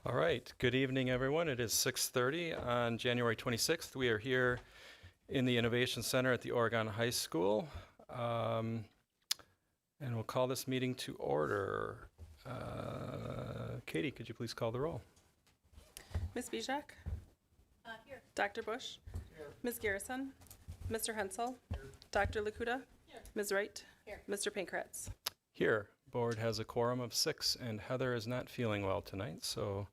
All right, good evening, everyone. It is 6:30 on January 26th. We are here in the Innovation Center at the Oregon High School, and we'll call this meeting to order. Katie, could you please call the roll? Ms. Bijak? Here. Dr. Bush? Here. Ms. Garrison? Mr. Hensel? Dr. Lakuta? Here. Ms. Wright? Here. Mr. Pankratz? Here. Board has a quorum of 6, and Heather is not feeling well tonight, so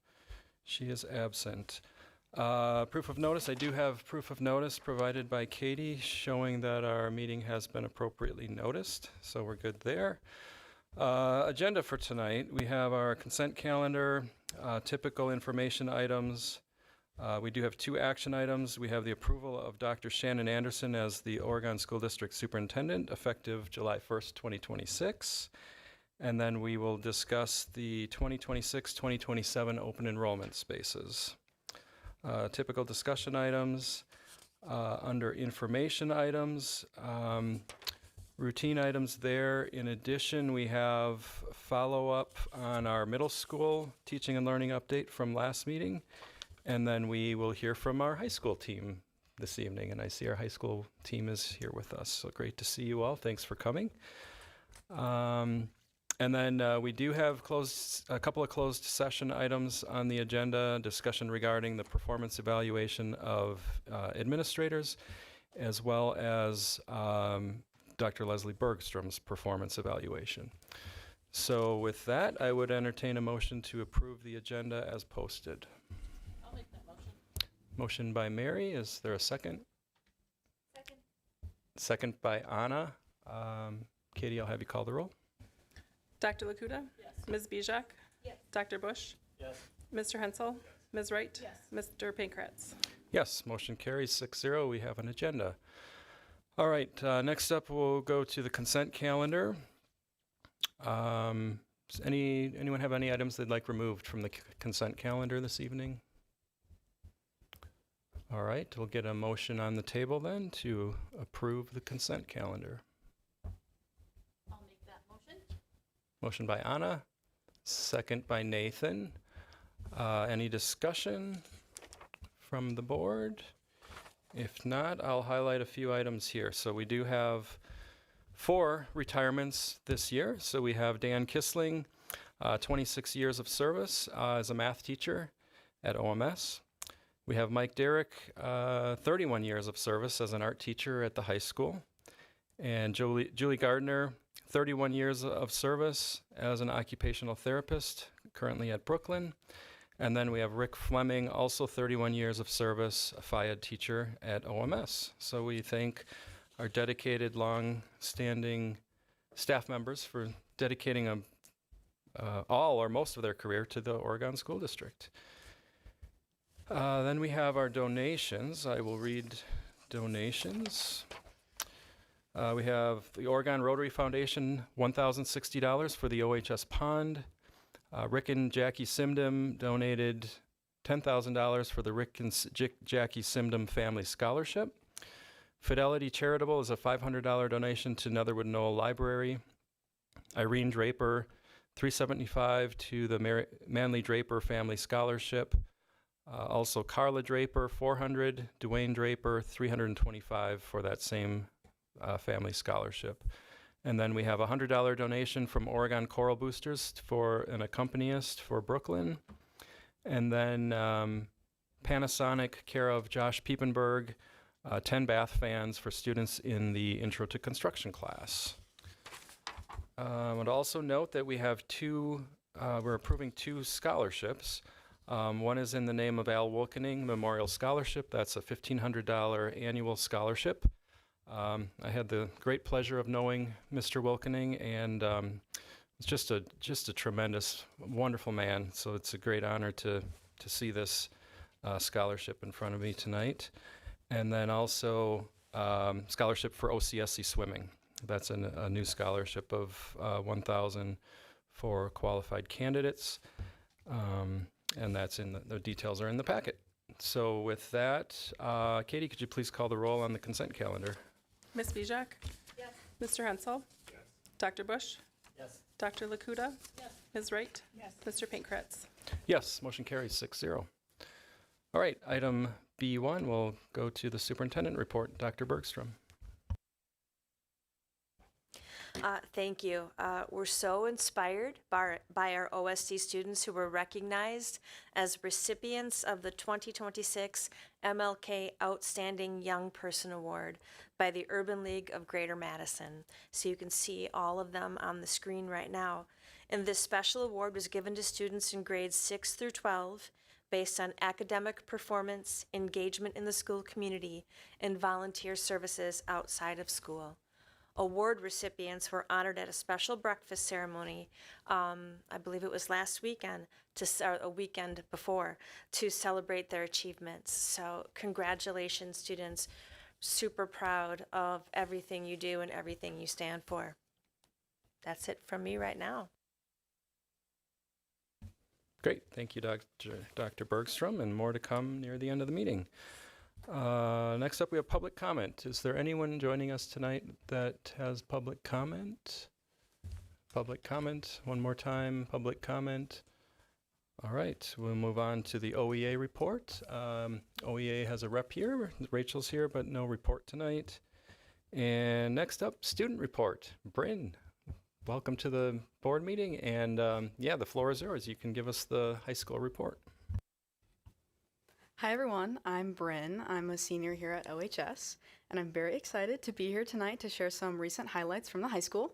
she is absent. Proof of notice. I do have proof of notice provided by Katie showing that our meeting has been appropriately noticed, so we're good there. Agenda for tonight. We have our consent calendar, typical information items. We do have 2 action items. We have the approval of Dr. Shannon Anderson as the Oregon School District Superintendent, effective July 1st, 2026. And then we will discuss the 2026-2027 open enrollment spaces. Typical discussion items. Under information items, routine items there. In addition, we have follow-up on our middle school teaching and learning update from last meeting. And then we will hear from our high school team this evening. And I see our high school team is here with us. So great to see you all. Thanks for coming. And then we do have a couple of closed session items on the agenda, discussion regarding the performance evaluation of administrators, as well as Dr. Leslie Bergstrom's performance evaluation. So with that, I would entertain a motion to approve the agenda as posted. I'll make that motion. Motion by Mary. Is there a second? Second. Second by Anna. Katie, I'll have you call the roll. Dr. Lakuta? Yes. Ms. Bijak? Yes. Dr. Bush? Yes. Mr. Hensel? Ms. Wright? Yes. Mr. Pankratz? Yes, motion carries 6-0. We have an agenda. All right, next up we'll go to the consent calendar. Does anyone have any items they'd like removed from the consent calendar this evening? All right, we'll get a motion on the table then to approve the consent calendar. I'll make that motion. Motion by Anna, second by Nathan. Any discussion from the board? If not, I'll highlight a few items here. So we do have 4 retirements this year. So we have Dan Kissling, 26 years of service as a math teacher at OMS. We have Mike Derrick, 31 years of service as an art teacher at the high school. And Julie Gardner, 31 years of service as an occupational therapist, currently at Brooklyn. And then we have Rick Fleming, also 31 years of service, a FIAD teacher at OMS. So we thank our dedicated, long-standing staff members for dedicating all or most of their career to the Oregon School District. Then we have our donations. I will read donations. We have the Oregon Rotary Foundation, $1,060 for the OHS Pond. Rick and Jackie Simdam donated $10,000 for the Rick and Jackie Simdam Family Scholarship. Fidelity Charitable is a $500 donation to Netherwood Knoll Library. Irene Draper, $375 to the Manley Draper Family Scholarship. Also Carla Draper, $400. Dwayne Draper, $325 for that same family scholarship. And then we have a $100 donation from Oregon Choral Boosters for an accompanist for Brooklyn. And then Panasonic, care of Josh Piepenberg, 10 bath fans for students in the Intro to Construction class. I would also note that we have we're approving 2 scholarships. One is in the name of Al Wilkening Memorial Scholarship. That's a $1,500 annual scholarship. I had the great pleasure of knowing Mr. Wilkening, and it's just a tremendous, wonderful man. So it's a great honor to see this scholarship in front of me tonight. And then also scholarship for OCSC swimming. That's a new scholarship of $1,000 for qualified candidates, and that's the details are in the packet. So with that, Katie, could you please call the roll on the consent calendar? Ms. Bijak? Yes. Mr. Hensel? Yes. Dr. Bush? Yes. Dr. Lakuta? Yes. Ms. Wright? Yes. Mr. Pankratz? Yes, motion carries 6-0. All right, item B1, we'll go to the superintendent report. Dr. Bergstrom. Thank you. We're so inspired by our OSD students who were recognized as recipients of the 2026 MLK Outstanding Young Person Award by the Urban League of Greater Madison. So you can see all of them on the screen right now. And this special award was given to students in grades 6 through 12 based on academic performance, engagement in the school community, and volunteer services outside of school. Award recipients were honored at a special breakfast ceremony, I believe it was last weekend, or a weekend before, to celebrate their achievements. So congratulations, students. Super proud of everything you do and everything you stand for. That's it from me right now. Great, thank you, Dr. Bergstrom, and more to come near the end of the meeting. Next up, we have public comment. Is there anyone joining us tonight that has public comment? Public comment, one more time, public comment. All right, we'll move on to the OEA report. OEA has a rep here. Rachel's here, but no report tonight. And next up, student report. Bryn, welcome to the board meeting. And yeah, the floor is yours. You can give us the high school report. Hi everyone, I'm Bryn. I'm a senior here at OHS, and I'm very excited to be here tonight to share some recent highlights from the high school.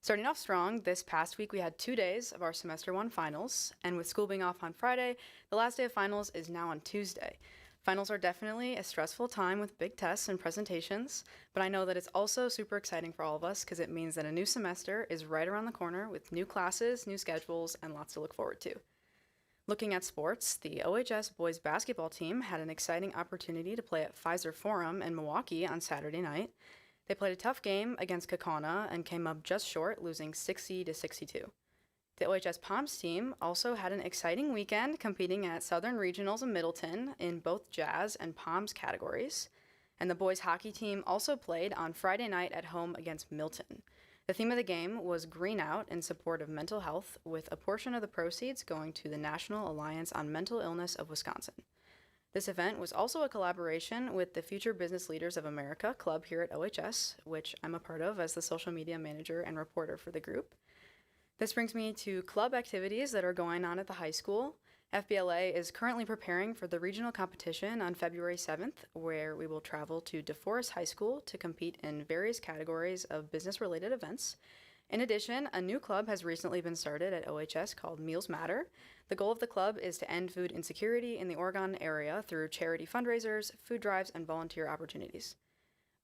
Starting off strong, this past week we had 2 days of our semester 1 finals, and with school being off on Friday, the last day of finals is now on Tuesday. Finals are definitely a stressful time with big tests and presentations, but I know that it's also super exciting for all of us because it means that a new semester is right around the corner with new classes, new schedules, and lots to look forward to. Looking at sports, the OHS boys basketball team had an exciting opportunity to play at Pfizer Forum in Milwaukee on Saturday night. They played a tough game against Kaukauna and came up just short, losing 60-62. The OHS Palms team also had an exciting weekend competing at Southern Regionals in Middleton in both jazz and Palms categories. And the boys hockey team also played on Friday night at home against Milton. The theme of the game was Green Out in support of mental health, with a portion of the proceeds going to the National Alliance on Mental Illness of Wisconsin. This event was also a collaboration with the Future Business Leaders of America club here at OHS, which I'm a part of as the social media manager and reporter for the group. This brings me to club activities that are going on at the high school. FBLA is currently preparing for the regional competition on February 7th, where we will travel to DeForest High School to compete in various categories of business-related events. In addition, a new club has recently been started at OHS called Meals Matter. The goal of the club is to end food insecurity in the Oregon area through charity fundraisers, food drives, and volunteer opportunities.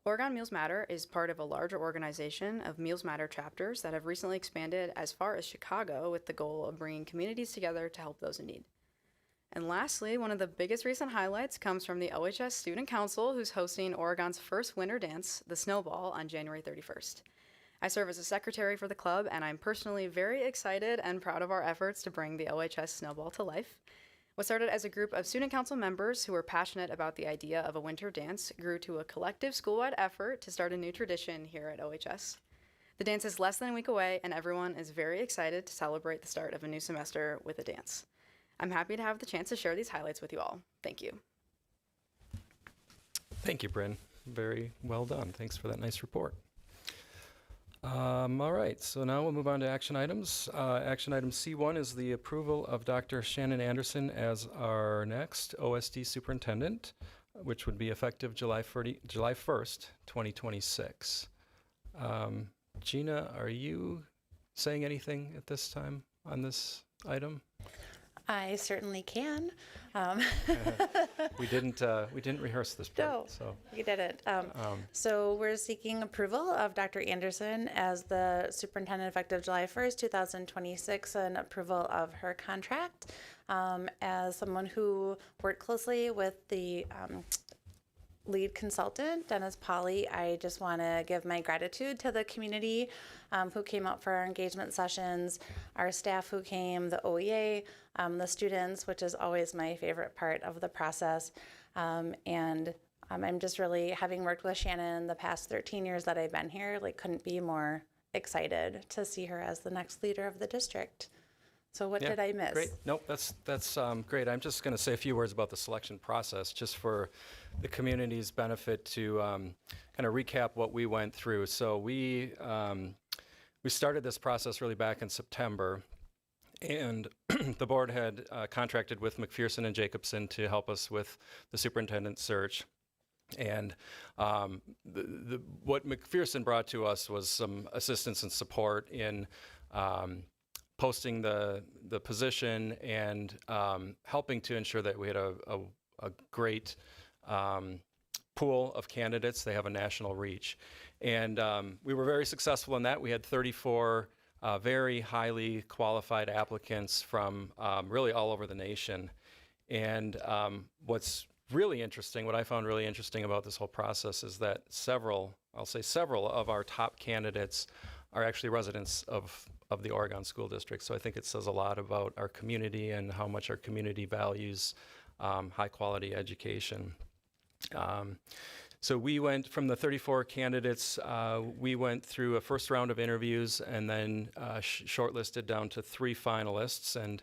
Oregon Meals Matter is part of a larger organization of Meals Matter chapters that have recently expanded as far as Chicago with the goal of bringing communities together to help those in need. And lastly, one of the biggest recent highlights comes from the OHS Student Council, who's hosting Oregon's first winter dance, the Snowball, on January 31st. I serve as a secretary for the club, and I'm personally very excited and proud of our efforts to bring the OHS Snowball to life. What started as a group of student council members who were passionate about the idea of a winter dance grew to a collective school-wide effort to start a new tradition here at OHS. The dance is less than a week away, and everyone is very excited to celebrate the start of a new semester with a dance. I'm happy to have the chance to share these highlights with you all. Thank you. Thank you, Bryn. Very well done. Thanks for that nice report. All right, so now we'll move on to action items. Action item C1 is the approval of Dr. Shannon Anderson as our next OSD superintendent, which would be effective July 1st, 2026. Gina, are you saying anything at this time on this item? I certainly can. We didn't rehearse this part. No, So you did it. So we're seeking approval of Dr. Anderson as the superintendent effective July 1st, 2026, and approval of her contract. As someone who worked closely with the lead consultant, Dennis Pauly, I just want to give my gratitude to the community who came out for our engagement sessions, our staff who came, the OEA, the students, which is always my favorite part of the process. And I'm just really, having worked with Shannon the past 13 years that I've been here, couldn't be more excited to see her as the next leader of the district. So what Yeah, did I miss? Great. Nope, that's great. I'm just going to say a few words about the selection process, just for the community's benefit to kind of recap what we went through. So we started this process really back in September, and the board had contracted with McPherson and Jacobson to help us with the superintendent search. And what McPherson brought to us was some assistance and support in posting the position and helping to ensure that we had a great pool of candidates. They have a national reach. And we were very successful in that. We had 34 very highly qualified applicants from really all over the nation. And what's really interesting, what I found really interesting about this whole process is that several of our top candidates are actually residents of the Oregon School District. So I think it says a lot about our community and how much our community values high quality education. So we went from the 34 candidates, we went through a first round of interviews and then shortlisted down to 3 finalists. And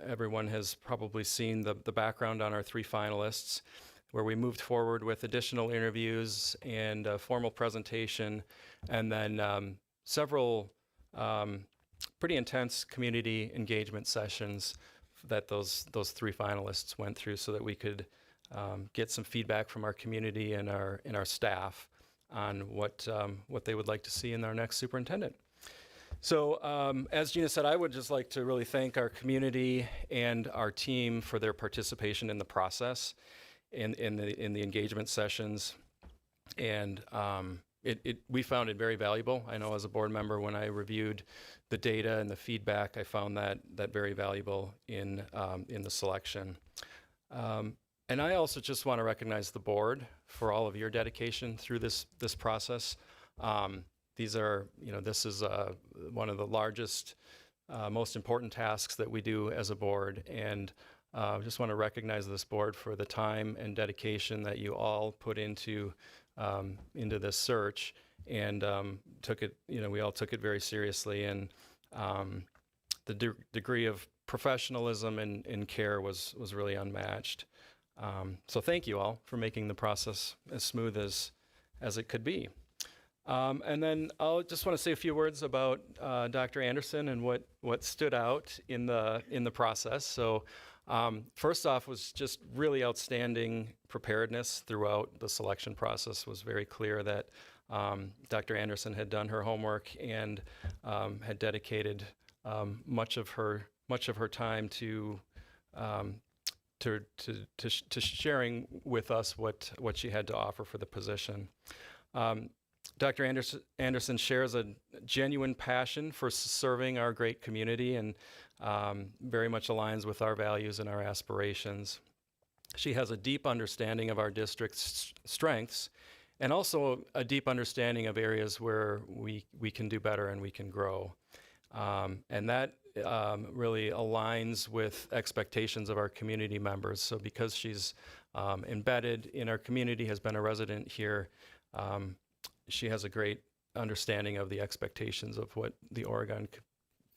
everyone has probably seen the background on our 3 finalists, where we moved forward with additional interviews and a formal presentation, and then several pretty intense community engagement sessions that those 3 finalists went through, so that we could get some feedback from our community and our staff on what they would like to see in our next superintendent. So as Gina said, I would just like to really thank our community and our team for their participation in the process, in the engagement sessions, and we found it very valuable. I know as a board member, when I reviewed the data and the feedback, I found that very valuable in the selection. And I also just want to recognize the board for all of your dedication through this process. This is one of the largest, most important tasks that we do as a board, and I just want to recognize this board for the time and dedication that you all put into this search, and we all took it very seriously, and the degree of professionalism and care was really unmatched. So thank you all for making the process as smooth as it could be. And then I'll just want to say a few words about Dr. Anderson and what stood out in the process. So first off was just really outstanding preparedness throughout the selection process. Was very clear that Dr. Anderson had done her homework and had dedicated much of her time to sharing with us what she had to offer for the position. Dr. Anderson shares a genuine passion for serving our great community and very much aligns with our values and our aspirations. She has a deep understanding of our district's strengths and also a deep understanding of areas where we can do better and we can grow. And that really aligns with expectations of our community members. So because she's embedded in our community, has been a resident here, she has a great understanding of the expectations of what the Oregon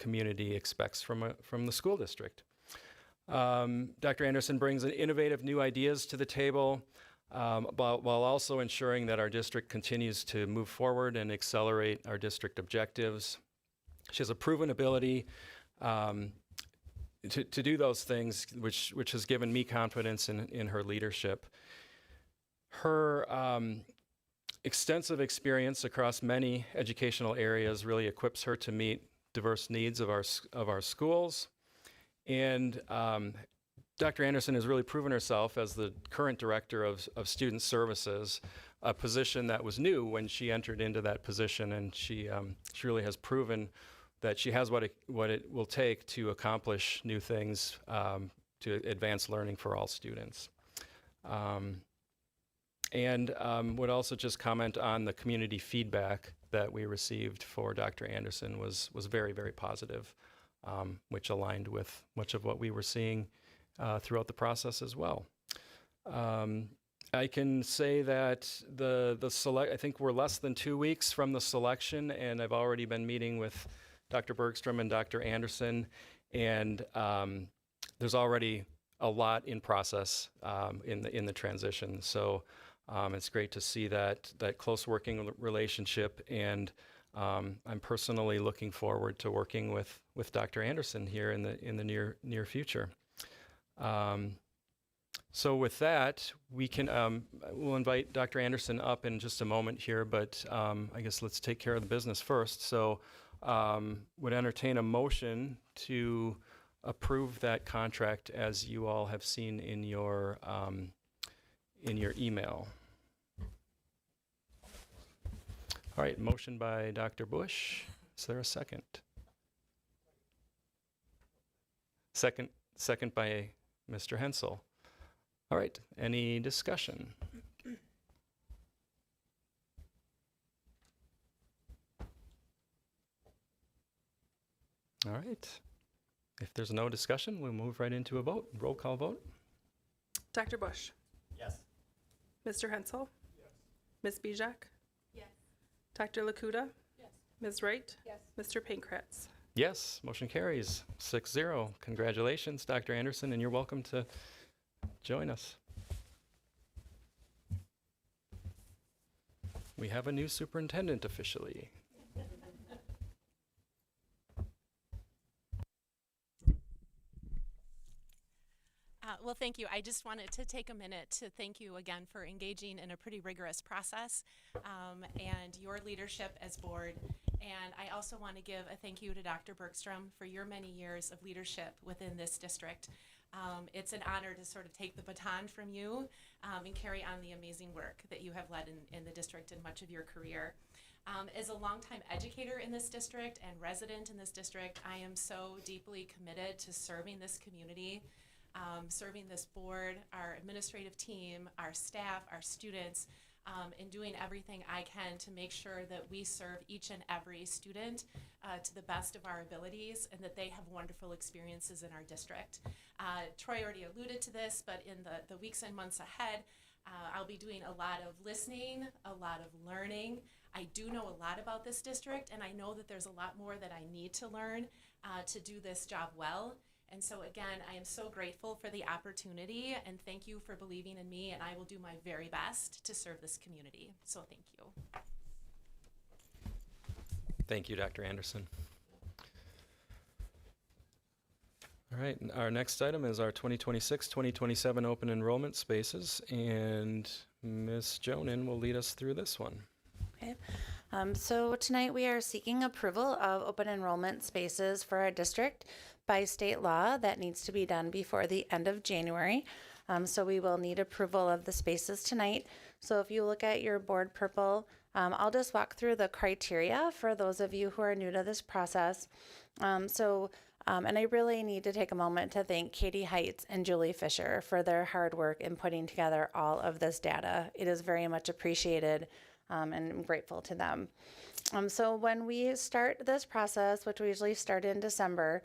community expects from the school district. Dr. Anderson brings innovative new ideas to the table, while also ensuring that our district continues to move forward and accelerate our district objectives. She has a proven ability to do those things, which has given me confidence in her leadership. Her extensive experience across many educational areas really equips her to meet diverse needs of our schools. And Dr. Anderson has really proven herself as the current director of student services, a position that was new when she entered into that position, and she really has proven that she has what it will take to accomplish new things to advance learning for all students. And would also just comment on the community feedback that we received for Dr. Anderson was very, very positive, which aligned with much of what we were seeing throughout the process as well. I can say that I think we're less than 2 weeks from the selection, and I've already been meeting with Dr. Bergstrom and Dr. Anderson, and there's already a lot in process in the transition. So it's great to see that close working relationship, and I'm personally looking forward to working with Dr. Anderson here in the near future. So with that, we can we'll invite Dr. Anderson up in just a moment here, but I guess let's take care of the business first. So would entertain a motion to approve that contract as you all have seen in your email. All right, motion by Dr. Bush. Is there a second? Second by Mr. Hensel. All right, any discussion? All right. If there's no discussion, we'll move right into a vote. Roll call vote. Dr. Bush. Yes. Mr. Hensel. Yes. Ms. Bijak. Yes. Dr. Lakuta. Yes. Ms. Wright. Yes. Mr. Pankratz. Yes, motion carries 6-0. Congratulations, Dr. Anderson, and you're welcome to join us. We have a new superintendent officially. Well, thank you. I just wanted to take a minute to thank you again for engaging in a pretty rigorous process and your leadership as board. And I also want to give a thank you to Dr. Bergstrom for your many years of leadership within this district. It's an honor to sort of take the baton from you and carry on the amazing work that you have led in the district in much of your career. As a longtime educator in this district and resident in this district, I am so deeply committed to serving this community, serving this board, our administrative team, our staff, our students, and doing everything I can to make sure that we serve each and every student to the best of our abilities and that they have wonderful experiences in our district. Troy already alluded to this, but in the weeks and months ahead, I'll be doing a lot of listening, a lot of learning. I do know a lot about this district, and I know that there's a lot more that I need to learn to do this job well. And so again, I am so grateful for the opportunity, and thank you for believing in me, and I will do my very best to serve this community. So thank you. Thank you, Dr. Anderson. All right, and our next item is our 2026-2027 open enrollment spaces, and Ms. Jonan will lead us through this one. Okay. So tonight we are seeking approval of open enrollment spaces for our district. By state law, that needs to be done before the end of January. So we will need approval of the spaces tonight. So if you look at your board purple, I'll just walk through the criteria for those of you who are new to this process. And I really need to take a moment to thank Katie Heitz and Julie Fisher for their hard work in putting together all of this data. It is very much appreciated, and I'm grateful to them. So when we start this process, which we usually start in December,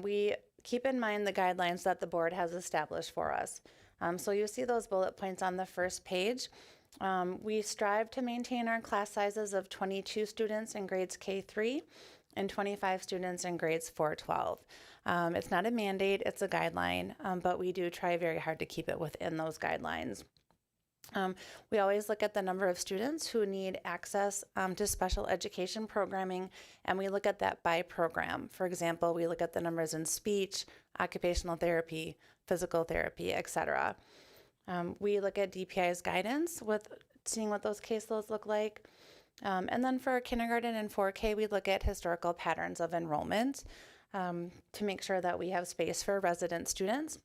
we keep in mind the guidelines that the board has established for us. So you see those bullet points on the first page. We strive to maintain our class sizes of 22 students in grades K-3 and 25 students in grades 4-12. It's not a mandate, it's a guideline, but we do try very hard to keep it within those guidelines. We always look at the number of students who need access to special education programming, and we look at that by program. For example, we look at the numbers in speech, occupational therapy, physical therapy, etc. We look at DPI's guidance with seeing what those caseloads look like. And then for our kindergarten and 4K, we look at historical patterns of enrollment to make sure that we have space for resident students.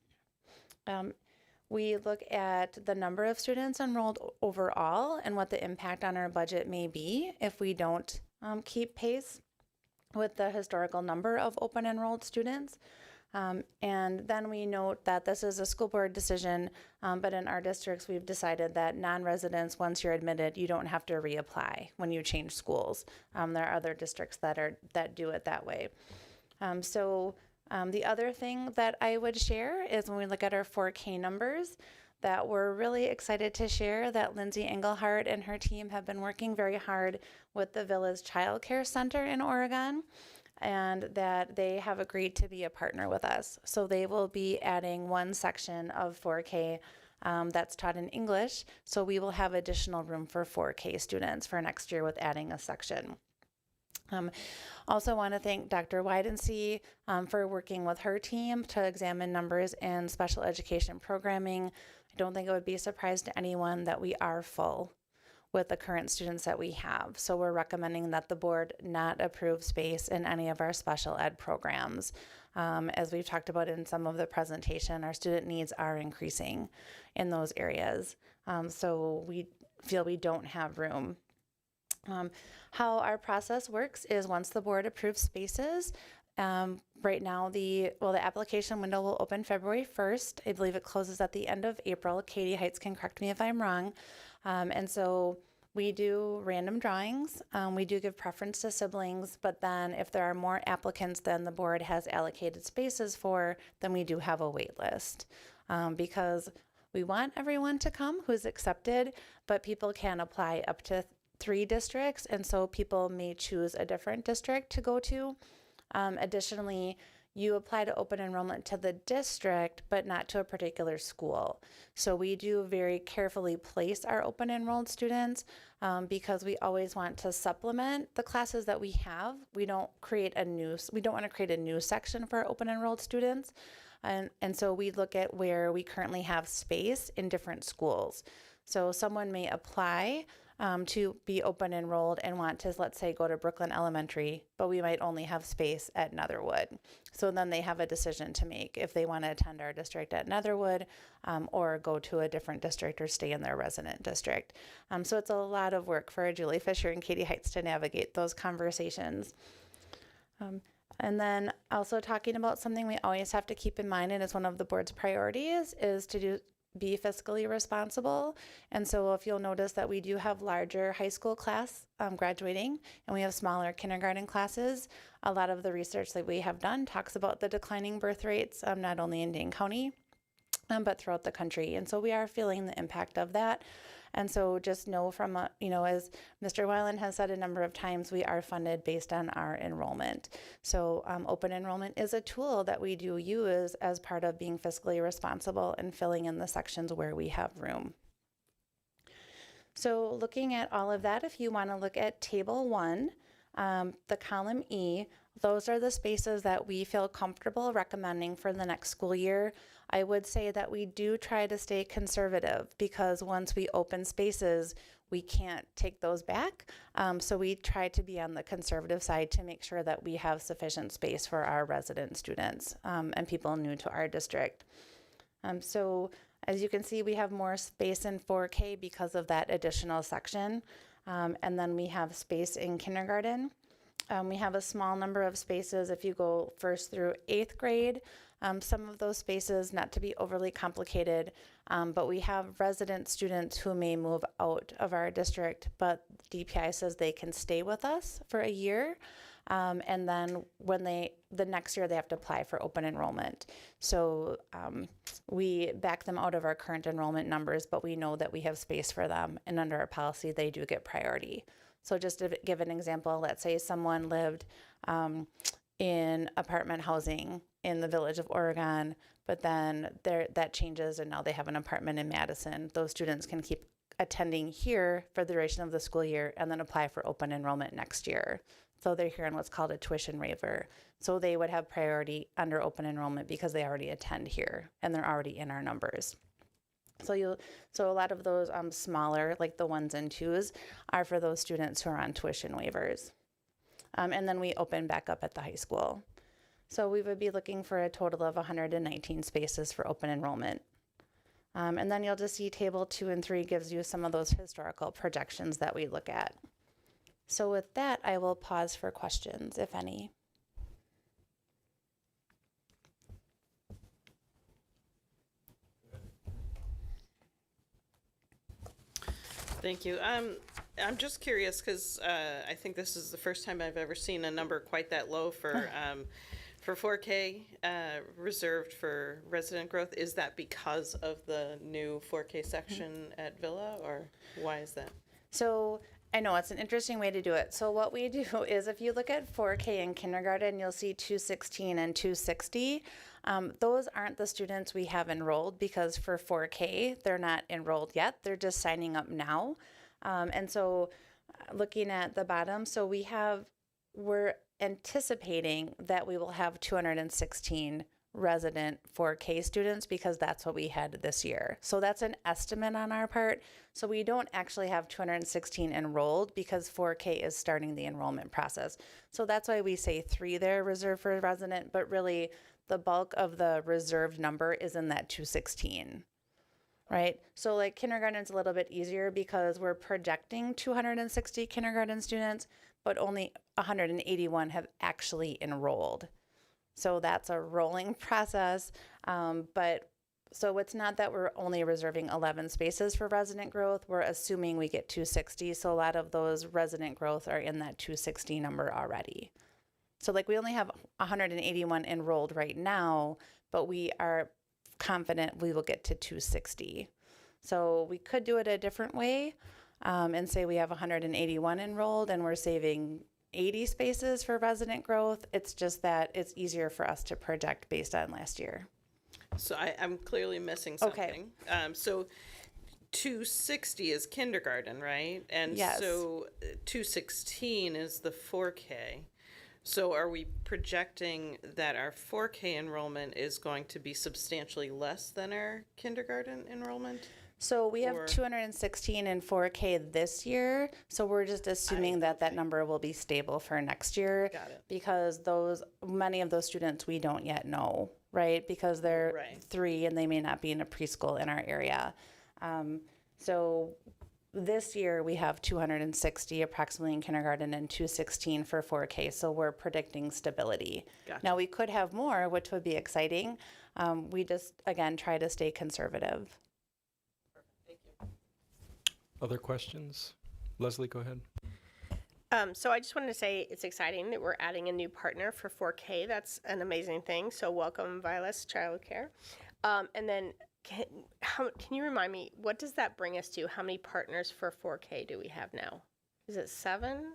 We look at the number of students enrolled overall and what the impact on our budget may be if we don't keep pace with the historical number of open enrolled students. And then we note that this is a school board decision, but in our districts, we've decided that non-residents, once you're admitted, you don't have to reapply when you change schools. There are other districts that do it that way. The other thing that I would share is when we look at our 4K numbers, that we're really excited to share that Lindsay Engelhardt and her team have been working very hard with the Village Child Care Center in Oregon. and that they have agreed to be a partner with us. So they will be adding one section of 4K that's taught in English. So we will have additional room for 4K students for next year with adding a section. Also want to thank Dr. Widensee for working with her team to examine numbers in special education programming. I don't think it would be a surprise to anyone that we are full with the current students that we have. So we're recommending that the board not approve space in any of our special ed programs. As we've talked about in some of the presentation, our student needs are increasing in those areas. So we feel we don't have room. How our process works is once the board approves spaces, right now the application window will open February 1st. I believe it closes at the end of April. Katie Heights can correct me if I'm wrong. And so we do random drawings. We do give preference to siblings, but then if there are more applicants than the board has allocated spaces for, then we do have a wait list. Because we want everyone to come who's accepted, but people can apply up to 3 districts, and so people may choose a different district to go to. Additionally, you apply to open enrollment to the district, but not to a particular school. So we do very carefully place our open enrolled students because we always want to supplement the classes that we have. We don't want to create a new section for our open enrolled students. And so we look at where we currently have space in different schools. So someone may apply to be open enrolled and want to, let's say, go to Brooklyn Elementary, but we might only have space at Netherwood. So then they have a decision to make if they want to attend our district at Netherwood or go to a different district or stay in their resident district. So it's a lot of work for Julie Fisher and Katie Heights to navigate those conversations. And then also talking about something we always have to keep in mind, and it's one of the board's priorities, is to be fiscally responsible. And so if you'll notice that we do have larger high school class graduating, and we have smaller kindergarten classes, a lot of the research that we have done talks about the declining birth rates, not only in Dane County, but throughout the country. And so we are feeling the impact of that. And so just know from, as Mr. Weiland has said a number of times, we are funded based on our enrollment. So open enrollment is a tool that we do use as part of being fiscally responsible and filling in the sections where we have room. So looking at all of that, if you want to look at Table 1, the column E, those are the spaces that we feel comfortable recommending for the next school year. I would say that we do try to stay conservative because once we open spaces, we can't take those back. So we try to be on the conservative side to make sure that we have sufficient space for our resident students and people new to our district. So as you can see, we have more space in 4K because of that additional section. And then we have space in kindergarten. We have a small number of spaces if you go 1st through 8th grade. Some of those spaces, not to be overly complicated, but we have resident students who may move out of our district, but DPI says they can stay with us for a year. And then when the next year they have to apply for open enrollment. So we back them out of our current enrollment numbers, but we know that we have space for them. And under our policy, they do get priority. So just to give an example, let's say someone lived in apartment housing in the Village of Oregon, but then that changes and now they have an apartment in Madison. Those students can keep attending here for the duration of the school year and then apply for open enrollment next year. So they're here on what's called a tuition waiver. So they would have priority under open enrollment because they already attend here and they're already in our numbers. So a lot of those smaller, like the 1s and 2s, are for those students who are on tuition waivers. And then we open back up at the high school. So we would be looking for a total of 119 spaces for open enrollment. And then you'll just see Table 2 and 3 gives you some of those historical projections that we look at. So with that, I will pause for questions, if any. Thank you. I'm just curious because I think this is the first time I've ever seen a number quite that low for 4K reserved for resident growth. Is that because of the new 4K section at Villa, or why is that? So I know it's an interesting way to do it. So what we do is if you look at 4K in kindergarten, you'll see 216 and 260. Those aren't the students we have enrolled because for 4K, they're not enrolled yet. They're just signing up now. And so looking at the bottom, so we're anticipating that we will have 216 resident 4K students because that's what we had this year. So that's an estimate on our part. So we don't actually have 216 enrolled because 4K is starting the enrollment process. So that's why we say 3 there reserved for resident, but really the bulk of the reserved number is in that 216. Right? So like kindergarten's a little bit easier because we're projecting 260 kindergarten students, but only 181 have actually enrolled. So that's a rolling process. But so it's not that we're only reserving 11 spaces for resident growth. We're assuming we get 260. So a lot of those resident growth are in that 260 number already. So like we only have 181 enrolled right now, but we are confident we will get to 260. So we could do it a different way and say we have 181 enrolled and we're saving 80 spaces for resident growth. It's just that it's easier for us to project based on last year. So I'm clearly missing Okay. something. So 260 is kindergarten, right? And Yes. so 216 is the 4K. So are we projecting that our 4K enrollment is going to be substantially less than our kindergarten enrollment? So we have Or- 216 in 4K this year. So we're just assuming that number will be stable for next year. Got it. Because many of those students we don't yet know, right? Because they're Right. 3 and they may not be in a preschool in our area. So this year we have 260 approximately in kindergarten and 216 for 4K. So we're predicting stability. Gotcha. Now we could have more, which would be exciting. We just, again, try to stay conservative. Other questions? Leslie, go ahead. So I just wanted to say it's exciting that we're adding a new partner for 4K. That's an amazing thing. So welcome, Vilas Childcare. And then can you remind me, what does that bring us to? How many partners for 4K do we have now? Is it 7?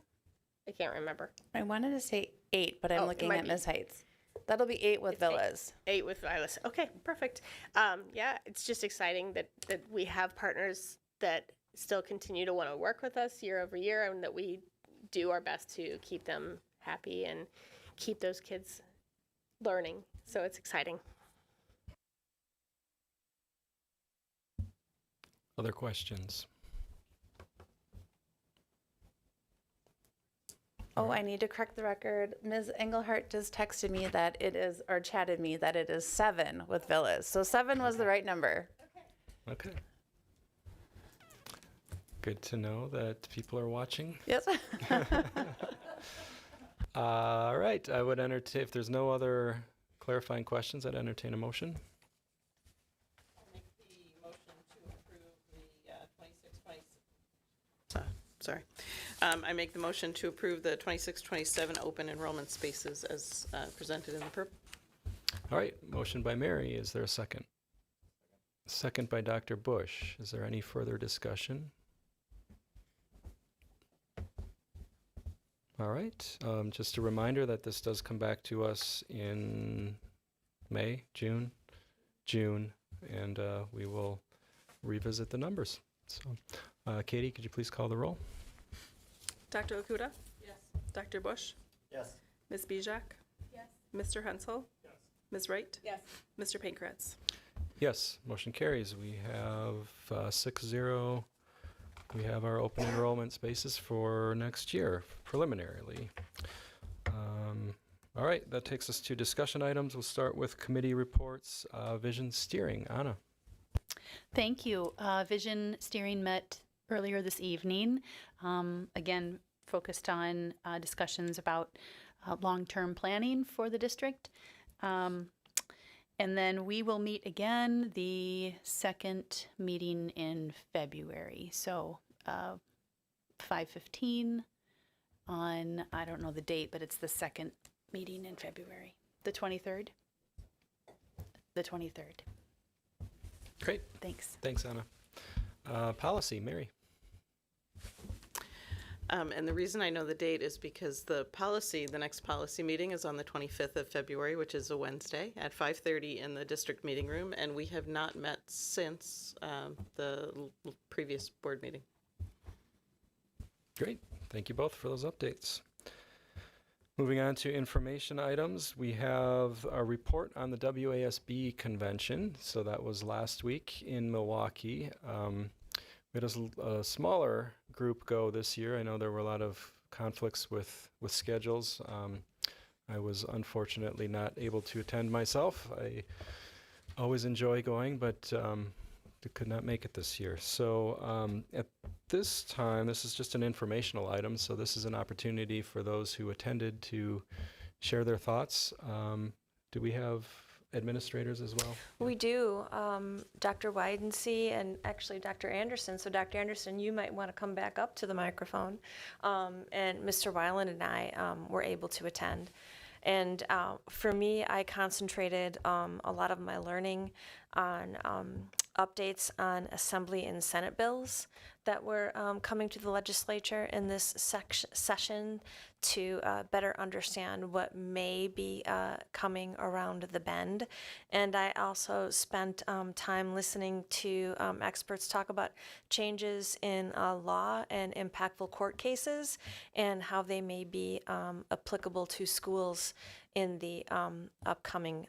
I can't remember. I wanted to say 8, but I'm Oh, it looking might at be. Ms. Heights. That'll be 8 with It's 8. villas. 8 with Vilas. Okay, perfect. Yeah, it's just exciting that we have partners that still continue to want to work with us year over year and that we do our best to keep them happy and keep those kids learning. So it's exciting. Other questions? Oh, I need to correct the record. Ms. Engelhardt just texted me that it is, or chatted me that it is 7 with villas. So 7 was the right number. Okay. Good to know that people are watching. Yes. All right, I would entertain, if there's no other clarifying questions, I'd entertain a motion. I'll make the motion to approve the I make the motion to approve the 26-27 open enrollment spaces as presented in the purple. All right, motion by Mary. Is there a second? Second by Dr. Bush. Is there any further discussion? All right, just a reminder that this does come back to us in May, June, and we will revisit the numbers. So, Katie, could you please call the roll? Dr. Okuda? Yes. Dr. Bush? Yes. Ms. Bijak? Yes. Mr. Hensel? Yes. Ms. Wright? Yes. Mr. Pankratz? Yes, motion carries. We have 6-0. We have our open enrollment spaces for next year preliminarily. All right, that takes us to discussion items. We'll start with committee reports. Vision steering. Anna. Thank you. Vision Steering met earlier this evening. Again, focused on discussions about long-term planning for the district. And then we will meet again the second meeting in February. So 5/15 on, I don't know the date, but it's the second meeting in February. The 23rd? The 23rd. Great. Thanks. Thanks, Anna. Policy, Mary. And the reason I know the date is because the next policy meeting is on the 25th of February, which is a Wednesday at 5:30 in the district meeting room, and we have not met since the previous board meeting. Great. Thank you both for those updates. Moving on to information items, we have a report on the WASB convention. So that was last week in Milwaukee. We had a smaller group go this year. I know there were a lot of conflicts with schedules. I was unfortunately not able to attend myself. I always enjoy going, but could not make it this year. So at this time, this is just an informational item, so this is an opportunity for those who attended to share their thoughts. Do we have administrators as well? We do, Dr. Widensee and actually Dr. Anderson. So Dr. Anderson, you might want to come back up to the microphone. And Mr. Weiland and I were able to attend. And for me, I concentrated a lot of my learning on updates on Assembly and Senate bills that were coming to the legislature in this session to better understand what may be coming around the bend. And I also spent time listening to experts talk about changes in law and impactful court cases and how they may be applicable to schools in the upcoming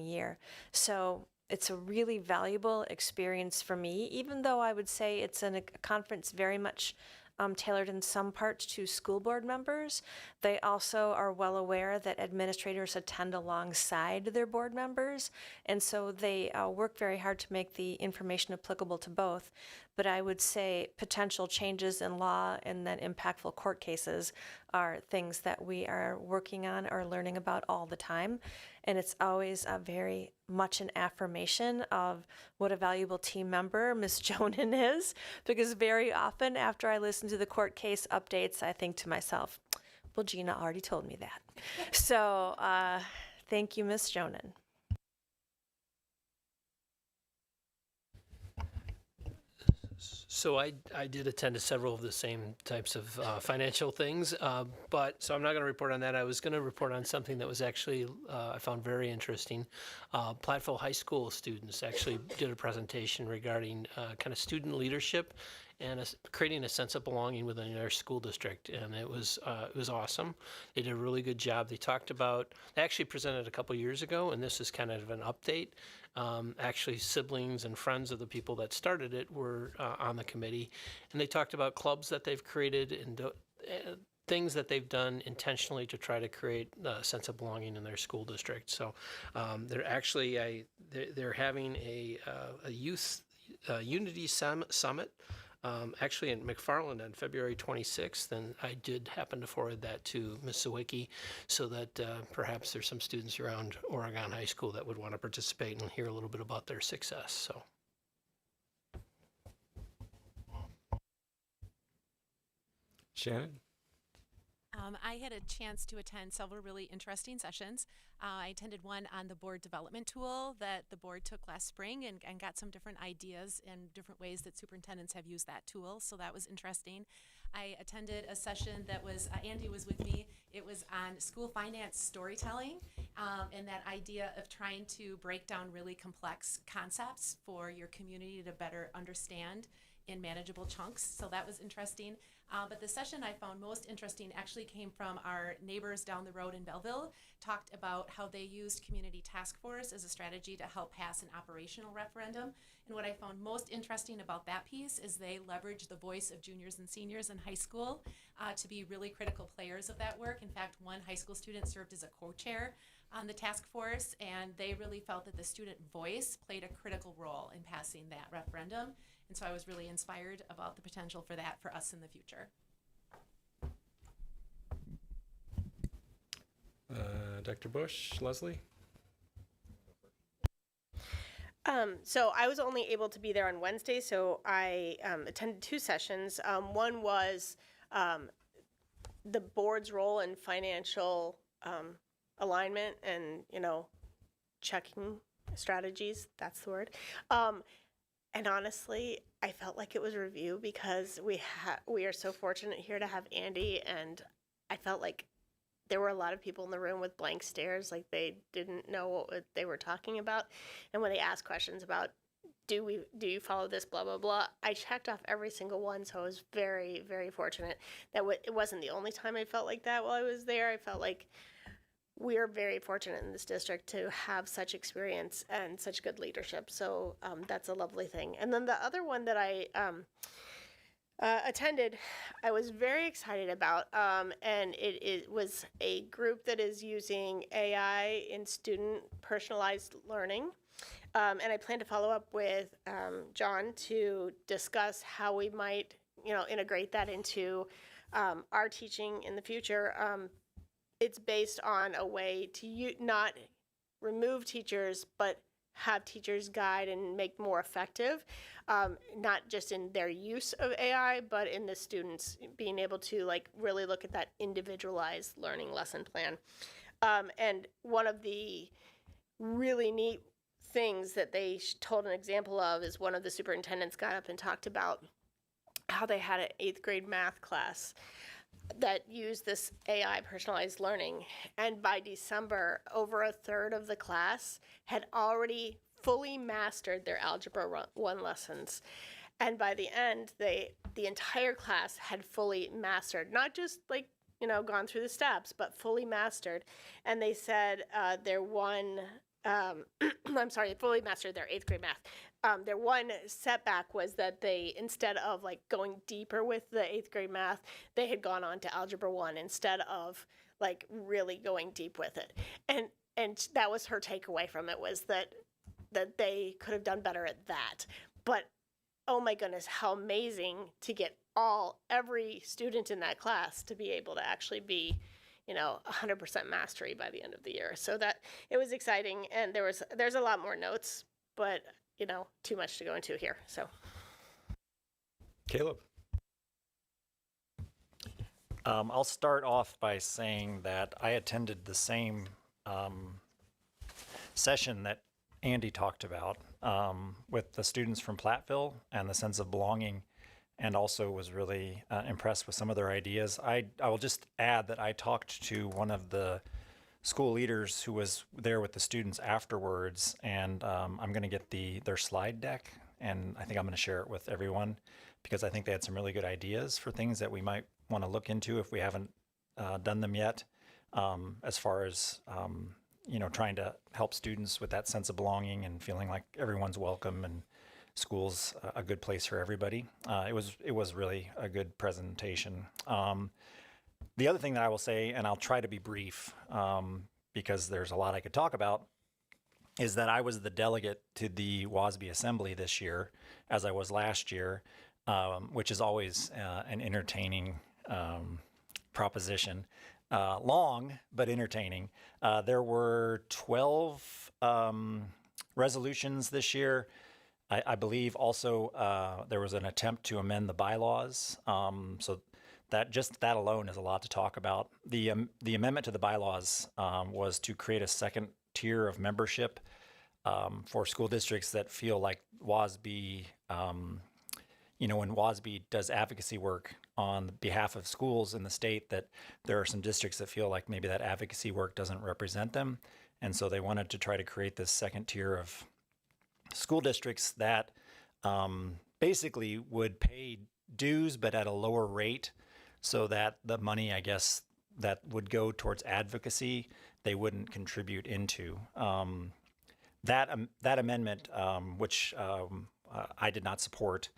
year. So it's a really valuable experience for me, even though I would say it's a conference very much tailored in some parts to school board members. They also are well aware that administrators attend alongside their board members, and so they work very hard to make the information applicable to both. But I would say potential changes in law and then impactful court cases are things that we are working on or learning about all the time. And it's always very much an affirmation of what a valuable team member Ms. Jonan is, because very often after I listen to the court case updates, I think to myself, well, Gina already told me that. So thank you, Ms. Jonan. So I did attend to several of the same types of financial things, but so I'm not going to report on that. I was going to report on something that was actually I found very interesting. Platteville High School students actually did a presentation regarding kind of student leadership and creating a sense of belonging within their school district, and it was awesome. They did a really good job. They actually presented a couple years ago, and this is kind of an update. Actually, siblings and friends of the people that started it were on the committee, and they talked about clubs that they've created and things that they've done intentionally to try to create a sense of belonging in their school district. So they're actually they're having a youth unity summit. Actually in McFarland on February 26th, and I did happen to forward that to Ms. Sawicki so that perhaps there's some students around Oregon High School that would want to participate and hear a little bit about their success. So. Shannon? I had a chance to attend several really interesting sessions. I attended one on the board development tool that the board took last spring and got some different ideas and different ways that superintendents have used that tool, so that was interesting. I attended a session that was, Andy was with me, it was on school finance storytelling and that idea of trying to break down really complex concepts for your community to better understand in manageable chunks, so that was interesting. But the session I found most interesting actually came from our neighbors down the road in Belleville, talked about how they used community task force as a strategy to help pass an operational referendum. And what I found most interesting about that piece is they leveraged the voice of juniors and seniors in high school to be really critical players of that work. In fact, one high school student served as a co-chair on the task force, and they really felt that the student voice played a critical role in passing that referendum. And so I was really inspired about the potential for that for us in the future. Dr. Bush, Leslie? So I was only able to be there on Wednesday, so I attended two sessions. One was the board's role in financial alignment and, checking strategies, that's the word. And honestly, I felt like it was review because we are so fortunate here to have Andy, and I felt like there were a lot of people in the room with blank stares, like they didn't know what they were talking about. And when they asked questions about, do you follow this, blah, blah, blah, I checked off every single one. So I was very, very fortunate that it wasn't the only time I felt like that while I was there. I felt like we are very fortunate in this district to have such experience and such good leadership. So that's a lovely thing. And then the other one that I attended, I was very excited about, and it was a group that is using AI in student personalized learning. And I plan to follow up with John to discuss how we might, integrate that into our teaching in the future. It's based on a way to not remove teachers, but have teachers guide and make more effective, not just in their use of AI, but in the students being able to really look at that individualized learning lesson plan. And one of the really neat things that they told an example of is one of the superintendents got up and talked about how they had an 8th grade math class that used this AI personalized learning. And by December, over a third of the class had already fully mastered their Algebra 1 lessons. And by the end, the entire class had fully mastered, not just gone through the steps, but fully mastered. And they said fully mastered their 8th grade math. Their one setback was that they, instead of going deeper with the 8th grade math, they had gone on to Algebra 1 instead of really going deep with it. And that was her takeaway from it, was that they could have done better at that. But oh my goodness, how amazing to get every student in that class to be able to actually be 100% mastery by the end of the year. So that it was exciting, and there's a lot more notes, but too much to go into here. So Caleb. I'll start off by saying that I attended the same session that Andy talked about with the students from Platteville and the sense of belonging, and also was really impressed with some of their ideas. I will just add that I talked to one of the school leaders who was there with the students afterwards, and I'm going to get their slide deck, and I think I'm going to share it with everyone because I think they had some really good ideas for things that we might want to look into if we haven't done them yet, as far as trying to help students with that sense of belonging and feeling like everyone's welcome and school's a good place for everybody. It was really a good presentation. The other thing that I will say, and I'll try to be brief because there's a lot I could talk about, is that I was the delegate to the WASB Assembly this year, as I was last year, which is always an entertaining proposition. Long, but entertaining. There were 12 resolutions this year. I believe also there was an attempt to amend the bylaws. So that alone is a lot to talk about. The amendment to the bylaws was to create a second tier of membership for school districts that feel like WASB, when WASB does advocacy work on behalf of schools in the state, that there are some districts that feel like maybe that advocacy work doesn't represent them. And so they wanted to try to create this second tier of school districts that basically would pay dues, but at a lower rate, so that the money, I guess, that would go towards advocacy, they wouldn't contribute into. That amendment, which I did not support,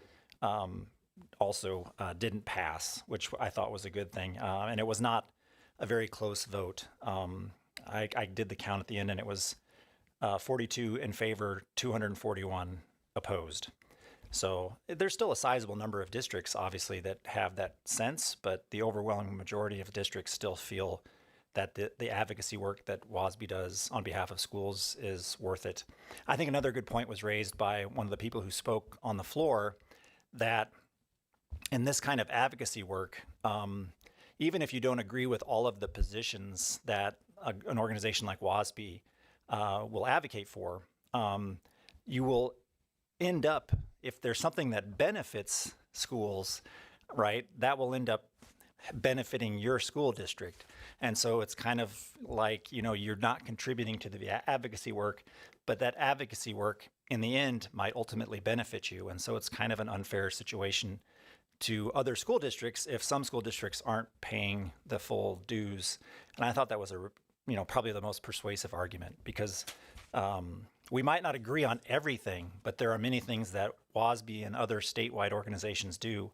also didn't pass, which I thought was a good thing. And it was not a very close vote. I did the count at the end, and it was 42 in favor, 241 opposed. So there's still a sizable number of districts, obviously, that have that sense, but the overwhelming majority of districts still feel that the advocacy work that WASB does on behalf of schools is worth it. I think another good point was raised by one of the people who spoke on the floor, that in this kind of advocacy work, even if you don't agree with all of the positions that an organization like WASB will advocate for, you will end up, if there's something that benefits schools, right, that will end up benefiting your school district. And so it's kind of like, you know, you're not contributing to the advocacy work, but that advocacy work in the end might ultimately benefit you. And so it's kind of an unfair situation to other school districts if some school districts aren't paying the full dues. And I thought that was probably the most persuasive argument, because we might not agree on everything, but there are many things that WASB and other statewide organizations do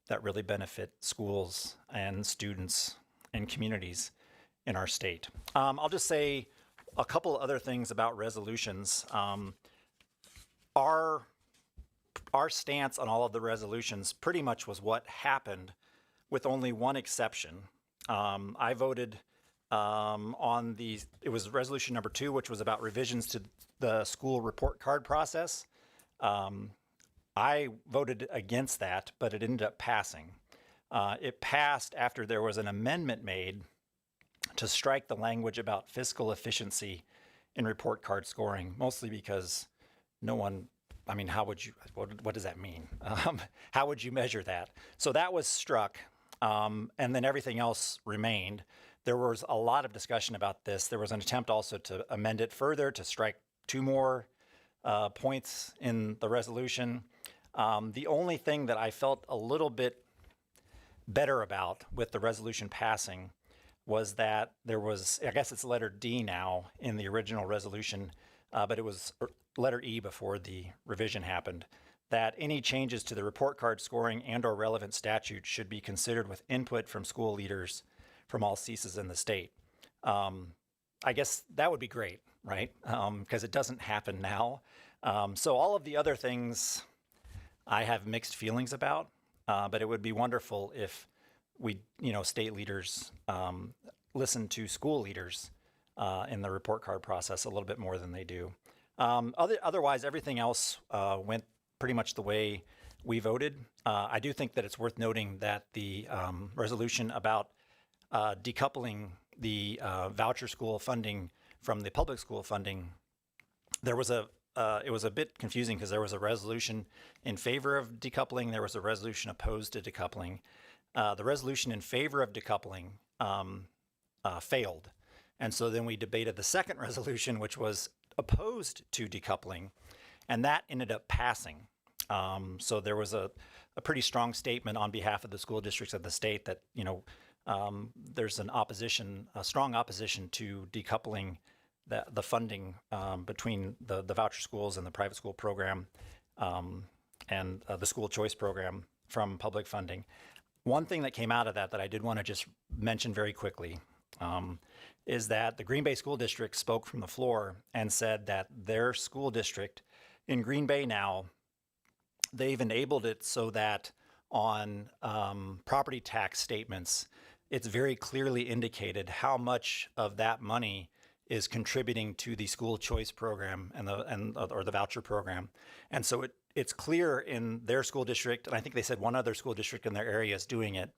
that really benefit schools and students and communities in our state. I'll just say a couple other things about resolutions. Our stance on all of the resolutions pretty much was what happened, with only one exception. I voted it was resolution number 2, which was about revisions to the school report card process. I voted against that, but it ended up passing. It passed after there was an amendment made to strike the language about fiscal efficiency in report card scoring, mostly because how would you, what does that mean? How would you measure that? So that was struck, and then everything else remained. There was a lot of discussion about this. There was an attempt also to amend it further, to strike 2 more points in the resolution. The only thing that I felt a little bit better about with the resolution passing was that there was, I guess it's letter D now in the original resolution, but it was letter E before the revision happened, that any changes to the report card scoring and/or relevant statutes should be considered with input from school leaders from all CESAs in the state. I guess that would be great, right? Because it doesn't happen now. So all of the other things I have mixed feelings about, but it would be wonderful if state leaders listen to school leaders in the report card process a little bit more than they do. Otherwise, everything else went pretty much the way we voted. I do think that it's worth noting that the resolution about decoupling the voucher school funding from the public school funding, it was a bit confusing because there was a resolution in favor of decoupling. There was a resolution opposed to decoupling. The resolution in favor of decoupling failed. And so then we debated the second resolution, which was opposed to decoupling, and that ended up passing. So there was a pretty strong statement on behalf of the school districts of the state that, there's a strong opposition to decoupling the funding between the voucher schools and the private school program and the school choice program from public funding. One thing that came out of that I did want to just mention very quickly is that the Green Bay School District spoke from the floor and said that their school district in Green Bay now, they've enabled it so that on property tax statements, it's very clearly indicated how much of that money is contributing to the school choice program or the voucher program. And so it's clear in their school district, and I think they said one other school district in their area is doing it,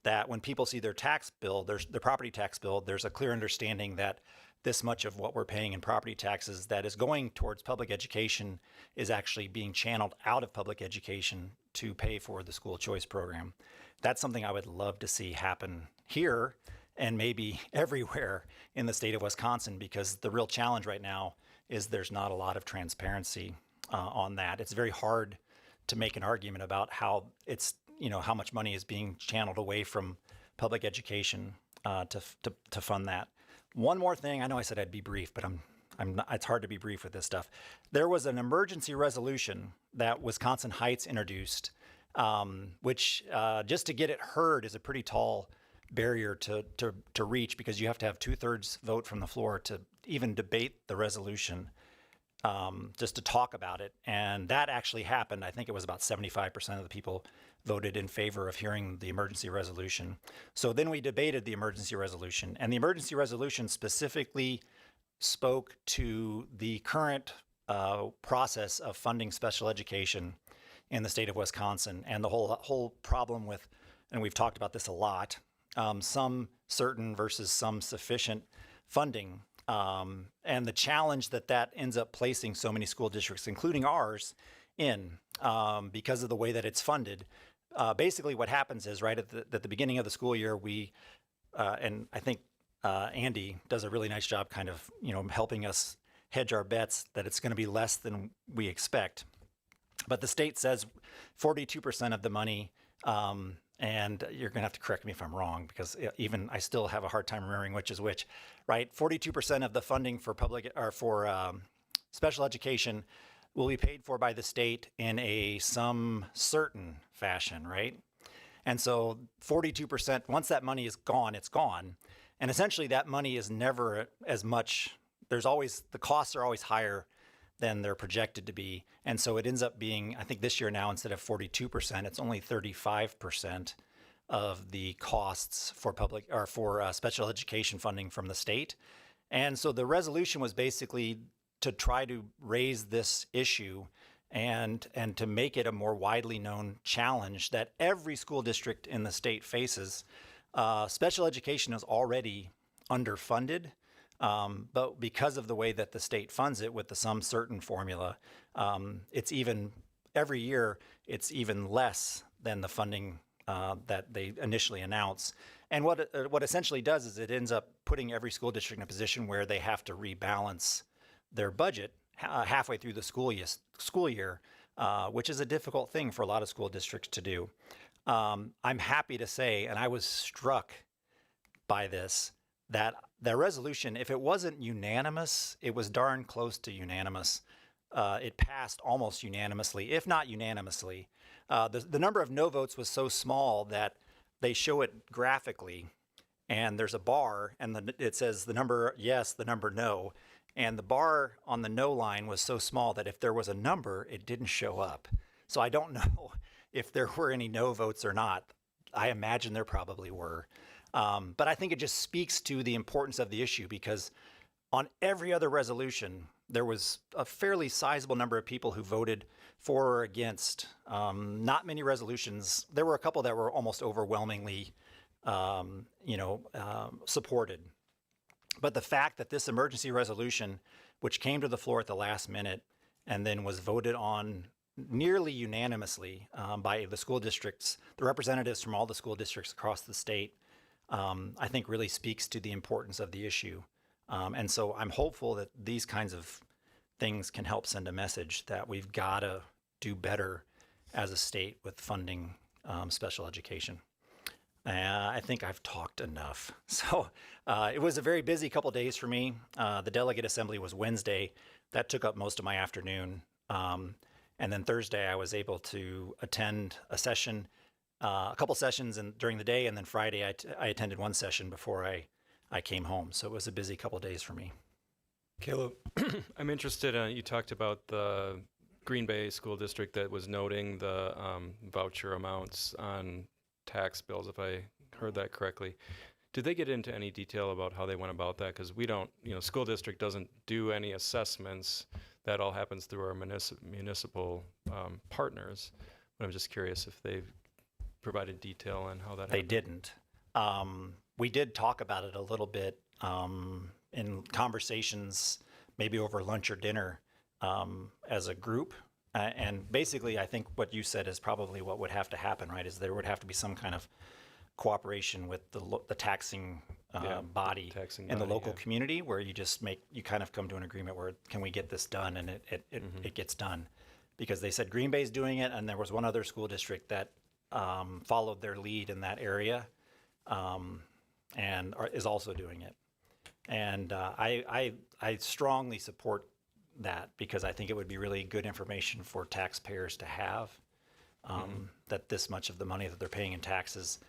that when people see their tax bill, their property tax bill, there's a clear understanding that this much of what we're paying in property taxes that is going towards public education is actually being channeled out of public education to pay for the school choice program. That's something I would love to see happen here and maybe everywhere in the state of Wisconsin, because the real challenge right now is there's not a lot of transparency on that. It's very hard to make an argument about how how much money is being channeled away from public education to fund that. One more thing, I know I said I'd be brief, but it's hard to be brief with this stuff. There was an emergency resolution that Wisconsin Heights introduced, which just to get it heard is a pretty tall barrier to reach, because you have to have 2/3 vote from the floor to even debate the resolution, just to talk about it. And that actually happened. I think it was about 75% of the people voted in favor of hearing the emergency resolution. So then we debated the emergency resolution, and the emergency resolution specifically spoke to the current process of funding special education in the state of Wisconsin, and the whole problem with, and we've talked about this a lot, some certain versus some sufficient funding, and the challenge that ends up placing so many school districts, including ours, in. because of the way that it's funded. Basically, what happens is right at the beginning of the school year, we and I think Andy does a really nice job, kind of helping us hedge our bets that it's going to be less than we expect. But the state says 42% of the money, and you're going to have to correct me if I'm wrong, because even I still have a hard time remembering which is which, right? 42% of the funding for public or for special education will be paid for by the state in some certain fashion, right? And so 42%, once that money is gone, it's gone. And essentially that money is never as much, the costs are always higher than they're projected to be. And so it ends up being, I think this year now, instead of 42%, it's only 35% of the costs for special education funding from the state. And so the resolution was basically to try to raise this issue and to make it a more widely known challenge that every school district in the state faces. Special education is already underfunded, but because of the way that the state funds it with the some certain formula, it's even every year it's even less than the funding that they initially announce. And what essentially does is it ends up putting every school district in a position where they have to rebalance their budget halfway through the school year, which is a difficult thing for a lot of school districts to do. I'm happy to say, and I was struck by this, that the resolution, if it wasn't unanimous, it was darn close to unanimous. It passed almost unanimously, if not unanimously. The number of no votes was so small that they show it graphically, and there's a bar, and it says the number yes, the number no. And the bar on the no line was so small that if there was a number, it didn't show up. So I don't know if there were any no votes or not. I imagine there probably were. But I think it just speaks to the importance of the issue, because on every other resolution, there was a fairly sizable number of people who voted for or against. Not many resolutions. There were a couple that were almost overwhelmingly, supported. But the fact that this emergency resolution, which came to the floor at the last minute and then was voted on nearly unanimously by the school districts, the representatives from all the school districts across the state, I think really speaks to the importance of the issue. And so I'm hopeful that these kinds of things can help send a message that we've got to do better as a state with funding special education. I think I've talked enough. So it was a very busy couple days for me. The delegate assembly was Wednesday. That took up most of my afternoon. And then Thursday, I was able to attend a session, a couple sessions during the day. And then Friday, I attended one session before I came home. So it was a busy couple days for me. Caleb, I'm interested, you talked about the Green Bay School District that was noting the voucher amounts on tax bills, if I heard that correctly. Did they get into any detail about how they went about that? Because we don't, school district doesn't do any assessments. That all happens through our municipal partners. But I'm just curious if they've provided detail on how that happened. They didn't. We did talk about it a little bit in conversations, maybe over lunch or dinner as a group. And basically, I think what you said is probably what would have to happen, right? Is there would have to be some kind of cooperation with the taxing body in the local community, where you kind of come to an agreement where can we get this done, and it gets done. Because they said Green Bay's doing it, and there was one other school district that followed their lead in that area and is also doing it. And I strongly support that, because I think it would be really good information for taxpayers to have, that this much of the money that they're paying in taxes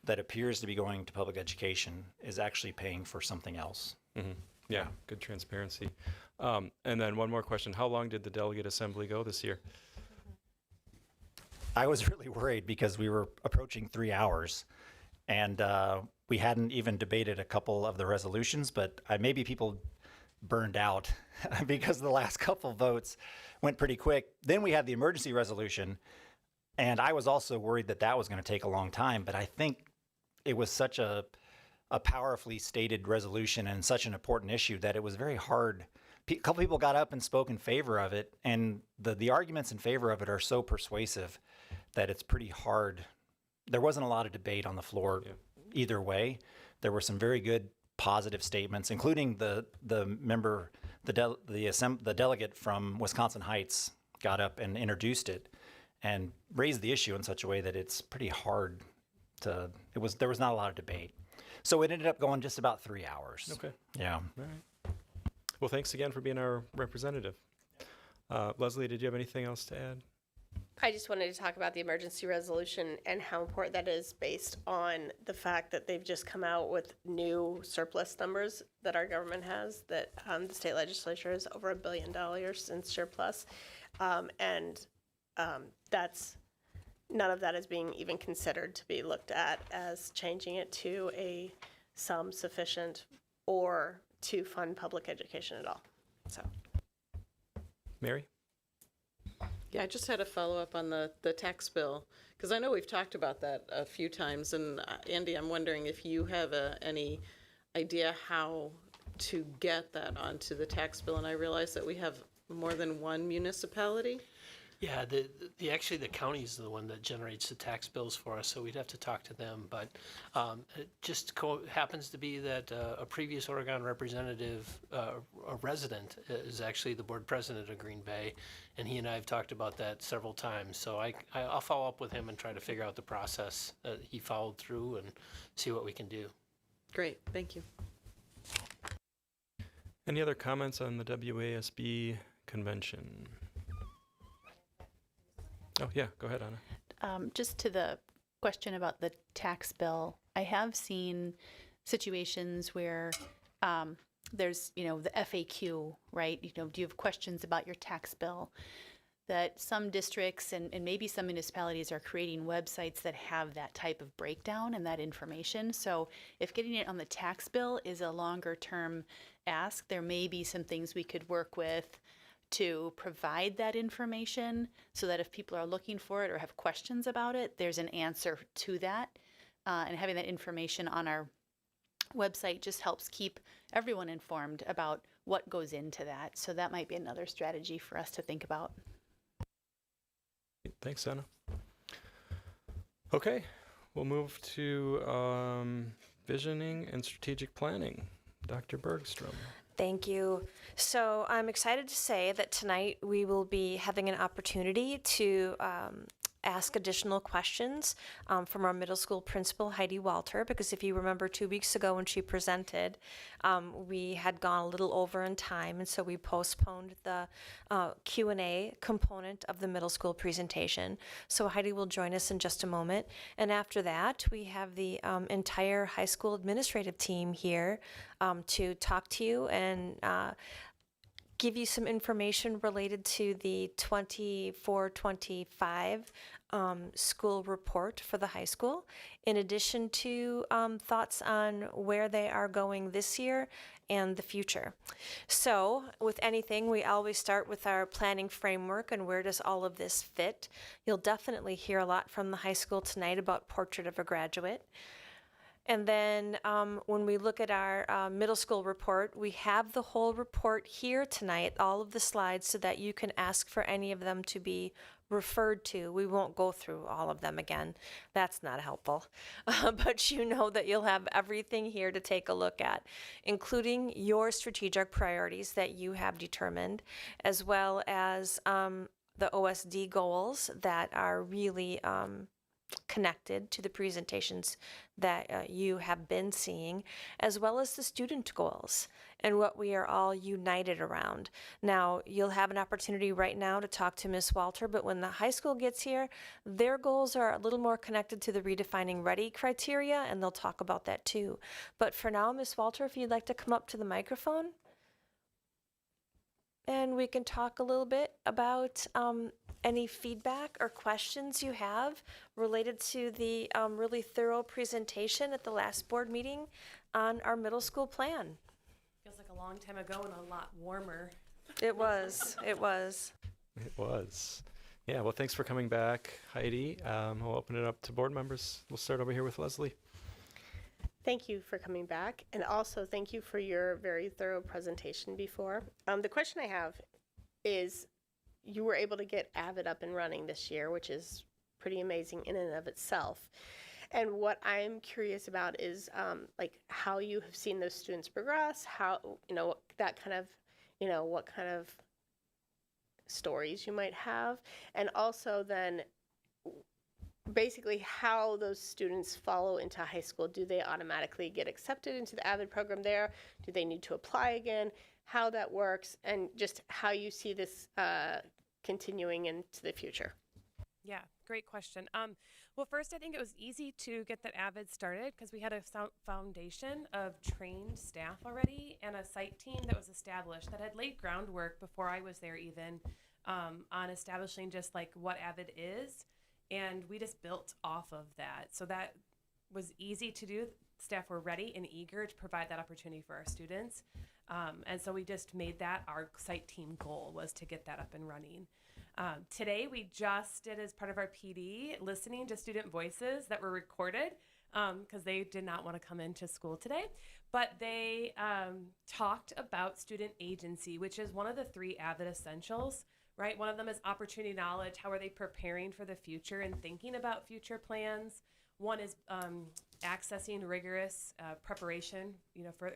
that appears to be going to public education is actually paying for something else. Yeah, good transparency. And then one more question. How long did the delegate assembly go this year? I was really worried because we were approaching 3 hours, and we hadn't even debated a couple of the resolutions, but maybe people burned out because the last couple votes went pretty quick. Then we had the emergency resolution, and I was also worried that was going to take a long time, but I think it was such a powerfully stated resolution and such an important issue that it was very hard. a couple people got up and spoke in favor of it, and the arguments in favor of it are so persuasive that it's pretty hard. There wasn't a lot of debate on the floor either way. There were some very good positive statements, including the member, the delegate from Wisconsin Heights got up and introduced it and raised the issue in such a way that it's pretty hard to. There was not a lot of debate, so it ended up going just about 3 hours. Okay. Yeah. All right. Well, thanks again for being our representative. Leslie, did you have anything else to add? I just wanted to talk about the emergency resolution and how important that is based on the fact that they've just come out with new surplus numbers that our government has, that the state legislature has over $1 billion in surplus. That's none of that is being even considered to be looked at as changing it to a sum sufficient or to fund public education at all. So, Mary? Yeah, I just had a follow-up on the tax bill, because I know we've talked about that a few times, and Andy, I'm wondering if you have any idea how to get that onto the tax bill, and I realize that we have more than one municipality. Yeah, actually the county is the one that generates the tax bills for us, so we'd have to talk to them. But it just happens to be that a previous Oregon representative, a resident, is actually the board president of Green Bay, and he and I have talked about that several times. So I'll follow up with him and try to figure out the process that he followed through and see what we can do. Great, thank you. Any other comments on the WASB convention? Oh, yeah, go ahead, Anna. Just to the question about the tax bill, I have seen situations where there's, the FAQ, right? Do you have questions about your tax bill? That some districts and maybe some municipalities are creating websites that have that type of breakdown and that information. So if getting it on the tax bill is a longer term ask, there may be some things we could work with to provide that information so that if people are looking for it or have questions about it, there's an answer to that. And having that information on our website just helps keep everyone informed about what goes into that. So that might be another strategy for us to think about. Thanks, Anna. Okay, we'll move to visioning and strategic planning. Dr. Bergstrom. Thank you. So I'm excited to say that tonight we will be having an opportunity to ask additional questions from our middle school principal, Heidi Walter, because if you remember 2 weeks ago when she presented, we had gone a little over in time, and so we postponed the Q&A component of the middle school presentation. So Heidi will join us in just a moment. And after that, we have the entire high school administrative team here to talk to you and give you some information related to the 24-25 school report for the high school, in addition to thoughts on where they are going this year and the future. So with anything, we always start with our planning framework and where does all of this fit. You'll definitely hear a lot from the high school tonight about Portrait of a Graduate. And then when we look at our middle school report, we have the whole report here tonight, all of the slides, so that you can ask for any of them to be referred to. We won't go through all of them again. That's not helpful. But you know that you'll have everything here to take a look at, including your strategic priorities that you have determined, as well as the OSD goals that are really connected to the presentations that you have been seeing, as well as the student goals and what we are all united around. Now, you'll have an opportunity right now to talk to Ms. Walter, but when the high school gets here, their goals are a little more connected to the Redefining Ready criteria, and they'll talk about that too. But for now, Ms. Walter, if you'd like to come up to the microphone, and we can talk a little bit about any feedback or questions you have related to the really thorough presentation at the last board meeting on our middle school plan. Feels like a long time ago and a lot warmer. It was. It was. Yeah, well, thanks for coming back, Heidi. We'll open it up to board members. We'll start over here with Leslie. Thank you for coming back, and also thank you for your very thorough presentation before. The question I have is, you were able to get Avid up and running this year, which is pretty amazing in and of itself. And what I'm curious about is like how you have seen those students progress, how, that kind of, what kind of stories you might have, and also then basically how those students follow into high school. Do they automatically get accepted into the AVID program there? Do they need to apply again? How that works, and just how you see this continuing into the future. Yeah, great question. Well, first, I think it was easy to get that AVID started because we had a foundation of trained staff already and a site team that was established that had laid groundwork before I was there even on establishing just like what AVID is. And we just built off of that. So that was easy to do. Staff were ready and eager to provide that opportunity for our students. And so we just made that our site team goal, was to get that up and running. Today, we just did, as part of our PD, listening to student voices that were recorded because they did not want to come into school today. But they talked about student agency, which is one of the 3 AVID essentials. Right? One of them is opportunity knowledge. How are they preparing for the future and thinking about future plans? One is accessing rigorous preparation, for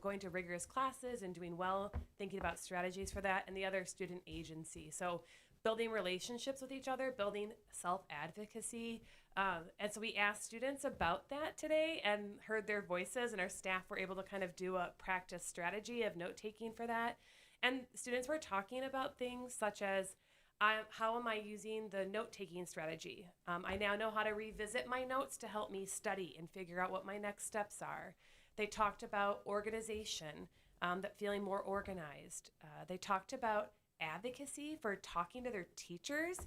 going to rigorous classes and doing well, thinking about strategies for that. And the other, student agency. So building relationships with each other, building self-advocacy. And so we asked students about that today and heard their voices, and our staff were able to kind of do a practice strategy of note-taking for that. And students were talking about things such as, how am I using the note-taking strategy? I now know how to revisit my notes to help me study and figure out what my next steps are. They talked about organization, that feeling more organized. They talked about advocacy for talking to their teachers,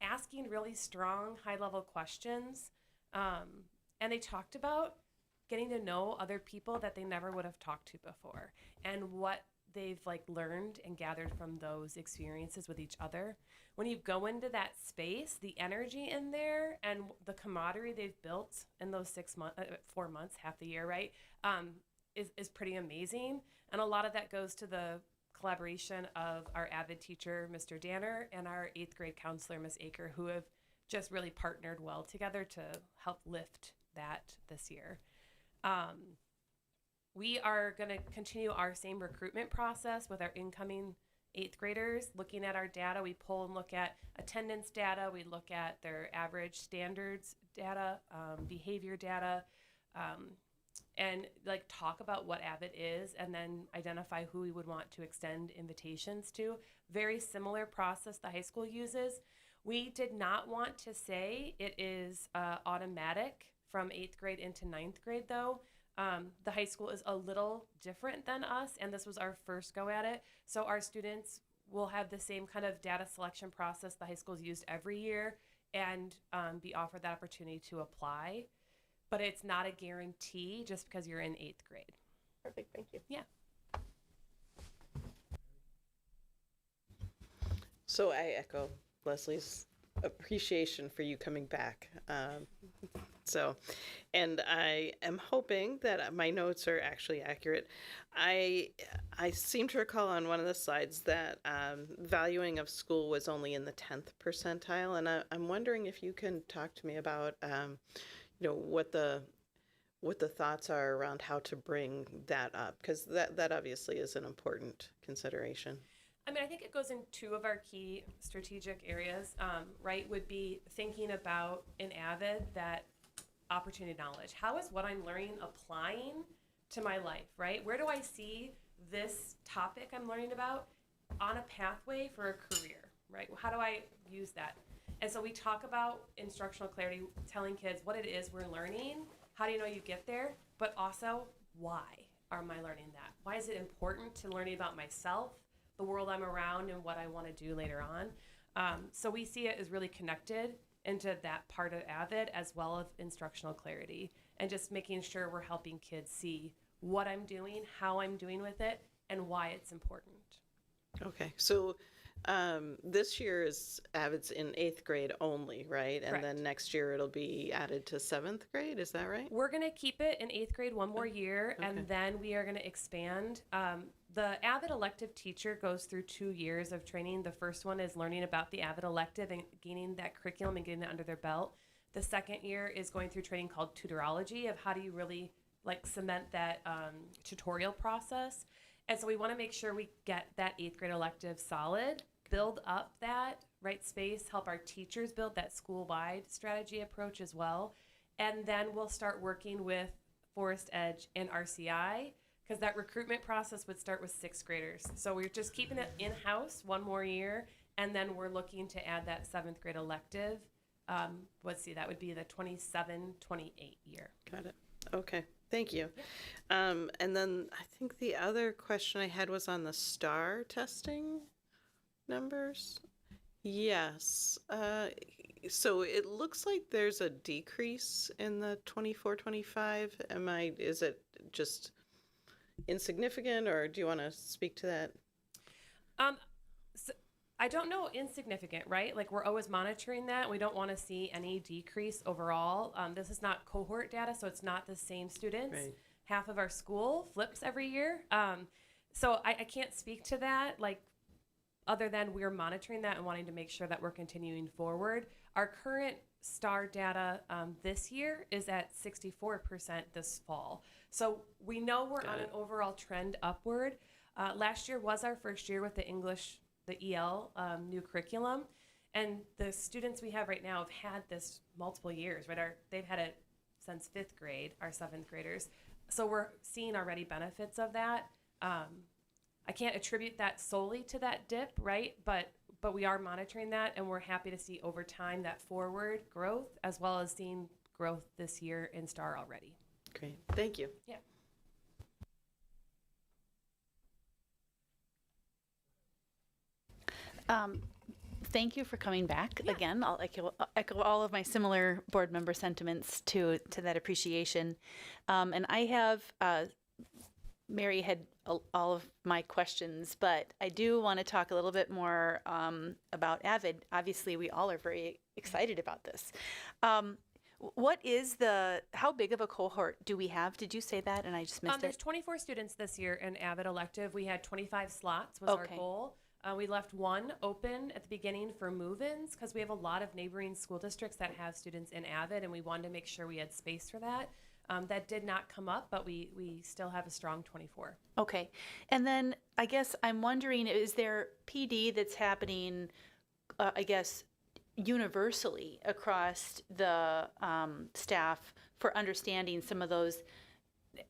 asking really strong, high-level questions. And they talked about getting to know other people that they never would have talked to before, and what they've learned and gathered from those experiences with each other. When you go into that space, the energy in there and the camaraderie they've built in those 4 months, half the year, right, is pretty amazing. And a lot of that goes to the collaboration of our AVID teacher, Mr. Danner, and our 8th grade counselor, Ms. Aker, who have just really partnered well together to help lift that this year. We are going to continue our same recruitment process with our incoming 8th graders. Looking at our data, we pull and look at attendance data, we look at their average standards data, behavior data, and talk about what AVID is, and then identify who we would want to extend invitations to. Very similar process the high school uses. We did not want to say it is automatic from 8th grade into 9th grade though. The high school is a little different than us, and this was our first go at it. So our students will have the same kind of data selection process the high school's used every year, and be offered that opportunity to apply. But it's not a guarantee just because you're in 8th grade. Perfect, thank you. Yeah. So I echo Leslie's appreciation for you coming back. And I am hoping that my notes are actually accurate. I seem to recall on one of the slides that valuing of school was only in the 10th percentile, and I'm wondering if you can talk to me about what the thoughts are around how to bring that up, because that obviously is an important consideration. I mean, I think it goes in 2 of our key strategic areas, right, would be thinking about in AVID that opportunity knowledge. How is what I'm learning applying to my life, right? Where do I see this topic I'm learning about on a pathway for a career, right? How do I use that? And so we talk about instructional clarity, telling kids what it is we're learning, how do you know you get there, but also why am I learning that? Why is it important to learning about myself, the world I'm around, and what I want to do later on? So we see it as really connected into that part of AVID, as well as instructional clarity, and just making sure we're helping kids see what I'm doing, how I'm doing with it, and why it's important. Okay, so This year is Avid's in 8th grade only, right? And Correct. then next year it'll be added to 7th grade, is that right? We're going to keep it in 8th grade one more year, and then we are going to expand. The Avid elective teacher goes through 2 years of training. The first one is learning about the Avid elective and gaining that curriculum and getting it under their belt. The second year is going through training called tutorology, of how do you really like cement that tutorial process. And so we want to make sure we get that 8th grade elective solid, build up that right space, help our teachers build that school-wide strategy approach as well. And then we'll start working with Forest Edge and RCI, because that recruitment process would start with 6th graders. So we're just keeping it in-house one more year, and then we're looking to add that 7th grade elective. Let's see, that would be the 27-28 year. Got it. Okay, thank you. And then I think the other question I had was on the STAR testing numbers. Yes. So it looks like there's a decrease in the 24-25. Is it just insignificant, or do you want to speak to that? So I don't know insignificant, right? Like, we're always monitoring that. We don't want to see any decrease overall. This is not cohort data, so it's not the same students. Right. Half of our school flips every year. So I can't speak to that, like, other than we're monitoring that and wanting to make sure that we're continuing forward. Our current STAR data this year is at 64% this fall. So we know we're on an overall trend upward. Last year was our first year with the English, the EL new curriculum. And the students we have right now have had this multiple years, right? They've had it since 5th grade, our 7th graders. So we're seeing already benefits of that. I can't attribute that solely to that dip, right? But we are monitoring that, and we're happy to see over time that forward growth, as well as seeing growth this year in STAR already. Great, thank you. Yeah. Thank you for coming back again. I'll echo all of my similar board member sentiments to that appreciation. And I have, Mary had all of my questions, but I do want to talk a little bit more about Avid. Obviously, we all are very excited about this. How big of a cohort do we have? Did you say that? And I just missed There's it. 24 students this year in Avid elective. We had 25 slots was our goal. We left one open at the beginning for move-ins, because we have a lot of neighboring school districts that have students in Avid, and we wanted to make sure we had space for that. That did not come up, but we still have a strong 24. Okay. And then I guess I'm wondering, is there PD that's happening, I guess, universally across the staff for understanding some of those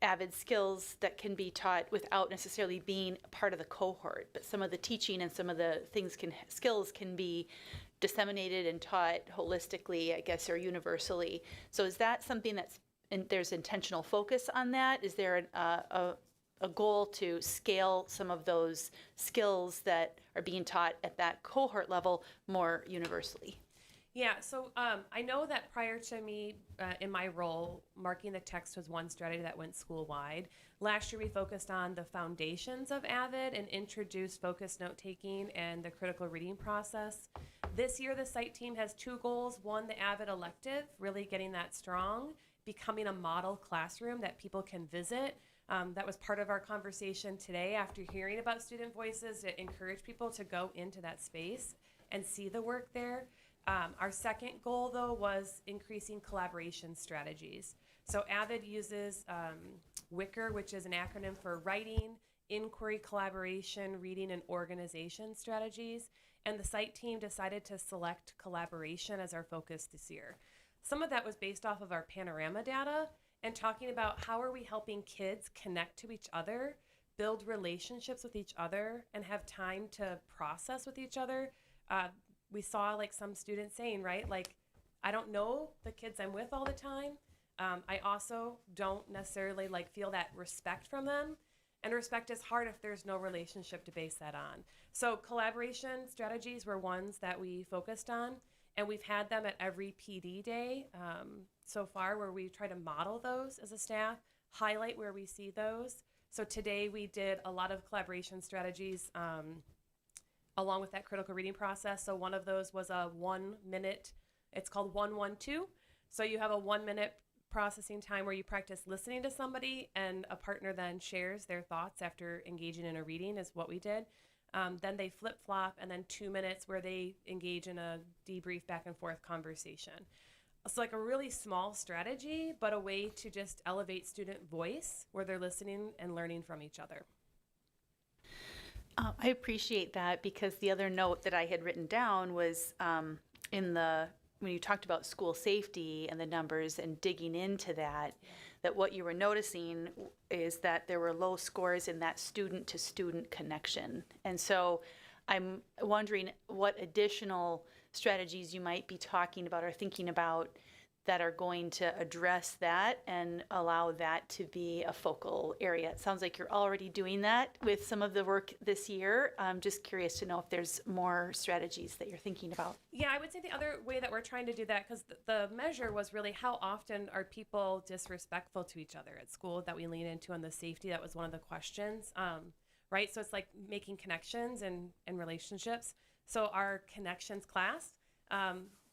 Avid skills that can be taught without necessarily being part of the cohort, but some of the teaching and some of the skills can be disseminated and taught holistically, I guess, or universally. So is that something there's intentional focus on that? Is there a goal to scale some of those skills that are being taught at that cohort level more universally? Yeah, so I know that prior to me in my role, marking the text was one strategy that went school-wide. Last year we focused on the foundations of Avid and introduced focused note-taking and the critical reading process. This year the site team has 2 goals. One, the Avid elective, really getting that strong, becoming a model classroom that people can visit. That was part of our conversation today after hearing about student voices, to encourage people to go into that space and see the work there. Our second goal, though, was increasing collaboration strategies. So Avid uses WICR, which is an acronym for Writing, Inquiry, Collaboration, Reading, and Organization Strategies. And the site team decided to select collaboration as our focus this year. Some of that was based off of our Panorama data and talking about how are we helping kids connect to each other, build relationships with each other, and have time to process with each other. We saw like some students saying, right, like, I don't know the kids I'm with all the time. I also don't necessarily like feel that respect from them. And respect is hard if there's no relationship to base that on. So collaboration strategies were ones that we focused on, and we've had them at every PD day so far, where we try to model those as a staff, highlight where we see those. So today we did a lot of collaboration strategies along with that critical reading process. So one of those was a 1 minute, it's called 112. So you have a 1 minute processing time where you practice listening to somebody, and a partner then shares their thoughts after engaging in a reading, is what we did. Then they flip flop, and then 2 minutes where they engage in a debrief back and forth conversation. It's like a really small strategy, but a way to just elevate student voice where they're listening and learning from each other. I appreciate that, because the other note that I had written down was when you talked about school safety and the numbers and digging into that, that what you were noticing is that there were low scores in that student-to-student connection. And so I'm wondering what additional strategies you might be talking about or thinking about that are going to address that and allow that to be a focal area. It sounds like you're already doing that with some of the work this year. I'm just curious to know if there's more strategies that you're thinking about. Yeah, I would say the other way that we're trying to do that, because the measure was really how often are people disrespectful to each other at school, that we lean into on the safety. That was one of the questions, right? So it's like making connections and relationships. So our connections class,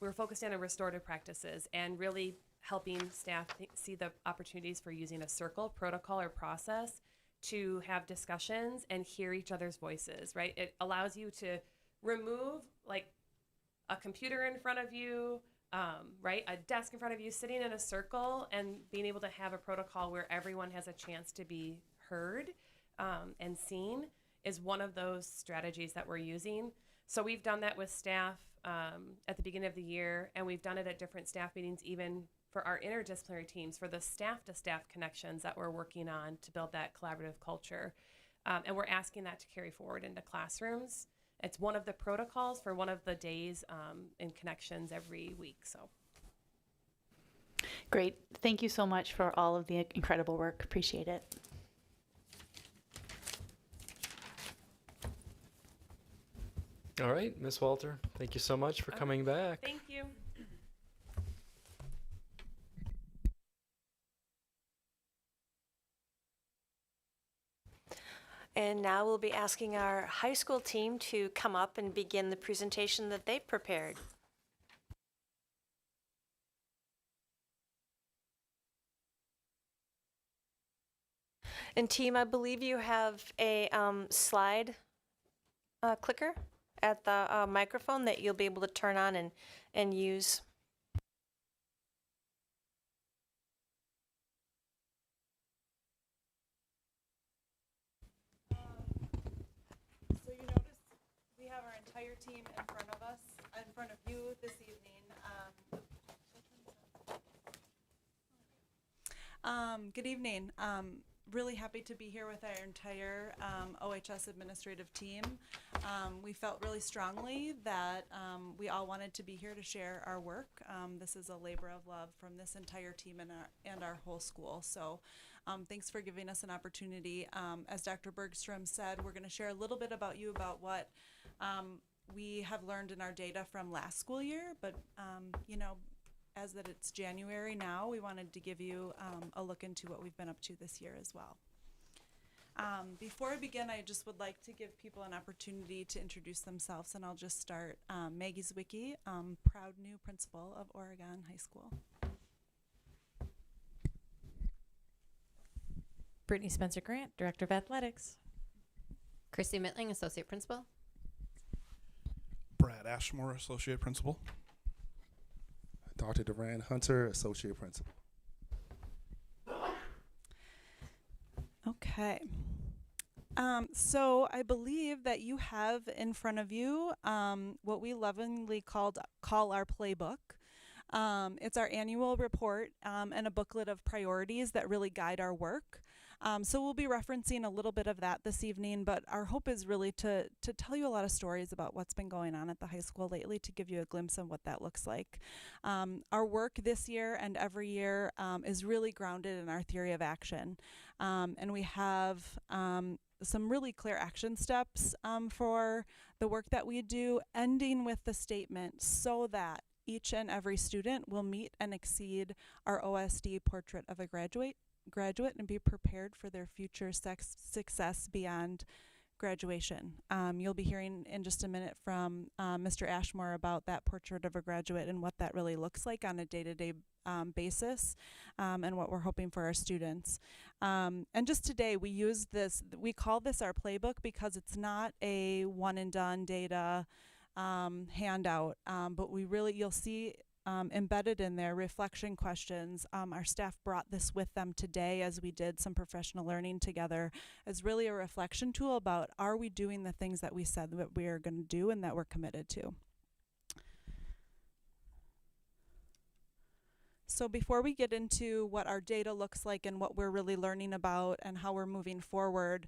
we're focused on restorative practices and really helping staff see the opportunities for using a circle, protocol, or process to have discussions and hear each other's voices, right? It allows you to remove like a computer in front of you, right? A desk in front of you, sitting in a circle, and being able to have a protocol where everyone has a chance to be heard and seen is one of those strategies that we're using. So we've done that with staff at the beginning of the year, and we've done it at different staff meetings, even for our interdisciplinary teams, for the staff-to-staff connections that we're working on to build that collaborative culture. And we're asking that to carry forward into classrooms. It's one of the protocols for one of the days in connections every week. So Great. Thank you so much for all of the incredible work. Appreciate it. All right, Ms. Walter, thank you so much for coming back. thank you. And now we'll be asking our high school team to come up and begin the presentation that they've prepared. And team, I believe you have a slide clicker at the microphone that you'll be able to turn on and use. So you notice we have our entire team in front of us, in front of you this evening. Good evening. Really happy to be here with our entire OHS administrative team. We felt really strongly that we all wanted to be here to share our work. This is a labor of love from this entire team and our whole school. So thanks for giving us an opportunity. As Dr. Bergstrom said, we're going to share a little bit about you, about what we have learned in our data from last school year, but you know, as that it's January now, we wanted to give you a look into what we've been up to this year as well. Before I begin, I just would like to give people an opportunity to introduce themselves, and I'll just start. Maggie Zwicky, proud new principal of Oregon High School. Brittany Spencer Grant, Director of Athletics. Chrissy Mittling, Associate Principal. Brad Ashmore, Associate Principal. Dr. Duran Hunter, Associate Principal. Okay. So I believe that you have in front of you what we lovingly call our playbook. It's our annual report and a booklet of priorities that really guide our work. So we'll be referencing a little bit of that this evening, but our hope is really to tell you a lot of stories about what's been going on at the high school lately, to give you a glimpse of what that looks like. Our work this year and every year is really grounded in our theory of action. And we have some really clear action steps for the work that we do, ending with the statement, so that each and every student will meet and exceed our OSD portrait of a graduate and be prepared for their future success beyond graduation. You'll be hearing in just a minute from Mr. Ashmore about that portrait of a graduate and what that really looks like on a day-to-day basis, and what we're hoping for our students. And just today, we call this our playbook because it's not a one and done data handout, but you'll see embedded in there reflection questions. Our staff brought this with them today as we did some professional learning together as really a reflection tool about, are we doing the things that we said that we are going to do and that we're committed to? So before we get into what our data looks like and what we're really learning about and how we're moving forward,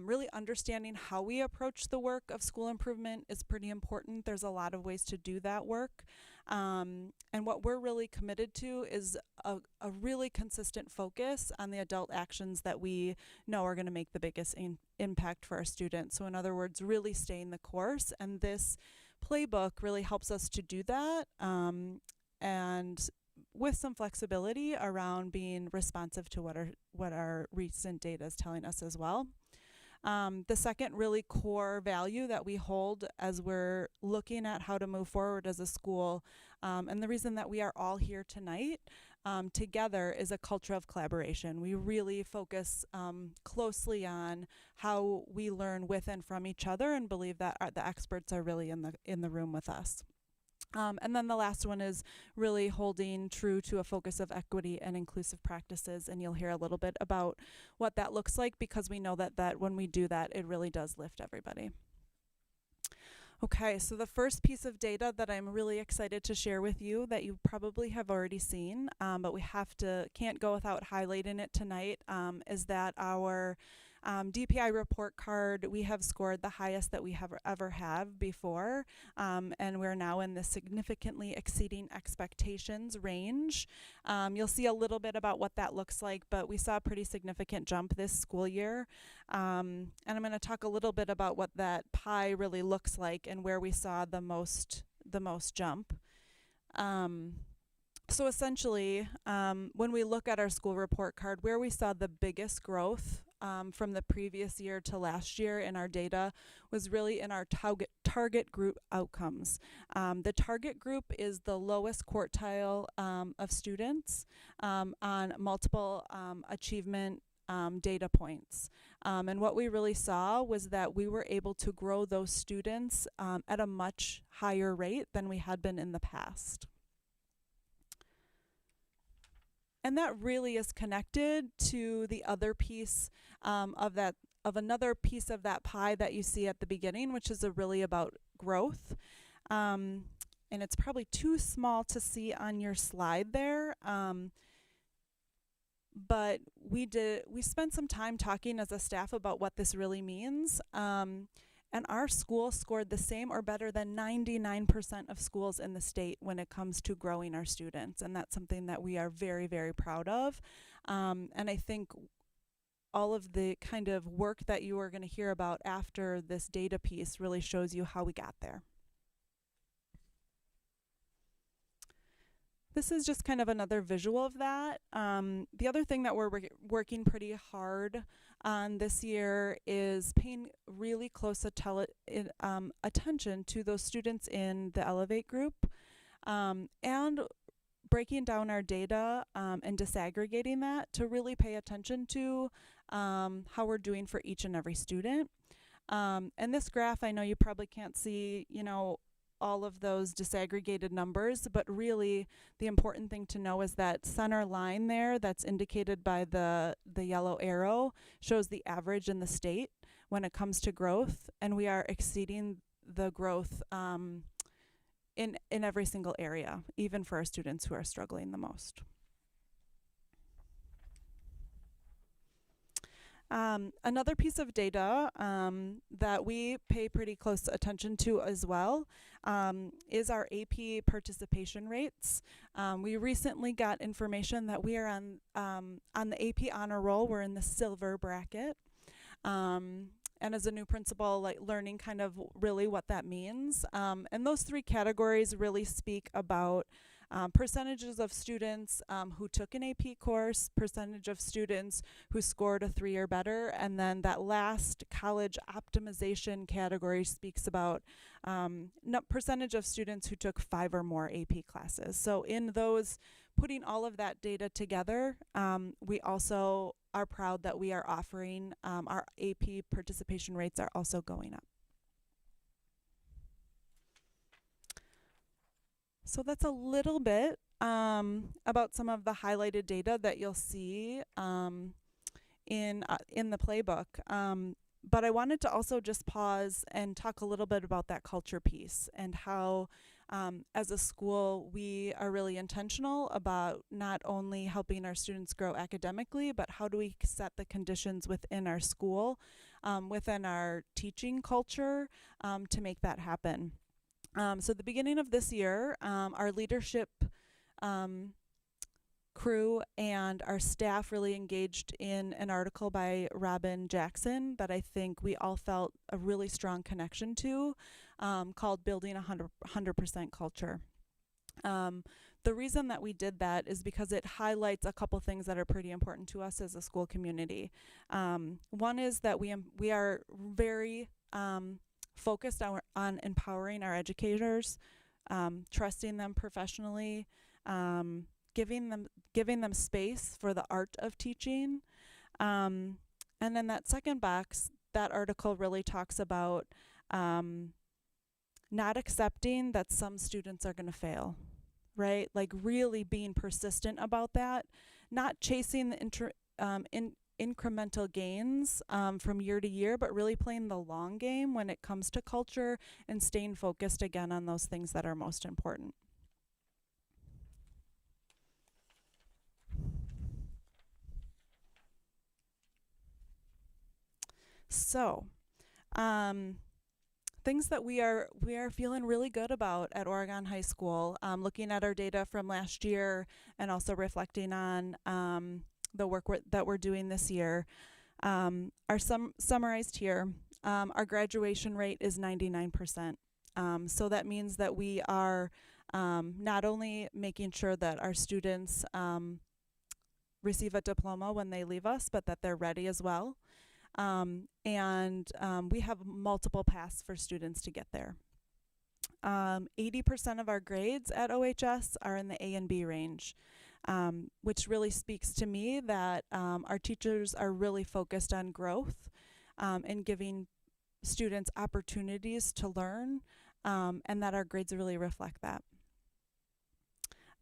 really understanding how we approach the work of school improvement is pretty important. There's a lot of ways to do that work. And what we're really committed to is a really consistent focus on the adult actions that we know are going to make the biggest impact for our students. So in other words, really staying the course. And this playbook really helps us to do that. And with some flexibility around being responsive to what our recent data is telling us as well. The second really core value that we hold as we're looking at how to move forward as a school, and the reason that we are all here tonight together, is a culture of collaboration. We really focus closely on how we learn with and from each other, and believe that the experts are really in the room with us. And then the last one is really holding true to a focus of equity and inclusive practices, and you'll hear a little bit about what that looks like, because we know that when we do that, it really does lift everybody. Okay, so the first piece of data that I'm really excited to share with you, that you probably have already seen, but we can't go without highlighting it tonight, is that our DPI report card, we have scored the highest that we have ever have before, and we're now in the significantly exceeding expectations range. You'll see a little bit about what that looks like, but we saw a pretty significant jump this school year. And I'm going to talk a little bit about what that pie really looks like and where we saw the most jump. So essentially, when we look at our school report card, where we saw the biggest growth from the previous year to last year in our data was really in our target group outcomes. The target group is the lowest quartile of students on multiple achievement data points. And what we really saw was that we were able to grow those students at a much higher rate than we had been in the past. And that really is connected to the other piece of another piece of that pie that you see at the beginning, which is really about growth. And it's probably too small to see on your slide there. But we spent some time talking as a staff about what this really means. And our school scored the same or better than 99% of schools in the state when it comes to growing our students. And that's something that we are very, very proud of. And I think all of the kind of work that you are going to hear about after this data piece really shows you how we got there. This is just kind of another visual of that. The other thing that we're working pretty hard on this year is paying really close attention to those students in the Elevate group, and breaking down our data and disaggregating that to really pay attention to how we're doing for each and every student. And this graph, I know you probably can't see, all of those disaggregated numbers, but really the important thing to know is that center line there that's indicated by the yellow arrow shows the average in the state when it comes to growth, and we are exceeding the growth in every single area, even for our students who are struggling the most. Another piece of data that we pay pretty close attention to as well is our AP participation rates. We recently got information that we are on the AP honor roll. We're in the silver bracket. And as a new principal, learning kind of really what that means. And those three categories really speak about percentages of students who took an AP course, percentage of students who scored a 3 or better, and then that last college optimization category speaks about percentage of students who took 5 or more AP classes. So in those, putting all of that data together, we also are proud that we are offering our AP participation rates are also going up. So that's a little bit about some of the highlighted data that you'll see in the playbook. But I wanted to also just pause and talk a little bit about that culture piece and how, as a school, we are really intentional about not only helping our students grow academically, but how do we set the conditions within our school, within our teaching culture, to make that happen. So at the beginning of this year, our leadership crew and our staff really engaged in an article by Robin Jackson that I think we all felt a really strong connection to, called Building a 100% Culture. The reason that we did that is because it highlights a couple things that are pretty important to us as a school community. One is that we are very focused on empowering our educators, trusting them professionally, giving them space for the art of teaching. And then that second box, that article really talks about not accepting that some students are going to fail, right? Like really being persistent about that, not chasing the incremental gains from year to year, but really playing the long game when it comes to culture and staying focused again on those things that are most important. So, things that we are feeling really good about at Oregon High School, looking at our data from last year and also reflecting on the work that we're doing this year, are summarized here. Our graduation rate is 99%. So that means that we are not only making sure that our students receive a diploma when they leave us, but that they're ready as well. And we have multiple paths for students to get there. 80% of our grades at OHS are in the A and B range, which really speaks to me that our teachers are really focused on growth and giving students opportunities to learn, and that our grades really reflect that.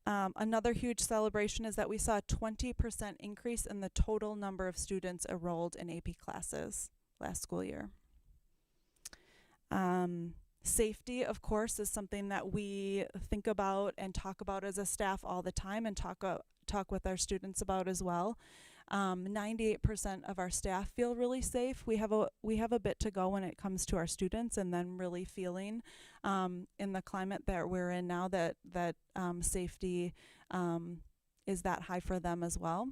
Another huge celebration is that we saw a 20% increase in the total number of students enrolled in AP classes last school year. Safety, of course, is something that we think about and talk about as a staff all the time and talk with our students about as well. 98% of our staff feel really safe. We have a bit to go when it comes to our students, and then really feeling in the climate that we're in now that safety is that high for them as well.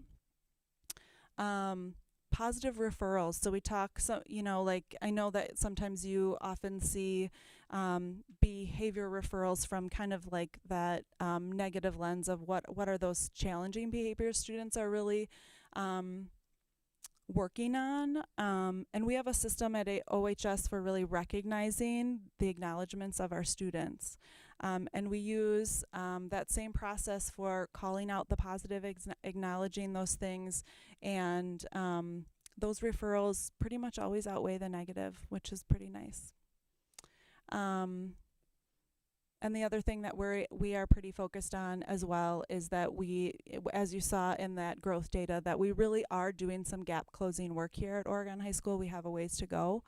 Positive referrals. So we talk, like I know that sometimes you often see behavior referrals from kind of like that negative lens of what are those challenging behaviors students are really working on. And we have a system at OHS for really recognizing the acknowledgments of our students. And we use that same process for calling out the positive, acknowledging those things, and those referrals pretty much always outweigh the negative, which is pretty nice. And the other thing that we are pretty focused on as well is that we, as you saw in that growth data, that we really are doing some gap closing work here at Oregon High School. We have a ways to go.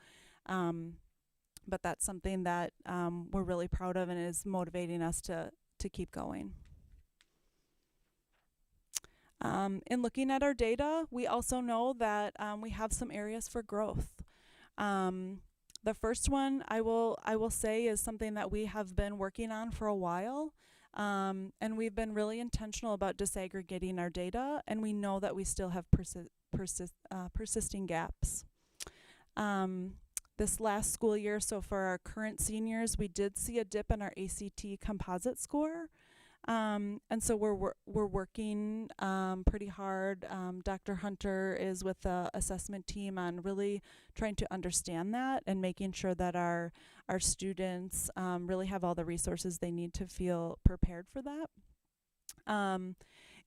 But that's something that we're really proud of and is motivating us to keep going. In looking at our data, we also know that we have some areas for growth. The first one I will say is something that we have been working on for a while, and we've been really intentional about disaggregating our data, and we know that we still have persisting gaps. This last school year, so for our current seniors, we did see a dip in our ACT composite score. And so we're working pretty hard. Dr. Hunter is with the assessment team on really trying to understand that and making sure that our students really have all the resources they need to feel prepared for that.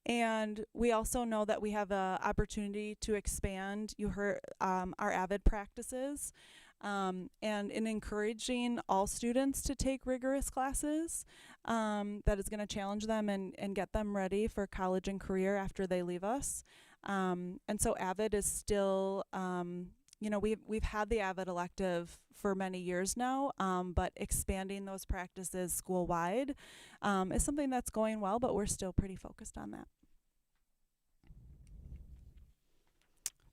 And we also know that we have an opportunity to expand. You heard our AVID practices. And in encouraging all students to take rigorous classes that is going to challenge them and get them ready for college and career after they leave us. And so AVID is still, we've had the AVID elective for many years now, but expanding those practices school-wide is something that's going well, but we're still pretty focused on that.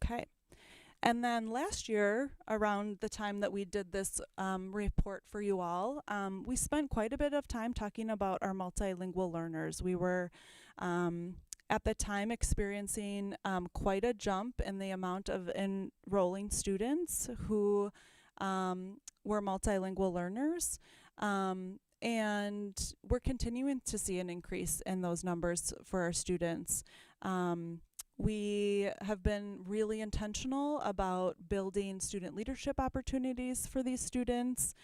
Okay. And then last year, around the time that we did this report for you all, we spent quite a bit of time talking about our multilingual learners. We were, at the time, experiencing quite a jump in the amount of enrolling students who were multilingual learners. And we're continuing to see an increase in those numbers for our students. We have been really intentional about building student leadership opportunities for these students,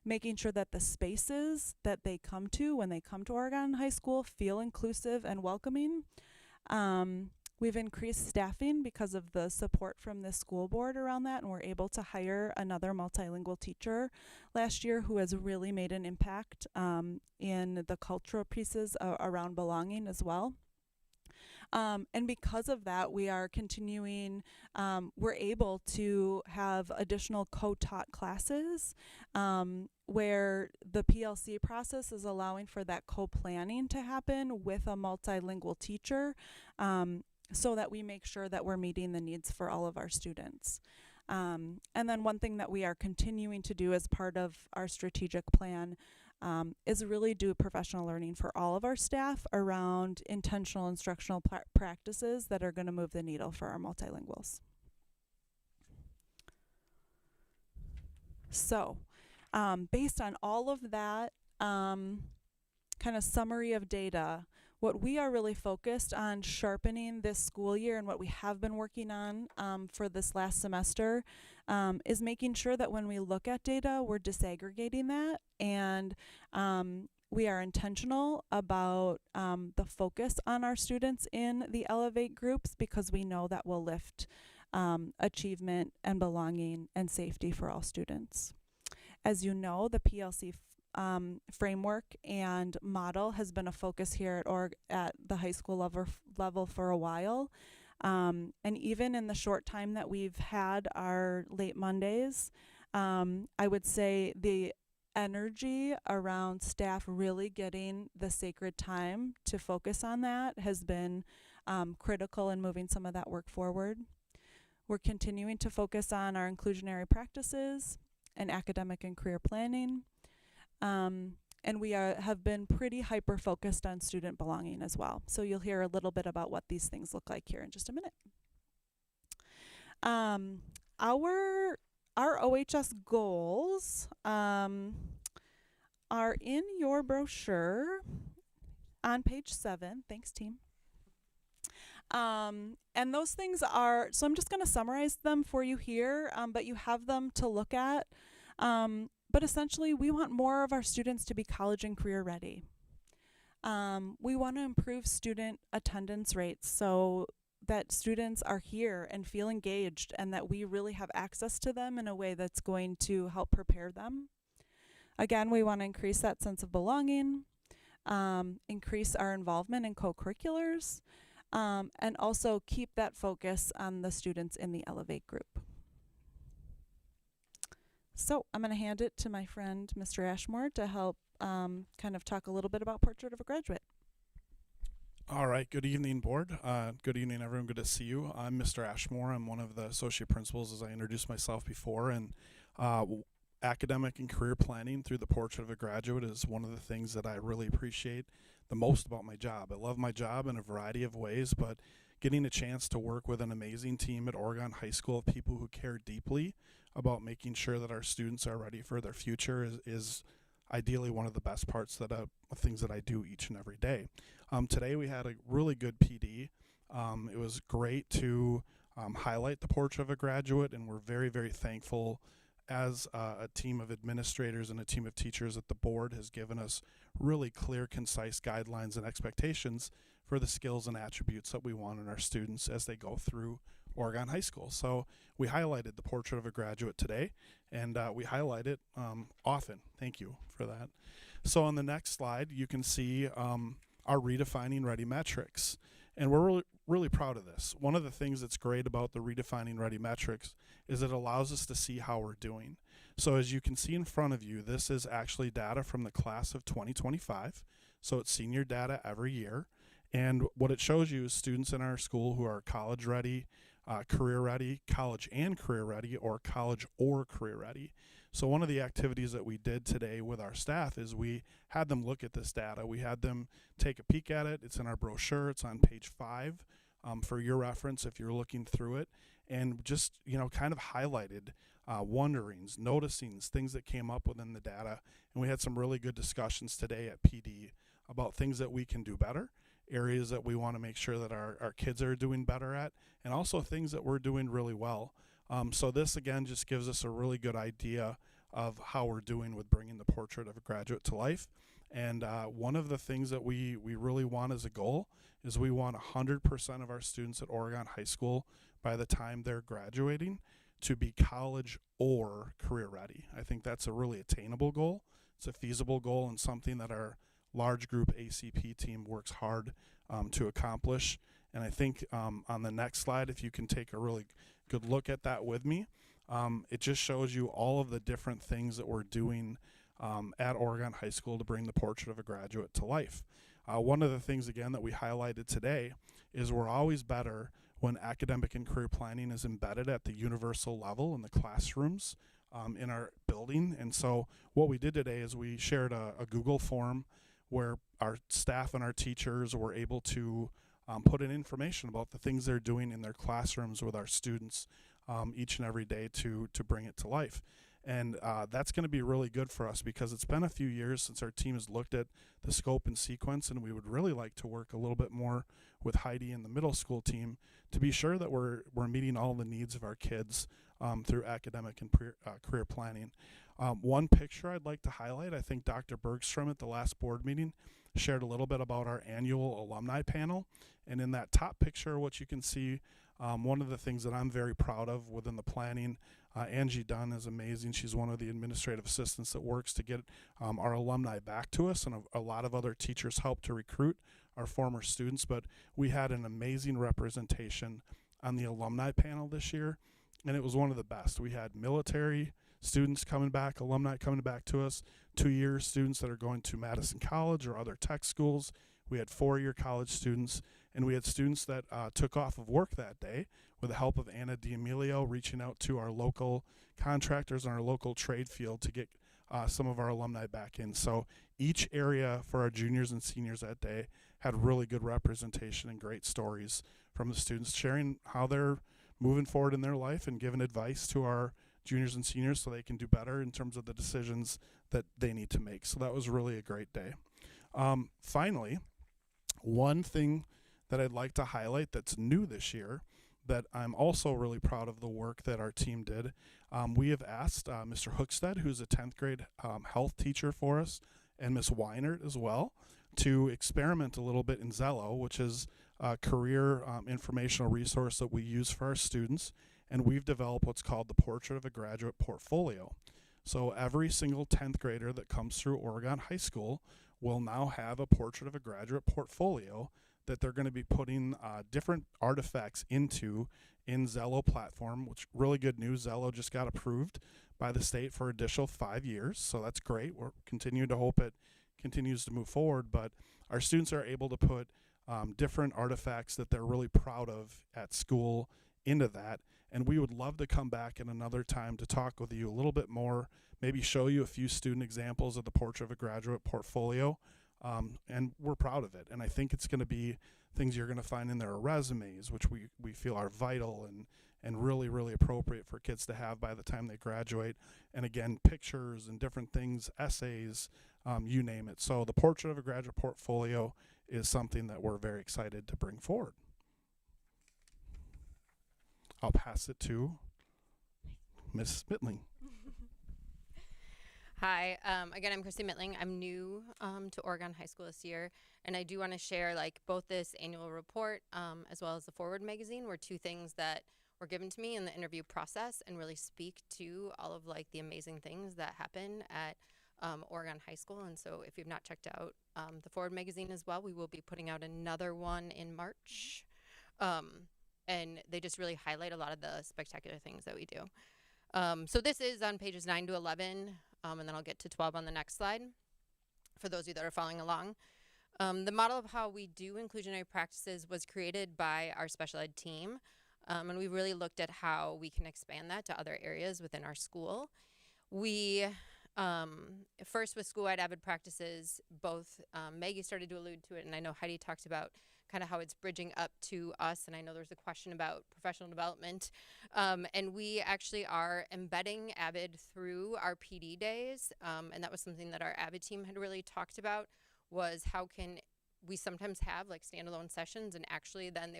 making sure that the spaces that they come to when they come to Oregon High School feel inclusive and welcoming. We've increased staffing because of the support from the school board around that, and we're able to hire another multilingual teacher last year who has really made an impact in the cultural pieces around belonging as well. And because of that, we are continuing, we're able to have additional co-taught classes where the PLC process is allowing for that co-planning to happen with a multilingual teacher so that we make sure that we're meeting the needs for all of our students. And then one thing that we are continuing to do as part of our strategic plan is really do professional learning for all of our staff around intentional instructional practices that are going to move the needle for our multilinguals. So, based on all of that kind of summary of data, what we are really focused on sharpening this school year and what we have been working on for this last semester is making sure that when we look at data, we're disaggregating that, and we are intentional about the focus on our students in the Elevate groups, because we know that will lift achievement and belonging and safety for all students. As you know, the PLC framework and model has been a focus here at the high school level for a while. And even in the short time that we've had our late Mondays, I would say the energy around staff really getting the sacred time to focus on that has been critical in moving some of that work forward. We're continuing to focus on our inclusionary practices and academic and career planning. And we have been pretty hyper-focused on student belonging as well. So you'll hear a little bit about what these things look like here in just a minute. Our OHS goals are in your brochure on page 7. Thanks, team. And those things are, so I'm just going to summarize them for you here, but you have them to look at. But essentially, we want more of our students to be college and career ready. We want to improve student attendance rates so that students are here and feel engaged, and that we really have access to them in a way that's going to help prepare them. Again, we want to increase that sense of belonging, increase our involvement in co-curriculars, and also keep that focus on the students in the Elevate group. So I'm going to hand it to my friend, Mr. Ashmore, to help kind of talk a little bit about Portrait of a Graduate. All right. Good evening, board. Good evening, everyone. Good to see you. I'm Mr. Ashmore. I'm one of the associate principals, as I introduced myself before. And academic and career planning through the Portrait of a Graduate is one of the things that I really appreciate the most about my job. I love my job in a variety of ways, but getting a chance to work with an amazing team at Oregon High School of people who care deeply about making sure that our students are ready for their future is ideally one of the best parts that things that I do each and every day. Today we had a really good PD. It was great to highlight the portrait of a graduate, and we're very, very thankful as a team of administrators and a team of teachers that the board has given us really clear, concise guidelines and expectations for the skills and attributes that we want in our students as they go through Oregon High School. So we highlighted the portrait of a graduate today, and we highlight it often. Thank you for that. So on the next slide, you can see our Redefining Ready metrics. And we're really proud of this. One of the things that's great about the Redefining Ready metrics is it allows us to see how we're doing. So as you can see in front of you, this is actually data from the class of 2025. So it's senior data every year. And what it shows you is students in our school who are college ready, career ready, college and career ready, or college or career ready. So one of the activities that we did today with our staff is we had them look at this data. We had them take a peek at it. It's in our brochure. It's on page 5 for your reference if you're looking through it. And just, kind of highlighted wonderings, noticings, things that came up within the data. And we had some really good discussions today at PD about things that we can do better, areas that we want to make sure that our kids are doing better at, and also things that we're doing really well. So this, again, just gives us a really good idea of how we're doing with bringing the portrait of a graduate to life. And one of the things that we really want as a goal is we want 100% of our students at Oregon High School by the time they're graduating to be college or career ready. I think that's a really attainable goal. It's a feasible goal and something that our large group ACP team works hard to accomplish. And I think on the next slide, if you can take a really good look at that with me, it just shows you all of the different things that we're doing at Oregon High School to bring the portrait of a graduate to life. One of the things, again, that we highlighted today is we're always better when academic and career planning is embedded at the universal level in the classrooms in our building. And so what we did today is we shared a Google form where our staff and our teachers were able to put in information about the things they're doing in their classrooms with our students each and every day to bring it to life. And that's going to be really good for us because it's been a few years since our team has looked at the scope and sequence, and we would really like to work a little bit more with Heidi and the middle school team to be sure that we're meeting all the needs of our kids through academic and career planning. One picture I'd like to highlight, I think Dr. Bergstrom at the last board meeting shared a little bit about our annual alumni panel. And in that top picture, what you can see, one of the things that I'm very proud of within the planning, Angie Dunn is amazing. She's one of the administrative assistants that works to get our alumni back to us, and a lot of other teachers help to recruit our former students. But we had an amazing representation on the alumni panel this year, and it was one of the best. We had military students coming back, alumni coming back to us, 2-year students that are going to Madison College or other tech schools. We had 4-year college students, and we had students that took off of work that day with the help of Anna D'Amelio reaching out to our local contractors and our local trade field to get some of our alumni back in. So each area for our juniors and seniors that day had really good representation and great stories from the students sharing how they're moving forward in their life and giving advice to our juniors and seniors so they can do better in terms of the decisions that they need to make. So that was really a great day. Finally, one thing that I'd like to highlight that's new this year that I'm also really proud of the work that our team did. We have asked Mr. Hookstead, who's a 10th grade health teacher for us, and Ms. Weinert as well, to experiment a little bit in Zello, which is a career informational resource that we use for our students. And we've developed what's called the Portrait of a Graduate Portfolio. So every single 10th grader that comes through Oregon High School will now have a Portrait of a Graduate portfolio that they're going to be putting different artifacts into in Zello platform, which really good news. Zello just got approved by the state for additional 5 years. So that's great. We're continuing to hope it continues to move forward, but our students are able to put different artifacts that they're really proud of at school into that. And we would love to come back at another time to talk with you a little bit more, maybe show you a few student examples of the Portrait of a Graduate portfolio. And we're proud of it. And I think it's going to be things you're going to find in their resumes, which we feel are vital and really, really appropriate for kids to have by the time they graduate. And again, pictures and different things, essays, you name it. So the Portrait of a Graduate Portfolio is something that we're very excited to bring forward. I'll pass it to Ms. Mittling. Hi, again, I'm Christy Mittling. I'm new to Oregon High School this year, and I do want to share both this annual report as well as the Forward magazine were two things that were given to me in the interview process and really speak to all of the amazing things that happen at Oregon High School. And so if you've not checked out the Forward magazine as well, we will be putting out another one in March. And they just really highlight a lot of the spectacular things that we do. So this is on pages 9 to 11. And then I'll get to 12 on the next slide for those of you that are following along. The model of how we do inclusionary practices was created by our special ed team. And we really looked at how we can expand that to other areas within our school. We, first with school-wide AVID practices, both Maggie started to allude to it, and I know Heidi talked about kind of how it's bridging up to us, and I know there's a question about professional development. And we actually are embedding AVID through our PD days, and that was something that our AVID team had really talked about, was how can we sometimes have standalone sessions, and actually then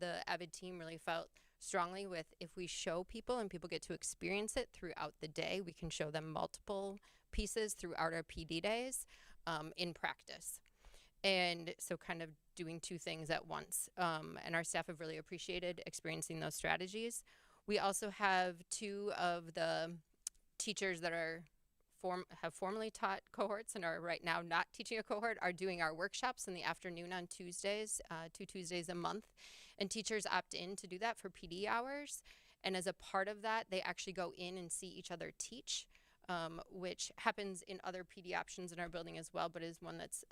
the AVID team really felt strongly with if we show people and people get to experience it throughout the day, we can show them multiple pieces throughout our PD days in practice. And so kind of doing two things at once. And our staff have really appreciated experiencing those strategies. We also have two of the teachers that have formally taught cohorts and are right now not teaching a cohort are doing our workshops in the afternoon on Tuesdays, 2 Tuesdays a month. And teachers opt in to do that for PD hours. And as a part of that, they actually go in and see each other teach. Which happens in other PD options in our building as well, but is one that's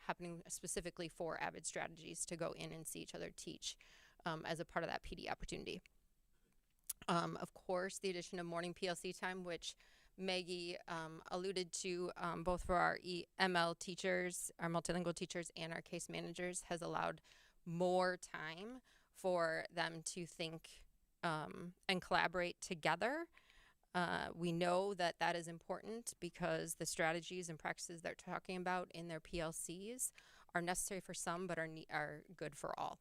happening specifically for AVID strategies to go in and see each other teach as a part of that PD opportunity. Of course, the addition of morning PLC time, which Maggie alluded to, both for our ML teachers, our multilingual teachers, and our case managers, has allowed more time for them to think and collaborate together. We know that that is important because the strategies and practices they're talking about in their PLCs are necessary for some, but are good for all.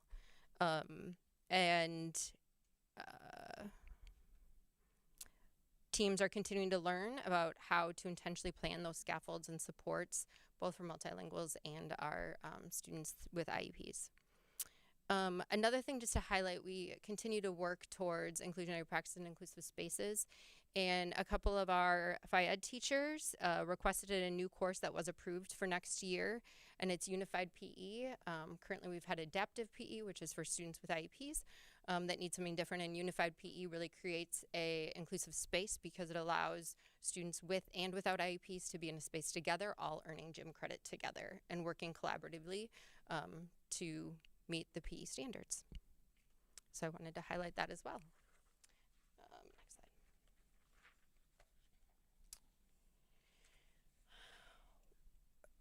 Teams are continuing to learn about how to intentionally plan those scaffolds and supports, both for multilinguals and our students with IEPs. Another thing just to highlight, we continue to work towards inclusionary practice and inclusive spaces. And a couple of our Phi-Ed teachers requested a new course that was approved for next year, and it's Unified PE. Currently we've had Adaptive PE, which is for students with IEPs that need something different, and Unified PE really creates a inclusive space because it allows students with and without IEPs to be in a space together, all earning gym credit together and working collaboratively to meet the PE standards. So I wanted to highlight that as well. Next slide.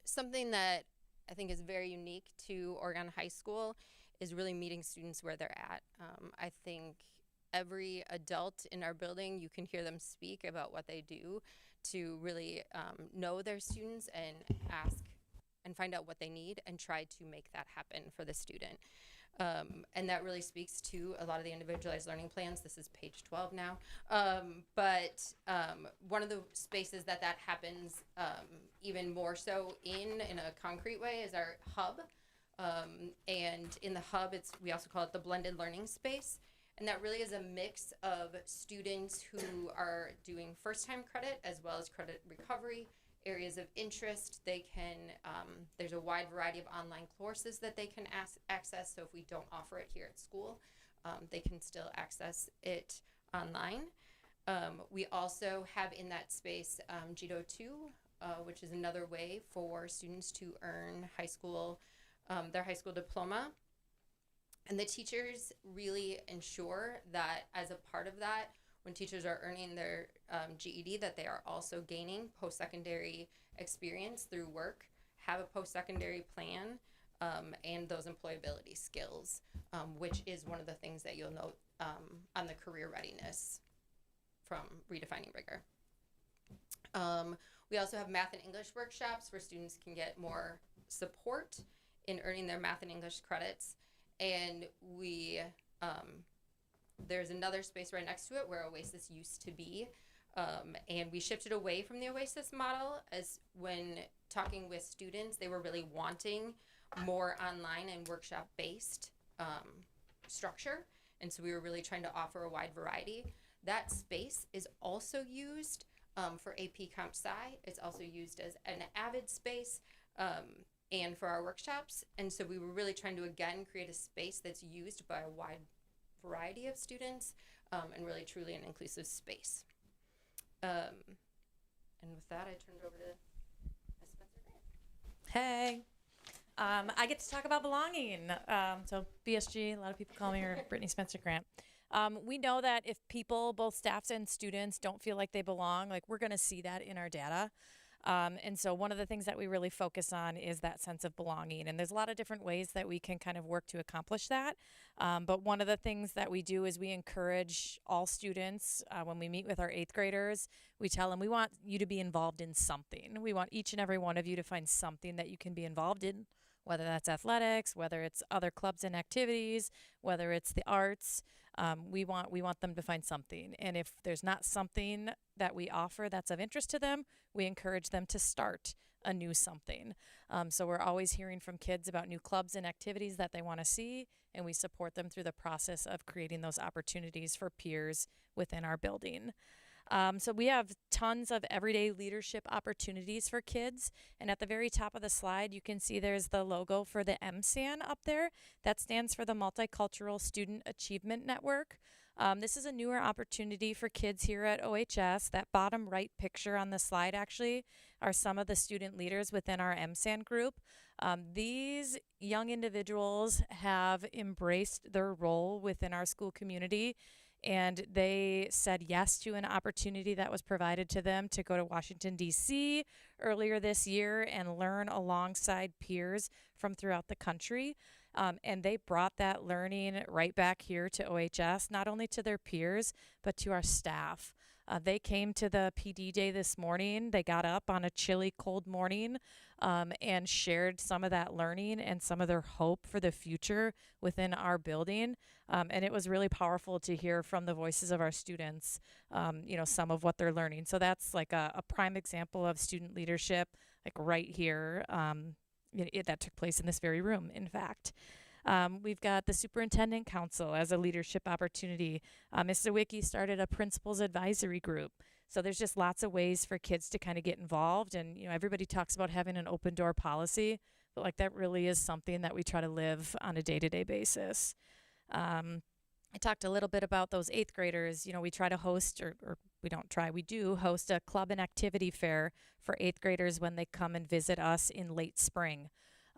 Something that I think is very unique to Oregon High School is really meeting students where they're at. I think every adult in our building, you can hear them speak about what they do to really know their students and ask and find out what they need and try to make that happen for the student. And that really speaks to a lot of the individualized learning plans. This is page 12 now. But one of the spaces that happens even more so in a concrete way is our hub. And in the hub, we also call it the blended learning space. And that really is a mix of students who are doing first-time credit as well as credit recovery, areas of interest. They can, there's a wide variety of online courses that they can access. So if we don't offer it here at school, they can still access it online. We also have in that space JITO 2, which is another way for students to earn their high school diploma. And the teachers really ensure that as a part of that, when teachers are earning their GED, that they are also gaining post-secondary experience through work, have a post-secondary plan, and those employability skills, which is one of the things that you'll note on the career readiness from Redefining Rigor. We also have math and English workshops where students can get more support in earning their math and English credits. And we, there's another space right next to it where Oasis used to be. And we shifted away from the Oasis model, as when talking with students, they were really wanting more online and workshop-based structure. And so we were really trying to offer a wide variety. That space is also used for AP Comp Sci. It's also used as an Avid space and for our workshops. And so we were really trying to, again, create a space that's used by a wide variety of students and really truly an inclusive space. And with that, I turn it over to Ms. Spencer Grant. Hey. I get to talk about belonging. So BSG, a lot of people call me Brittany Spencer Grant. We know that if people, both staffs and students, don't feel like they belong, like we're going to see that in our data. And so one of the things that we really focus on is that sense of belonging. And there's a lot of different ways that we can kind of work to accomplish that. But one of the things that we do is we encourage all students, when we meet with our 8th graders, we tell them we want you to be involved in something. We want each and every one of you to find something that you can be involved in, whether that's athletics, whether it's other clubs and activities, whether it's the arts. We want them to find something. And if there's not something that we offer that's of interest to them, we encourage them to start a new something. So we're always hearing from kids about new clubs and activities that they want to see, and we support them through the process of creating those opportunities for peers within our building. So we have tons of everyday leadership opportunities for kids. And at the very top of the slide, you can see there's the logo for the MSAN up there. That stands for the Multicultural Student Achievement Network. This is a newer opportunity for kids here at OHS. That bottom right picture on the slide actually are some of the student leaders within our MSAN group. These young individuals have embraced their role within our school community, and they said yes to an opportunity that was provided to them to go to Washington, D.C. earlier this year and learn alongside peers from throughout the country. And they brought that learning right back here to OHS, not only to their peers, but to our staff. They came to the PD day this morning. They got up on a chilly, cold morning and shared some of that learning and some of their hope for the future within our building. And it was really powerful to hear from the voices of our students, some of what they're learning. So that's like a prime example of student leadership, like right here. That took place in this very room, in fact. We've got the Superintendent Council as a leadership opportunity. Mr. Wicki started a principals advisory group. So there's just lots of ways for kids to kind of get involved. And, everybody talks about having an open door policy, but like that really is something that we try to live on a day-to-day basis. I talked a little bit about those 8th graders. We try to host, or we don't try, we do host a club and activity fair for 8th graders when they come and visit us in late spring.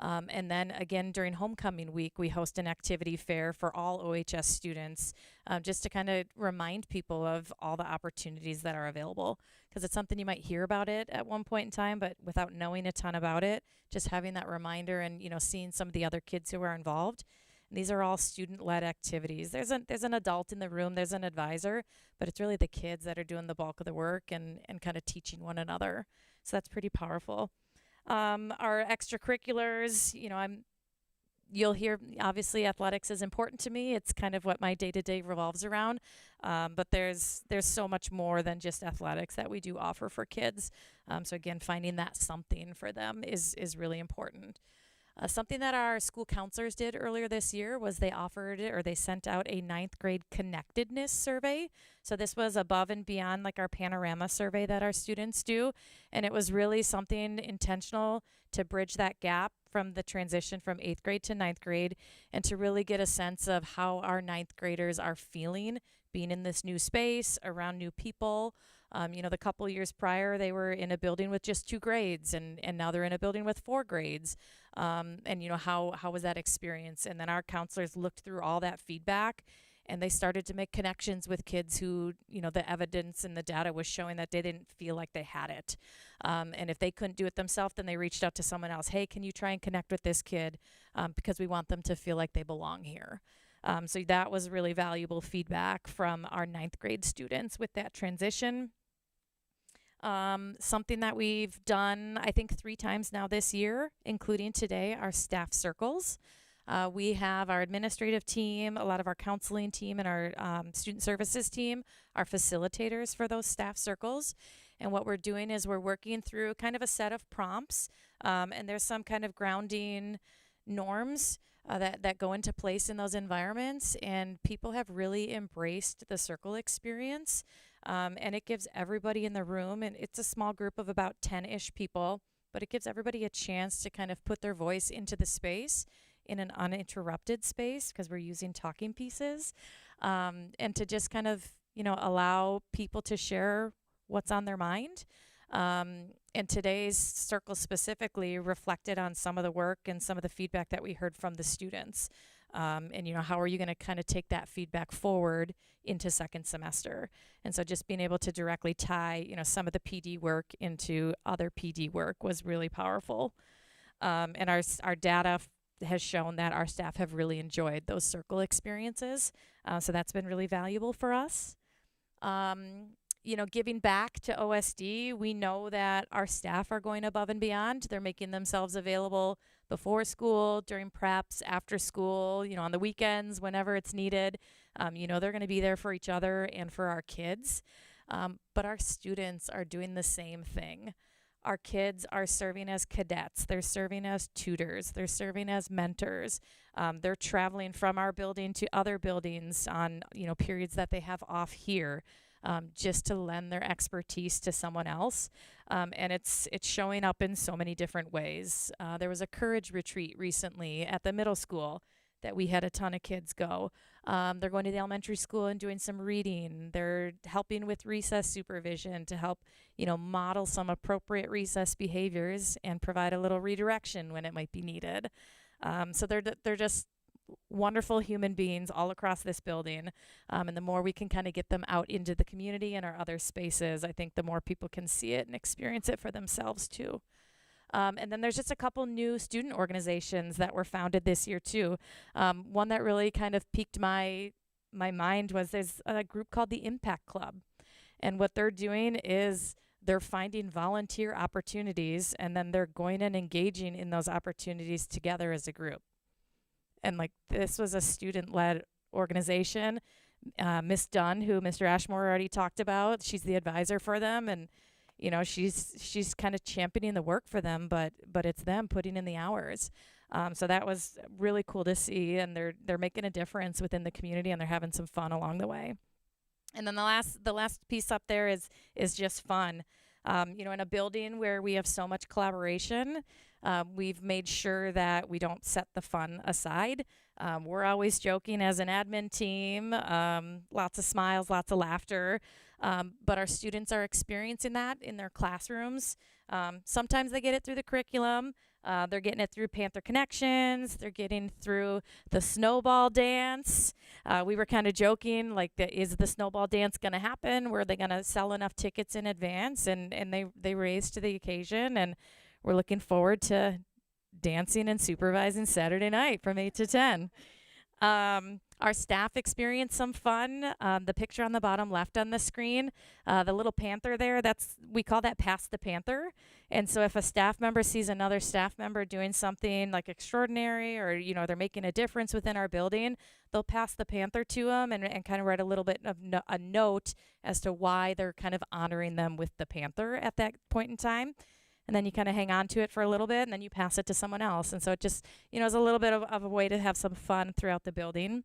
And then again, during homecoming week, we host an activity fair for all OHS students, just to kind of remind people of all the opportunities that are available. Because it's something you might hear about it at one point in time, but without knowing a ton about it, just having that reminder and, seeing some of the other kids who are involved. And these are all student-led activities. There's an adult in the room, there's an advisor, but it's really the kids that are doing the bulk of the work and kind of teaching one another. So that's pretty powerful. Our extracurriculars, you'll hear, obviously athletics is important to me. It's kind of what my day-to-day revolves around. But there's so much more than just athletics that we do offer for kids. So again, finding that something for them is really important. Something that our school counselors did earlier this year was they sent out a 9th grade connectedness survey. So this was above and beyond like our panorama survey that our students do. And it was really something intentional to bridge that gap from the transition from 8th grade to 9th grade and to really get a sense of how our 9th graders are feeling being in this new space around new people. The couple years prior, they were in a building with just 2 grades, and now they're in a building with 4 grades. How was that experience? And then our counselors looked through all that feedback, and they started to make connections with kids who, the evidence and the data was showing that they didn't feel like they had it. And if they couldn't do it themselves, then they reached out to someone else. Hey, can you try and connect with this kid? Because we want them to feel like they belong here. So that was really valuable feedback from our 9th grade students with that transition. Something that we've done, I think, 3 times now this year, including today, are staff circles. We have our administrative team, a lot of our counseling team, and our student services team are facilitators for those staff circles. And what we're doing is we're working through kind of a set of prompts, and there's some kind of grounding norms that go into place in those environments. And people have really embraced the circle experience. And it gives everybody in the room, and it's a small group of about 10-ish people, but it gives everybody a chance to kind of put their voice into the space in an uninterrupted space, because we're using talking pieces, and to just kind of, allow people to share what's on their mind. And today's circle specifically reflected on some of the work and some of the feedback that we heard from the students. And how are you going to kind of take that feedback forward into second semester? And so just being able to directly tie, some of the PD work into other PD work was really powerful. And our data has shown that our staff have really enjoyed those circle experiences. So that's been really valuable for us. Giving back to OSD, we know that our staff are going above and beyond. They're making themselves available before school, during preps, after school, on the weekends, whenever it's needed. They're going to be there for each other and for our kids. But our students are doing the same thing. Our kids are serving as cadets. They're serving as tutors. They're serving as mentors. They're traveling from our building to other buildings on, periods that they have off here. Just to lend their expertise to someone else. And it's showing up in so many different ways. There was a courage retreat recently at the middle school that we had a ton of kids go. They're going to the elementary school and doing some reading. They're helping with recess supervision to help, model some appropriate recess behaviors and provide a little redirection when it might be needed. So they're just wonderful human beings all across this building. And the more we can kind of get them out into the community and our other spaces, I think the more people can see it and experience it for themselves too. And then there's just a couple new student organizations that were founded this year too. One that really kind of piqued my mind was there's a group called the Impact Club. And what they're doing is they're finding volunteer opportunities, and then they're going and engaging in those opportunities together as a group. And this was a student-led organization. Miss Dunn, who Mr. Ashmore already talked about, she's the advisor for them, and she's kind of championing the work for them, but it's them putting in the hours. So that was really cool to see, and they're making a difference within the community, and they're having some fun along the way. And then the last piece up there is just fun. In a building where we have so much collaboration, we've made sure that we don't set the fun aside. We're always joking as an admin team, lots of smiles, lots of laughter, but our students are experiencing that in their classrooms. Sometimes they get it through the curriculum. They're getting it through Panther Connections. They're getting through the snowball dance. We were kind of joking, is the snowball dance going to happen? Were they going to sell enough tickets in advance? And they raised to the occasion, and we're looking forward to dancing and supervising Saturday night from 8 to 10. Our staff experienced some fun. The picture on the bottom left on the screen, the little panther there, we call that Pass the Panther. And so if a staff member sees another staff member doing something extraordinary, or, they're making a difference within our building, they'll pass the panther to them and kind of write a little bit of a note as to why they're kind of honoring them with the panther at that point in time. And then you kind of hang on to it for a little bit, and then you pass it to someone else. And so it just, is a little bit of a way to have some fun throughout the building.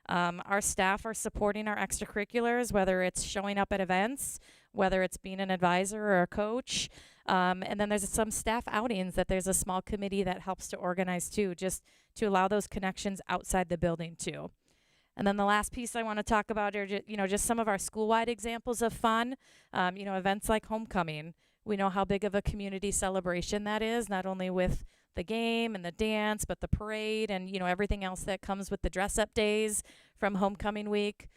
Our staff are supporting our extracurriculars, whether it's showing up at events, whether it's being an advisor or a coach. And then there's some staff outings that there's a small committee that helps to organize too, just to allow those connections outside the building too. And then the last piece I want to talk about are just some of our school-wide examples of fun. Events like homecoming. We know how big of a community celebration that is, not only with the game and the dance, but the parade and, everything else that comes with the dress-up days from homecoming week.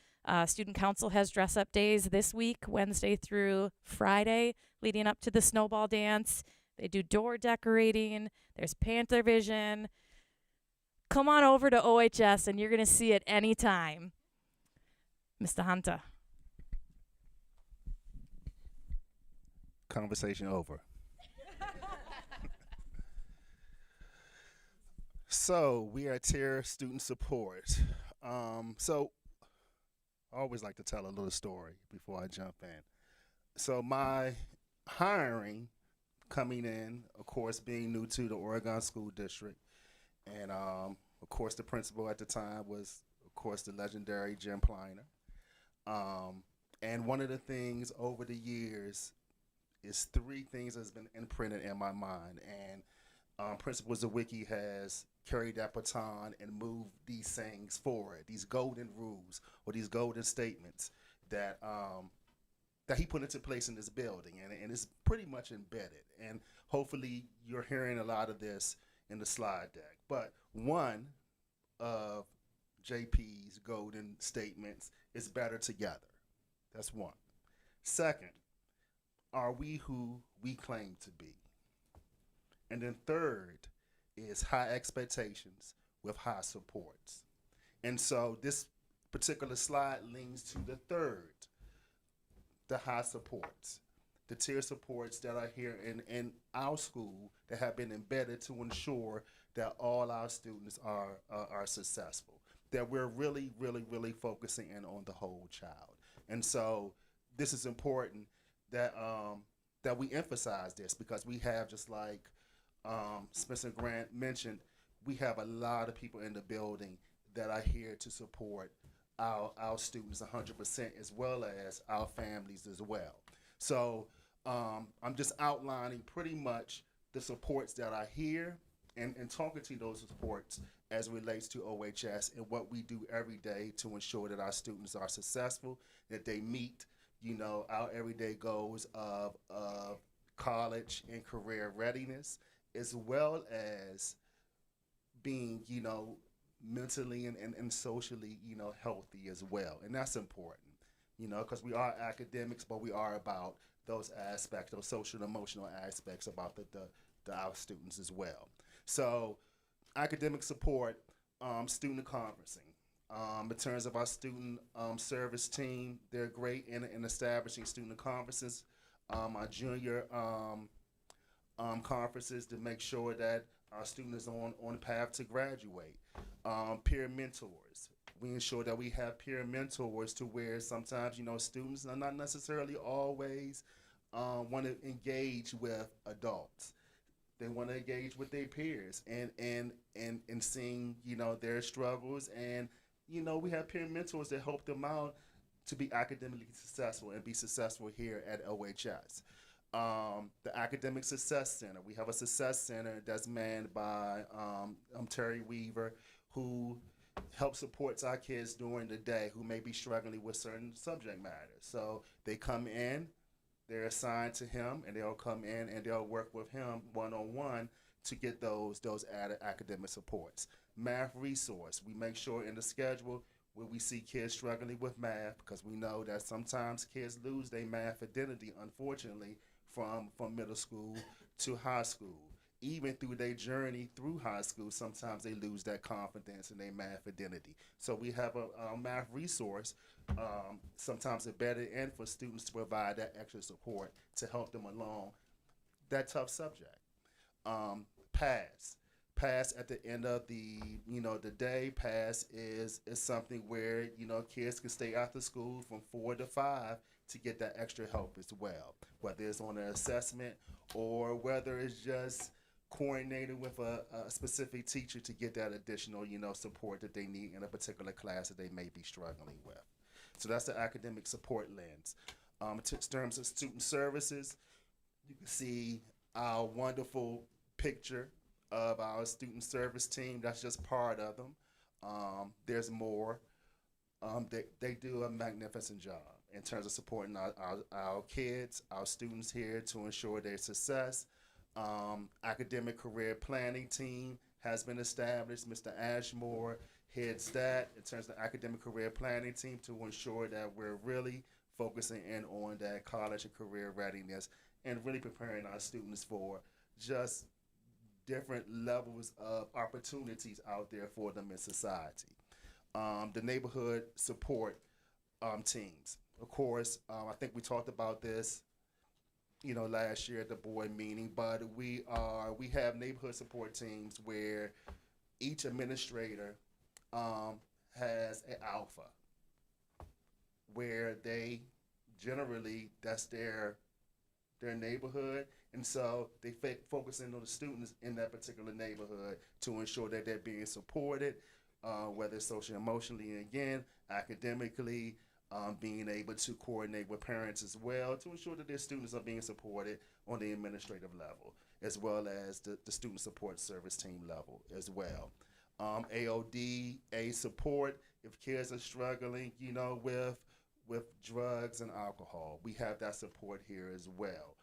Student Council has dress-up days this week, Wednesday through Friday, leading up to the snowball dance. They do door decorating. There's Panther Vision. come on over to OHS and you're going to see it anytime. Mr. Hunter. Conversation over. So we are Tier Student Support. So I always like to tell a little story before I jump in. So my hiring coming in, of course, being new to the Oregon School District, and of course the principal at the time was, of course, the legendary Jim Pliner. And one of the things over the years is three things that's been imprinted in my mind, and Principal Zawicki has carried that baton and moved these things forward, these golden rules or these golden statements that that he put into place in this building, and it's pretty much embedded. And hopefully you're hearing a lot of this in the slide deck. But one of JP's golden statements is better together. That's one. Second, are we who we claim to be? And then third is high expectations with high supports. And so this particular slide leans to the third, the high supports, the tier supports that are here in our school that have been embedded to ensure that all our students are successful, that we're really, really, really focusing in on the whole child. And so this is important that that we emphasize this, because we have, just like Spencer Grant mentioned, we have a lot of people in the building that are here to support our students 100%, as well as our families as well. So I'm just outlining pretty much the supports that are here and talking to those supports as it relates to OHS and what we do every day to ensure that our students are successful, that they meet, you know, our everyday goals of college and career readiness, as well as being, you know, mentally and socially, you know, healthy as well. And that's important, you know, because we are academics, but we are about those aspects, those social and emotional aspects about our students as well. So academic support, student conferencing. In terms of our student service team, they're great in establishing student conferences. Our junior conferences to make sure that our students are on the path to graduate. Peer mentors. We ensure that we have peer mentors to where sometimes, you know, students are not necessarily always want to engage with adults. They want to engage with their peers and seeing, you know, their struggles. And, you know, we have peer mentors that help them out to be academically successful and be successful here at OHS. The Academic Success Center. We have a success center that's manned by Terry Weaver, who helps supports our kids during the day who may be struggling with certain subject matters. So they come in, they're assigned to him, and they'll come in and they'll work with him one-on-one to get those added academic supports. Math resource. We make sure in the schedule where we see kids struggling with math, because we know that sometimes kids lose their math identity, unfortunately, from middle school to high school. Even through their journey through high school, sometimes they lose that confidence in their math identity. So we have a math resource, sometimes embedded in for students to provide that extra support to help them along that tough subject. Pass at the end of the day. Pass is something where, you know, kids can stay after school from 4 to 5 to get that extra help as well, whether it's on an assessment or whether it's just coordinated with a specific teacher to get that additional, you know, support that they need in a particular class that they may be struggling with. So that's the academic support lens. In terms of student services, you can see our wonderful picture of our student service team. That's just part of them. There's more. They do a magnificent job in terms of supporting our kids, our students here to ensure their success. Academic career planning team has been established. Mr. Ashmore heads that in terms of the academic career planning team to ensure that we're really focusing in on that college and career readiness and really preparing our students for just different levels of opportunities out there for them in society. The neighborhood support teams. Of course, I think we talked about this, last year at the board meeting, but we have neighborhood support teams where each administrator has an alpha, where they generally, that's their neighborhood, and so they focus in on the students in that particular neighborhood to ensure that they're being supported, whether it's socially, emotionally, and again, academically, being able to coordinate with parents as well to ensure that their students are being supported on the administrative level, as well as the student support service team level as well. AODA support, if kids are struggling, with drugs and alcohol, we have that support here as well,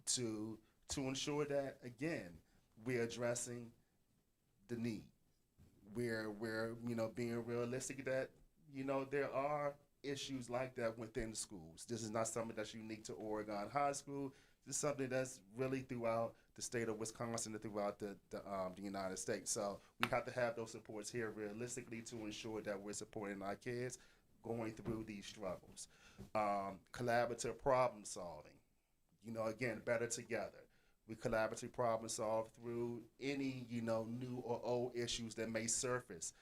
to ensure that, again, we're addressing the need. We're being realistic that, there are issues like that within the schools. This is not something that's unique to Oregon High School. This is something that's really throughout the state of Wisconsin and throughout the United States. So we have to have those supports here realistically to ensure that we're supporting our kids going through these struggles. Collaborative problem solving. Again, better together. We collaboratively problem solve through any, new or old issues that may surface,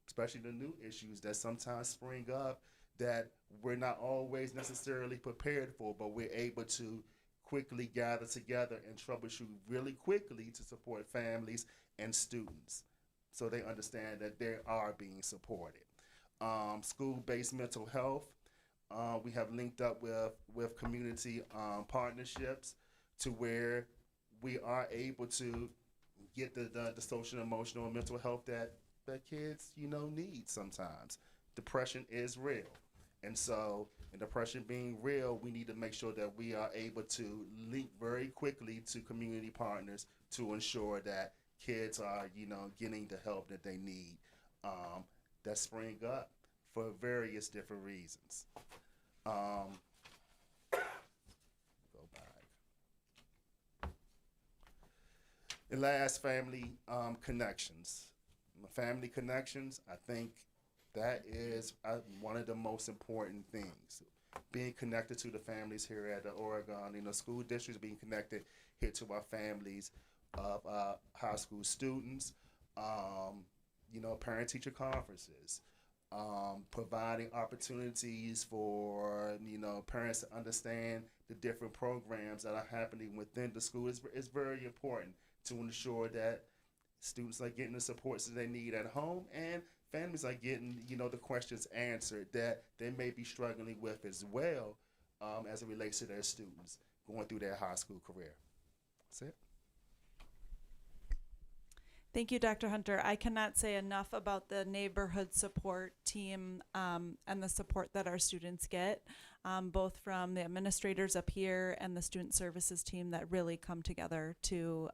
especially the new issues that sometimes spring up that we're not always necessarily prepared for, but we're able to quickly gather together and troubleshoot really quickly to support families and students so they understand that they are being supported. School-based mental health. We have linked up with community partnerships to where we are able to get the social, emotional, and mental health that kids, need sometimes. Depression is real. And so, in depression being real, we need to make sure that we are able to link very quickly to community partners to ensure that kids are, getting the help that they need that spring up for various different reasons. Go back. And last, family connections. Family connections, I think that is one of the most important things. Being connected to the families here at the Oregon, school districts, being connected here to our families of high school students, parent-teacher conferences, providing opportunities for, parents to understand the different programs that are happening within the school is very important to ensure that students are getting the supports that they need at home and families are getting, the questions answered that they may be struggling with as well as it relates to their students going through their high school career. That's it. Thank you, Dr. Hunter. I cannot say enough about the neighborhood support team and the support that our students get, both from the administrators up here and the student services team that really come together to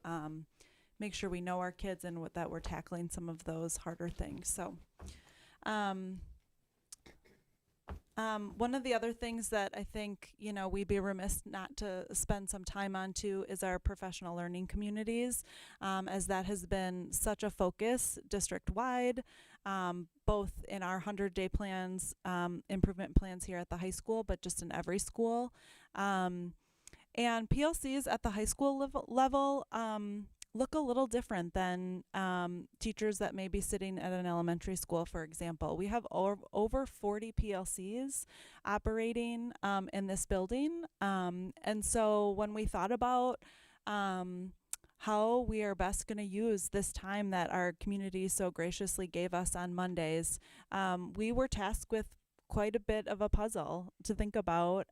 make sure we know our kids and that we're tackling some of those harder things. So one of the other things that I think, we'd be remiss not to spend some time on too is our professional learning communities, as that has been such a focus district-wide, both in our 100-day plans, improvement plans here at the high school, but just in every school. And PLCs at the high school level look a little different than teachers that may be sitting at an elementary school, for example. We have over 40 PLCs operating in this building. And so when we thought about how we are best going to use this time that our community so graciously gave us on Mondays, we were tasked with quite a bit of a puzzle to think about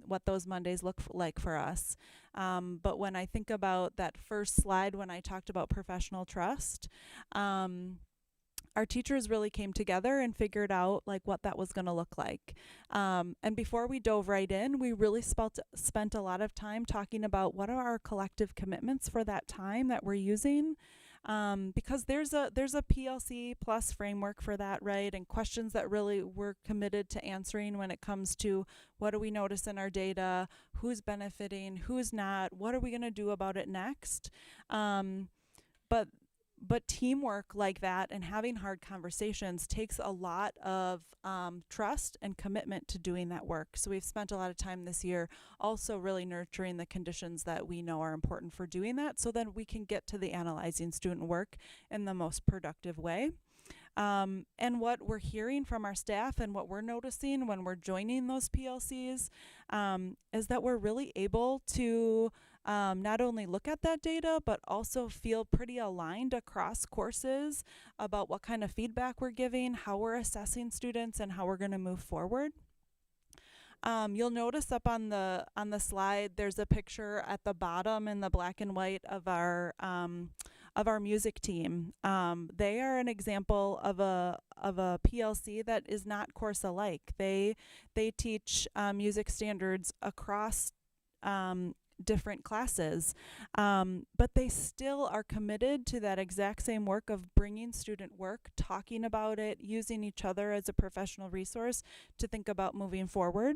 what those Mondays look like for us. But when I think about that first slide when I talked about professional trust, our teachers really came together and figured out what that was going to look like. And before we dove right in, we really spent a lot of time talking about what are our collective commitments for that time that we're using. because there's a PLC plus framework for that, right? And questions that really we're committed to answering when it comes to what do we notice in our data, who's benefiting, who's not, what are we going to do about it next? But teamwork like that and having hard conversations takes a lot of trust and commitment to doing that work. So we've spent a lot of time this year also really nurturing the conditions that we know are important for doing that, so then we can get to the analyzing student work in the most productive way. And what we're hearing from our staff and what we're noticing when we're joining those PLCs is that we're really able to not only look at that data, but also feel pretty aligned across courses about what kind of feedback we're giving, how we're assessing students, and how we're going to move forward. You'll notice up on the slide, there's a picture at the bottom in the black and white of our music team. They are an example of a PLC that is not course alike. They teach music standards across different classes, but they still are committed to that exact same work of bringing student work, talking about it, using each other as a professional resource to think about moving forward.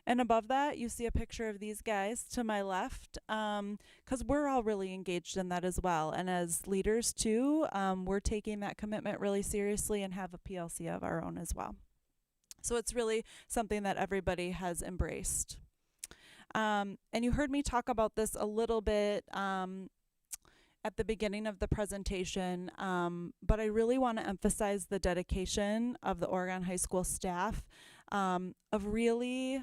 And above that, you see a picture of these guys to my left, because we're all really engaged in that as well. And as leaders too, we're taking that commitment really seriously and have a PLC of our own as well. So it's really something that everybody has embraced. And you heard me talk about this a little bit at the beginning of the presentation, but I really want to emphasize the dedication of the Oregon High School staff of really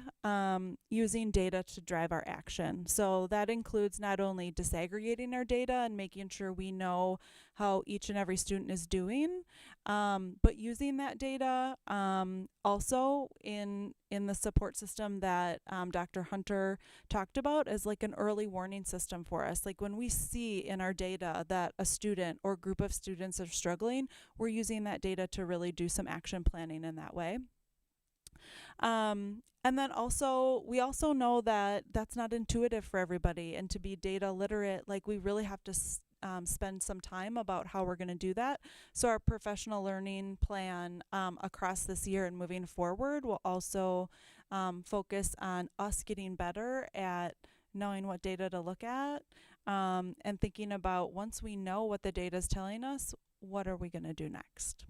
using data to drive our action. So that includes not only disaggregating our data and making sure we know how each and every student is doing, but using that data also in the support system that Dr. Hunter talked about as like an early warning system for us. Like when we see in our data that a student or group of students are struggling, we're using that data to really do some action planning in that way. And then also, we also know that that's not intuitive for everybody, and to be data literate, like we really have to spend some time about how we're going to do that. So our professional learning plan across this year and moving forward will also focus on us getting better at knowing what data to look at and thinking about once we know what the data is telling us, what are we going to do next?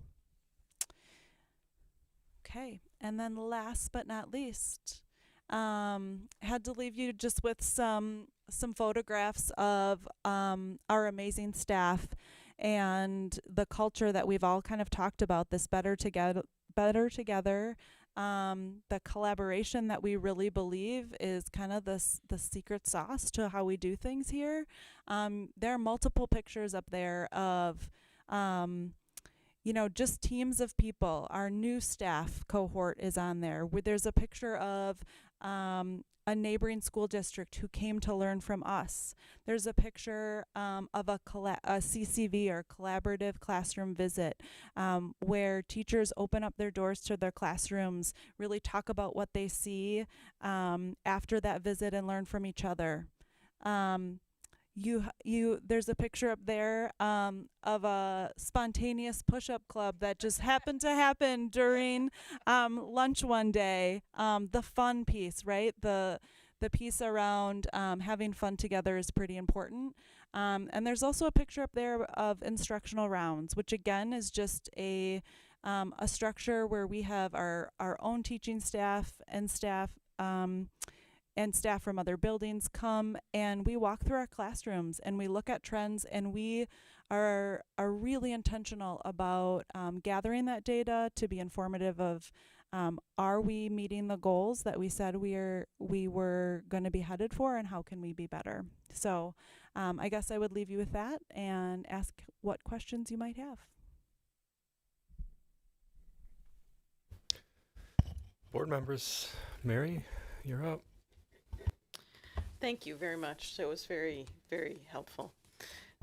Okay, and then last but not least, had to leave you just with some photographs of our amazing staff and the culture that we've all kind of talked about, this better together, the collaboration that we really believe is kind of the secret sauce to how we do things here. There are multiple pictures up there of just teams of people. Our new staff cohort is on there. There's a picture of a neighboring school district who came to learn from us. There's a picture of a CCV, or collaborative classroom visit, where teachers open up their doors to their classrooms, really talk about what they see after that visit and learn from each other. There's a picture up there of a spontaneous push-up club that just happened to happen during lunch one day. The fun piece, right? The piece around having fun together is pretty important. And there's also a picture up there of instructional rounds, which again is just a structure where we have our own teaching staff and staff from other buildings come, and we walk through our classrooms and we look at trends, and we are really intentional about gathering that data to be informative of are we meeting the goals that we said we were going to be headed for, and how can we be better? So I guess I would leave you with that and ask what questions you might have. Board members, Mary, you're up. Thank you very much. That was very, very helpful.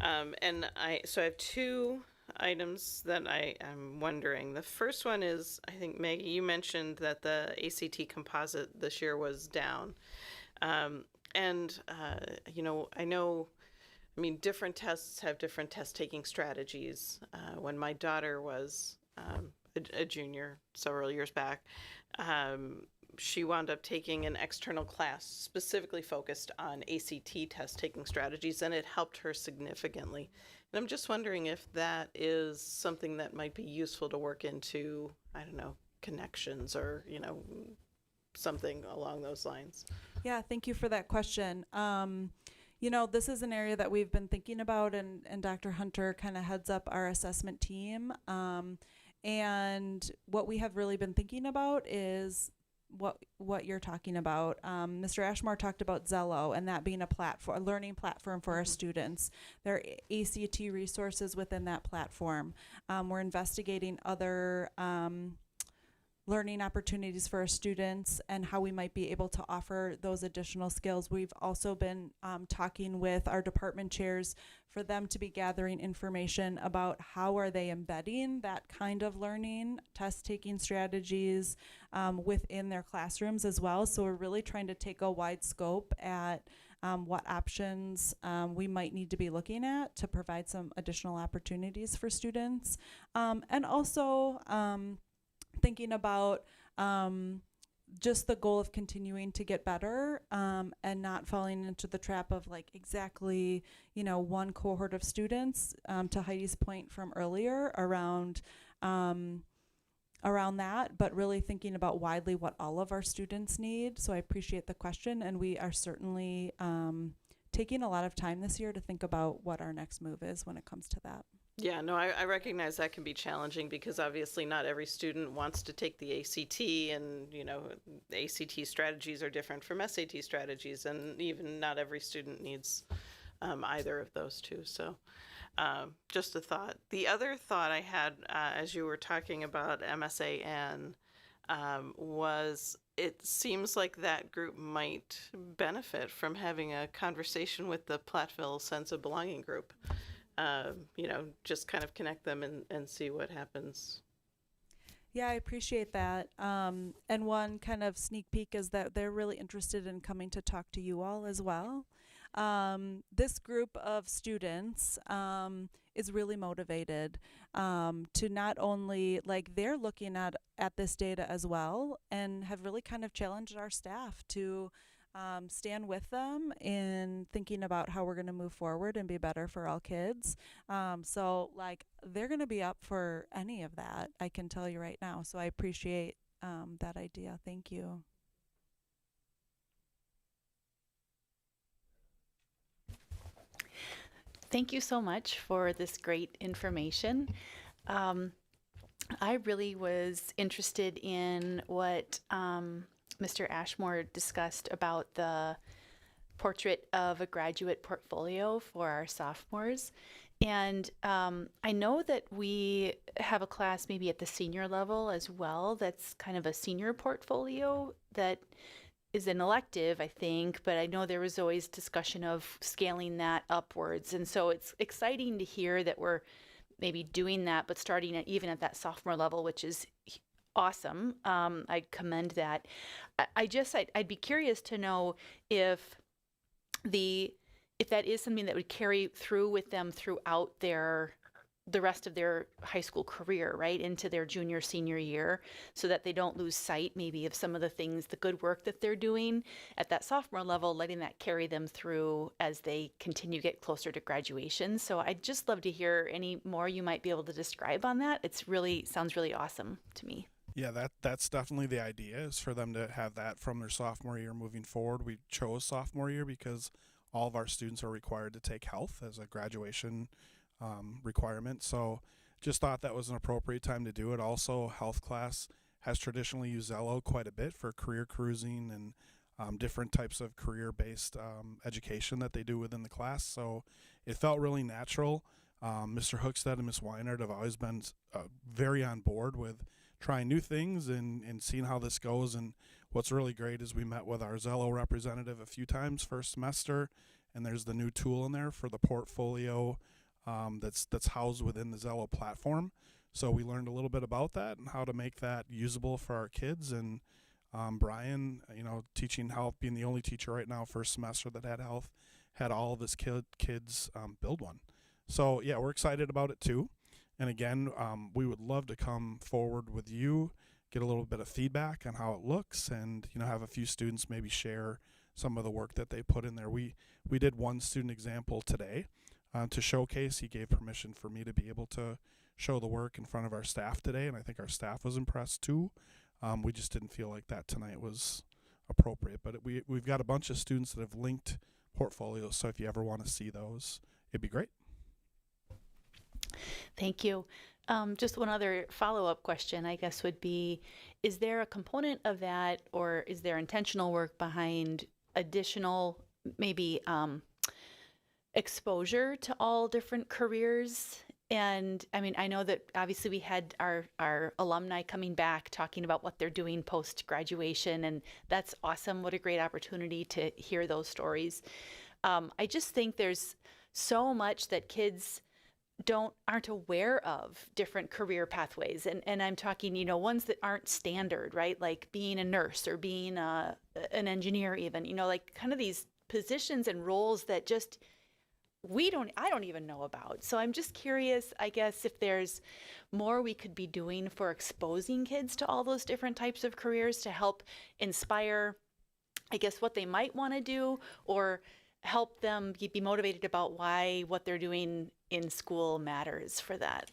And I have two items that I am wondering. The first one is, I think, Maggie, you mentioned that the ACT composite this year was down. I know I mean, different tests have different test taking strategies. When my daughter was a junior several years back, she wound up taking an external class specifically focused on ACT test taking strategies, and it helped her significantly. And I'm just wondering if that is something that might be useful to work into, I don't know, connections or, something along those lines. Yeah, thank you for that question. This is an area that we've been thinking about, and Dr. Hunter kind of heads up our assessment team. And what we have really been thinking about is what you're talking about. Mr. Ashmore talked about Zello and that being a learning platform for our students. There are ACT resources within that platform. We're investigating other learning opportunities for our students and how we might be able to offer those additional skills. We've also been talking with our department chairs for them to be gathering information about how are they embedding that kind of learning, test-taking strategies within their classrooms as well. So we're really trying to take a wide scope at what options we might need to be looking at to provide some additional opportunities for students. And also, thinking about just the goal of continuing to get better and not falling into the trap of like exactly, one cohort of students, to Heidi's point from earlier around that, but really thinking about widely what all of our students need. So I appreciate the question, and we are certainly taking a lot of time this year to think about what our next move is when it comes to that. Yeah, no, I recognize that can be challenging because obviously not every student wants to take the ACT, and the ACT strategies are different from SAT strategies, and even not every student needs either of those two. So just a thought. The other thought I had as you were talking about MSAN was it seems like that group might benefit from having a conversation with the Platteville Sense of Belonging group. Just kind of connect them and see what happens. Yeah, I appreciate that. And one kind of sneak peek is that they're really interested in coming to talk to you all as well. This group of students is really motivated to not only, they're looking at this data as well and have really kind of challenged our staff to stand with them in thinking about how we're going to move forward and be better for all kids. So they're going to be up for any of that, I can tell you right now. So I appreciate that idea. Thank you. Thank you so much for this great information. I really was interested in what Mr. Ashmore discussed about the portrait of a graduate portfolio for our sophomores. And I know that we have a class maybe at the senior level as well that's kind of a senior portfolio that is an elective, I think, but I know there was always discussion of scaling that upwards. And so it's exciting to hear that we're maybe doing that, but starting even at that sophomore level, which is awesome. I commend that. I'd be curious to know if that is something that would carry through with them throughout the rest of their high school career, right, into their junior, senior year, so that they don't lose sight maybe of some of the things, the good work that they're doing at that sophomore level, letting that carry them through as they continue to get closer to graduation. So I'd just love to hear any more you might be able to describe on that. Sounds really awesome to me. Yeah, that's definitely the idea, is for them to have that from their sophomore year moving forward. We chose sophomore year because all of our students are required to take health as a graduation requirement. So just thought that was an appropriate time to do it. Also, health class has traditionally used Zello quite a bit for career cruising and different types of career-based education that they do within the class. So it felt really natural. Mr. Hookstead and Ms. Weinert have always been very on board with trying new things and seeing how this goes. And what's really great is we met with our Zello representative a few times first semester, and there's the new tool in there for the portfolio that's housed within the Zello platform. So we learned a little bit about that and how to make that usable for our kids. And Brian, teaching health, being the only teacher right now first semester that had health, had all of his kids build one. So yeah, we're excited about it too. And again, we would love to come forward with you, get a little bit of feedback on how it looks, and have a few students maybe share some of the work that they put in there. We did one student example today to showcase. He gave permission for me to be able to show the work in front of our staff today, and I think our staff was impressed too. We just didn't feel like that tonight was appropriate, but we've got a bunch of students that have linked portfolios, so if you ever want to see those, it'd be great. Thank you. Just one other follow-up question, I guess, would be, is there a component of that, or is there intentional work behind additional, maybe exposure to all different careers? And I mean, I know that obviously we had our alumni coming back talking about what they're doing post-graduation, and that's awesome. What a great opportunity to hear those stories. I just think there's so much that kids aren't aware of, different career pathways, and I'm talking ones that aren't standard, right? Like being a nurse or being an engineer, even like kind of these positions and roles that just I don't even know about. So I'm just curious, I guess, if there's more we could be doing for exposing kids to all those different types of careers to help inspire, I guess, what they might want to do, or help them be motivated about why what they're doing in school matters for that.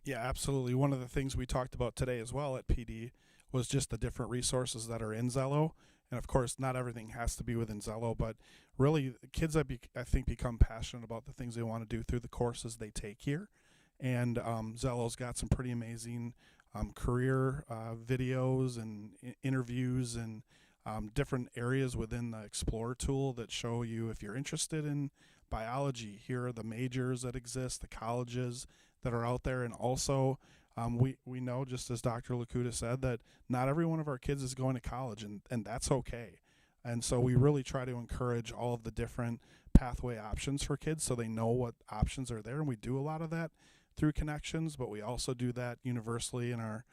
Yeah, absolutely. One of the things we talked about today as well at PD was just the different resources that are in Zello. And of course, not everything has to be within Zello, but really kids, I think, become passionate about the things they want to do through the courses they take here. And Zello's got some pretty amazing career videos and interviews and different areas within the Explore tool that show you, if you're interested in biology, here are the majors that exist, the colleges that are out there. And also we know, just as Dr. Lakuta said, that not every one of our kids is going to college, and that's okay. And so we really try to encourage all of the different pathway options for kids so they know what options are there. And we do a lot of that through Connections, but we also do that universally in our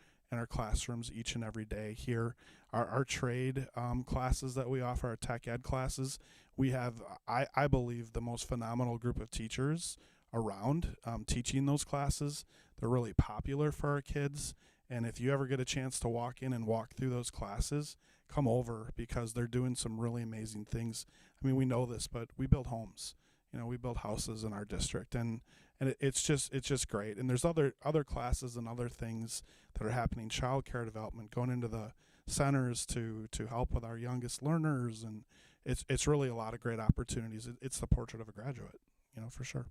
classrooms each and every day here. Our trade classes that we offer, our tech ed classes, we have, I believe, the most phenomenal group of teachers around teaching those classes. They're really popular for our kids. And if you ever get a chance to walk in and walk through those classes, come over, because they're doing some really amazing things. I mean, we know this, but we build homes. We build houses in our district, and it's just great. And there's other classes and other things that are happening, child care development, going into the centers to help with our youngest learners, and it's really a lot of great opportunities. It's the portrait of a graduate, for sure.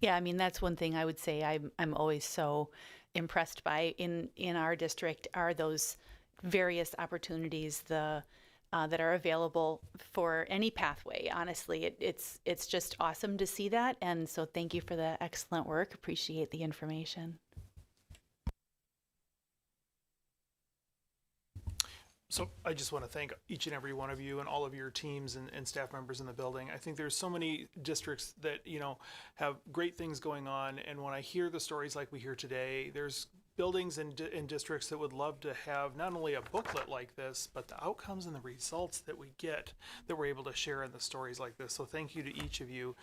Yeah, I mean, that's one thing I would say I'm always so impressed by in our district are those various opportunities that are available for any pathway. Honestly, it's just awesome to see that, and so thank you for the excellent work. Appreciate the information. So I just want to thank each and every one of you and all of your teams and staff members in the building. I think there's so many districts that, have great things going on. And when I hear the stories like we hear today, there's buildings and districts that would love to have not only a booklet like this, but the outcomes and the results that we get that we're able to share in the stories like this. So thank you to each of you.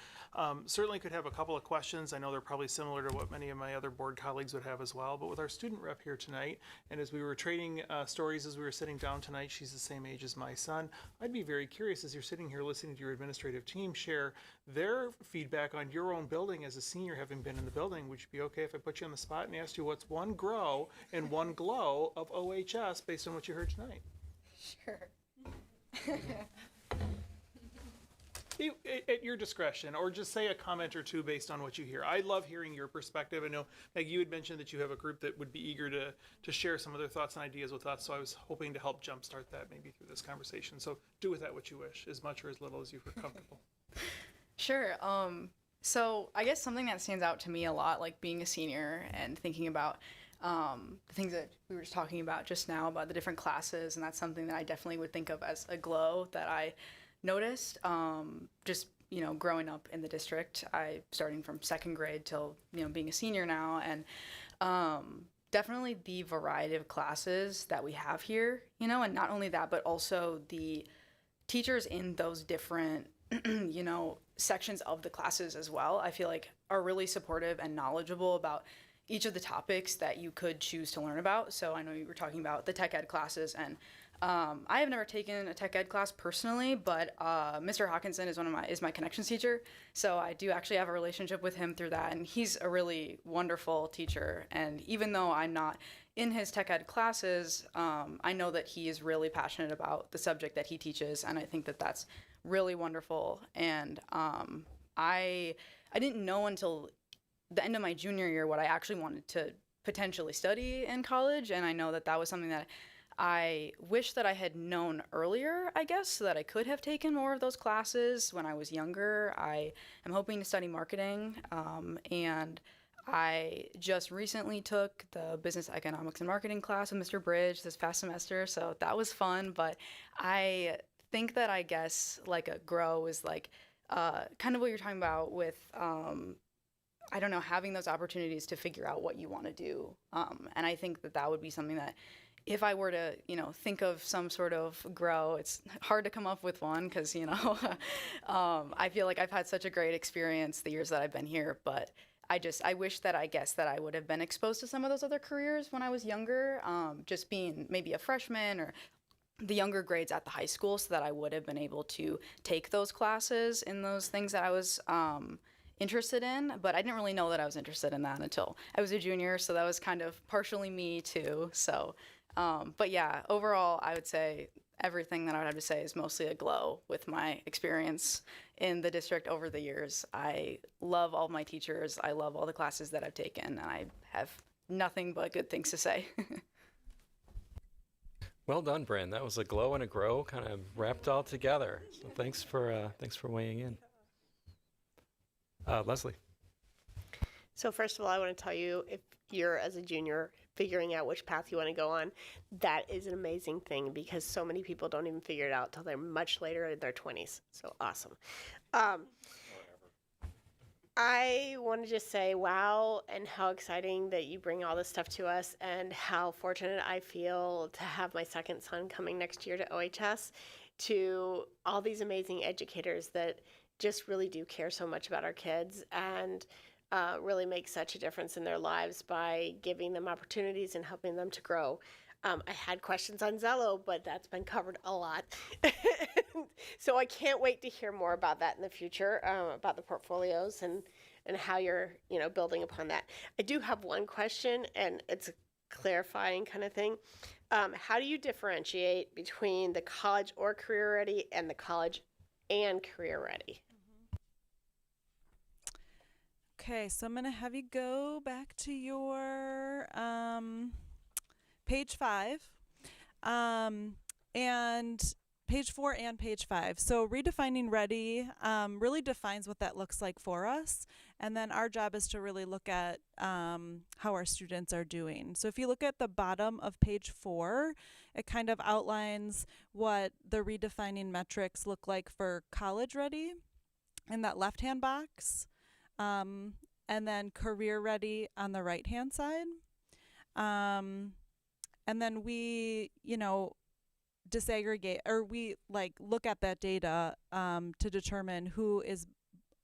Certainly could have a couple of questions. I know they're probably similar to what many of my other board colleagues would have as well, but with our student rep here tonight, and as we were trading stories as we were sitting down tonight, she's the same age as my son. I'd be very curious, as you're sitting here listening to your administrative team share their feedback on your own building as a senior, having been in the building. Would you be okay if I put you on the spot and asked you what's one grow and one glow of OHS based on what you heard tonight? Sure. At your discretion, or just say a comment or two based on what you hear. I love hearing your perspective. I know, Meg, you had mentioned that you have a group that would be eager to share some of their thoughts and ideas with us, so I was hoping to help jumpstart that maybe through this conversation. So do with that what you wish, as much or as little as you feel comfortable. Sure. So I guess something that stands out to me a lot, like being a senior and thinking about the things that we were just talking about just now about the different classes, and that's something that I definitely would think of as a glow that I noticed just growing up in the district. Starting from second grade till being a senior now, and definitely the variety of classes that we have here, and not only that, but also the teachers in those different sections of the classes as well, I feel like are really supportive and knowledgeable about each of the topics that you could choose to learn about. So I know you were talking about the tech ed classes, and I have never taken a tech ed class personally, but Mr. Hawkinson is my connections teacher. So I do actually have a relationship with him through that, and he's a really wonderful teacher. And even though I'm not in his tech ed classes, I know that he is really passionate about the subject that he teaches, and I think that that's really wonderful. And I didn't know until the end of my junior year what I actually wanted to potentially study in college, and I know that that was something that I wish that I had known earlier, I guess, so that I could have taken more of those classes when I was younger. I am hoping to study marketing, and I just recently took the business economics and marketing class with Mr. Bridge this past semester, so that was fun. But I think that, I guess, like a grow is like kind of what you're talking about with I don't know, having those opportunities to figure out what you want to do. And I think that that would be something that if I were to, think of some sort of grow, it's hard to come up with one because, I feel like I've had such a great experience the years that I've been here, but I wish that I would have been exposed to some of those other careers when I was younger, just being maybe a freshman or the younger grades at the high school, so that I would have been able to take those classes in those things that I was interested in. But I didn't really know that I was interested in that until I was a junior, so that was kind of partially me too. So, but yeah, overall, I would say everything that I would have to say is mostly a glow with my experience in the district over the years. I love all my teachers. I love all the classes that I've taken, and I have nothing but good things to say. Well done, Bryn. That was a glow and a grow kind of wrapped all together. So thanks for weighing in. Leslie. So first of all, I want to tell you, if you're as a junior figuring out which path you want to go on, that is an amazing thing because so many people don't even figure it out till they're much later in their 20s. So awesome. I want to just say, wow, and how exciting that you bring all this stuff to us, and how fortunate I feel to have my second son coming next year to OHS, to all these amazing educators that just really do care so much about our kids and really make such a difference in their lives by giving them opportunities and helping them to grow. I had questions on Zello, but that's been covered a lot. So I can't wait to hear more about that in the future, about the portfolios and how you're, building upon that. I do have one question, and it's a clarifying kind of thing. How do you differentiate between the college or career ready and the college and career ready? Okay, so I'm going to have you go back to your page 5, and page 4 and page 5. So redefining ready really defines what that looks like for us. And then our job is to really look at how our students are doing. So if you look at the bottom of page 4, it kind of outlines what the redefining metrics look like for college ready in that left-hand box. And then career ready on the right-hand side. And then we, disaggregate, or we look at that data to determine who is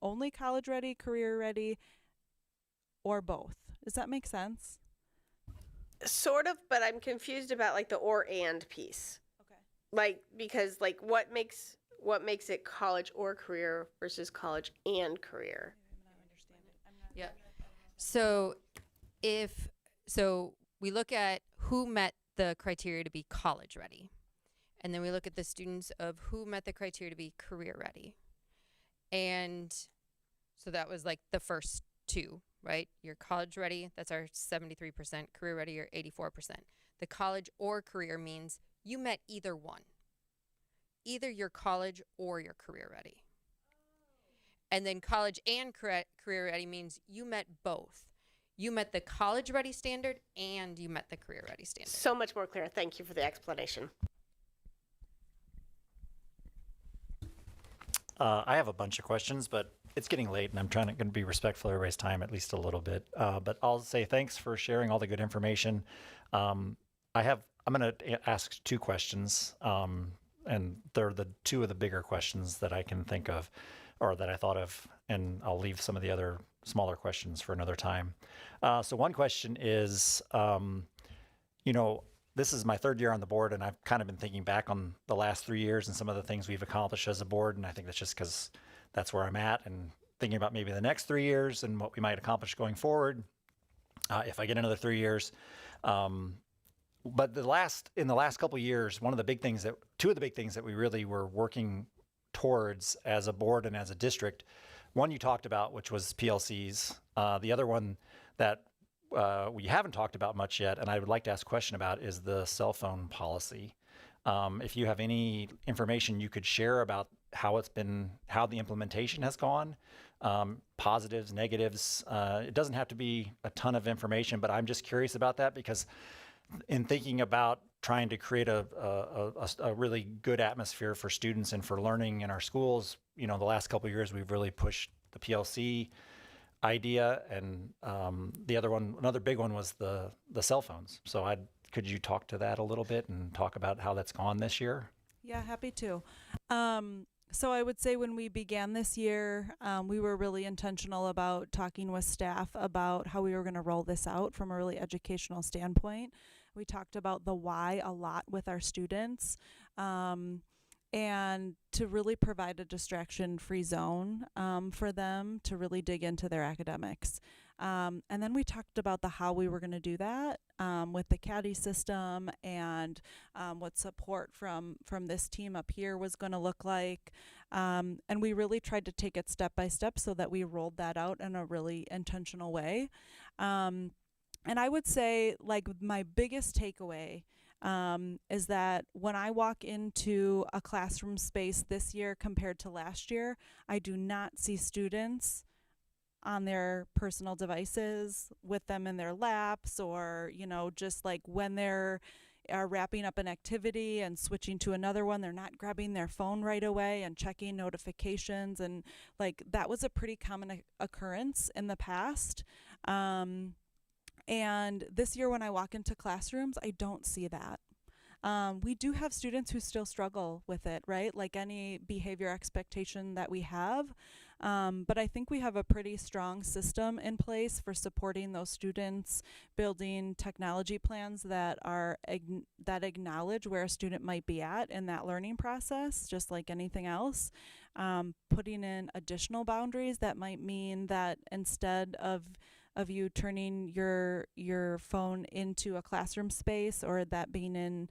only college ready, career ready, or both. Does that make sense? Sort of, but I'm confused about the or and piece. Okay. Because what makes it college or career versus college and career? Yeah. So we look at who met the criteria to be college ready. And then we look at the students of who met the criteria to be career ready. And so that was the first two, right? You're college ready, that's our 73%, career ready, you're 84%. The college or career means you met either one. Either you're college or you're career ready. And then college and career ready means you met both. You met the college ready standard and you met the career ready standard. So much more clear. Thank you for the explanation. I have a bunch of questions, but it's getting late and I'm going to be respectful of everybody's time at least a little bit. But I'll say thanks for sharing all the good information. I'm going to ask two questions. and they're the two of the bigger questions that I can think of, or that I thought of, and I'll leave some of the other smaller questions for another time. So one question is, this is my third year on the board, and I've kind of been thinking back on the last 3 years and some of the things we've accomplished as a board, and I think that's just because that's where I'm at, and thinking about maybe the next 3 years and what we might accomplish going forward if I get another 3 years. But in the last couple of years, two of the big things that we really were working towards as a board and as a district, one you talked about, which was PLCs. The other one that we haven't talked about much yet, and I would like to ask a question about, is the cell phone policy. If you have any information you could share about how the implementation has gone, positives, negatives. It doesn't have to be a ton of information, but I'm just curious about that, because in thinking about trying to create a really good atmosphere for students and for learning in our schools, the last couple of years we've really pushed the PLC idea, and another big one was the cell phones. So could you talk to that a little bit and talk about how that's gone this year? Yeah, happy to. So I would say when we began this year, we were really intentional about talking with staff about how we were going to roll this out from a really educational standpoint. We talked about the why a lot with our students, and to really provide a distraction-free zone for them to really dig into their academics. And then we talked about the how we were going to do that with the CADI system, and what support from this team up here was going to look like. And we really tried to take it step by step so that we rolled that out in a really intentional way. And I would say, like, my biggest takeaway is that when I walk into a classroom space this year compared to last year, I do not see students on their personal devices with them in their laps, or, just like when they're wrapping up an activity and switching to another one, they're not grabbing their phone right away and checking notifications. And like, that was a pretty common occurrence in the past. And this year when I walk into classrooms, I don't see that. We do have students who still struggle with it, right? Like any behavior expectation that we have. But I think we have a pretty strong system in place for supporting those students, building technology plans that that acknowledge where a student might be at in that learning process, just like anything else. Putting in additional boundaries that might mean that instead of you turning your phone into a classroom space, or that being in,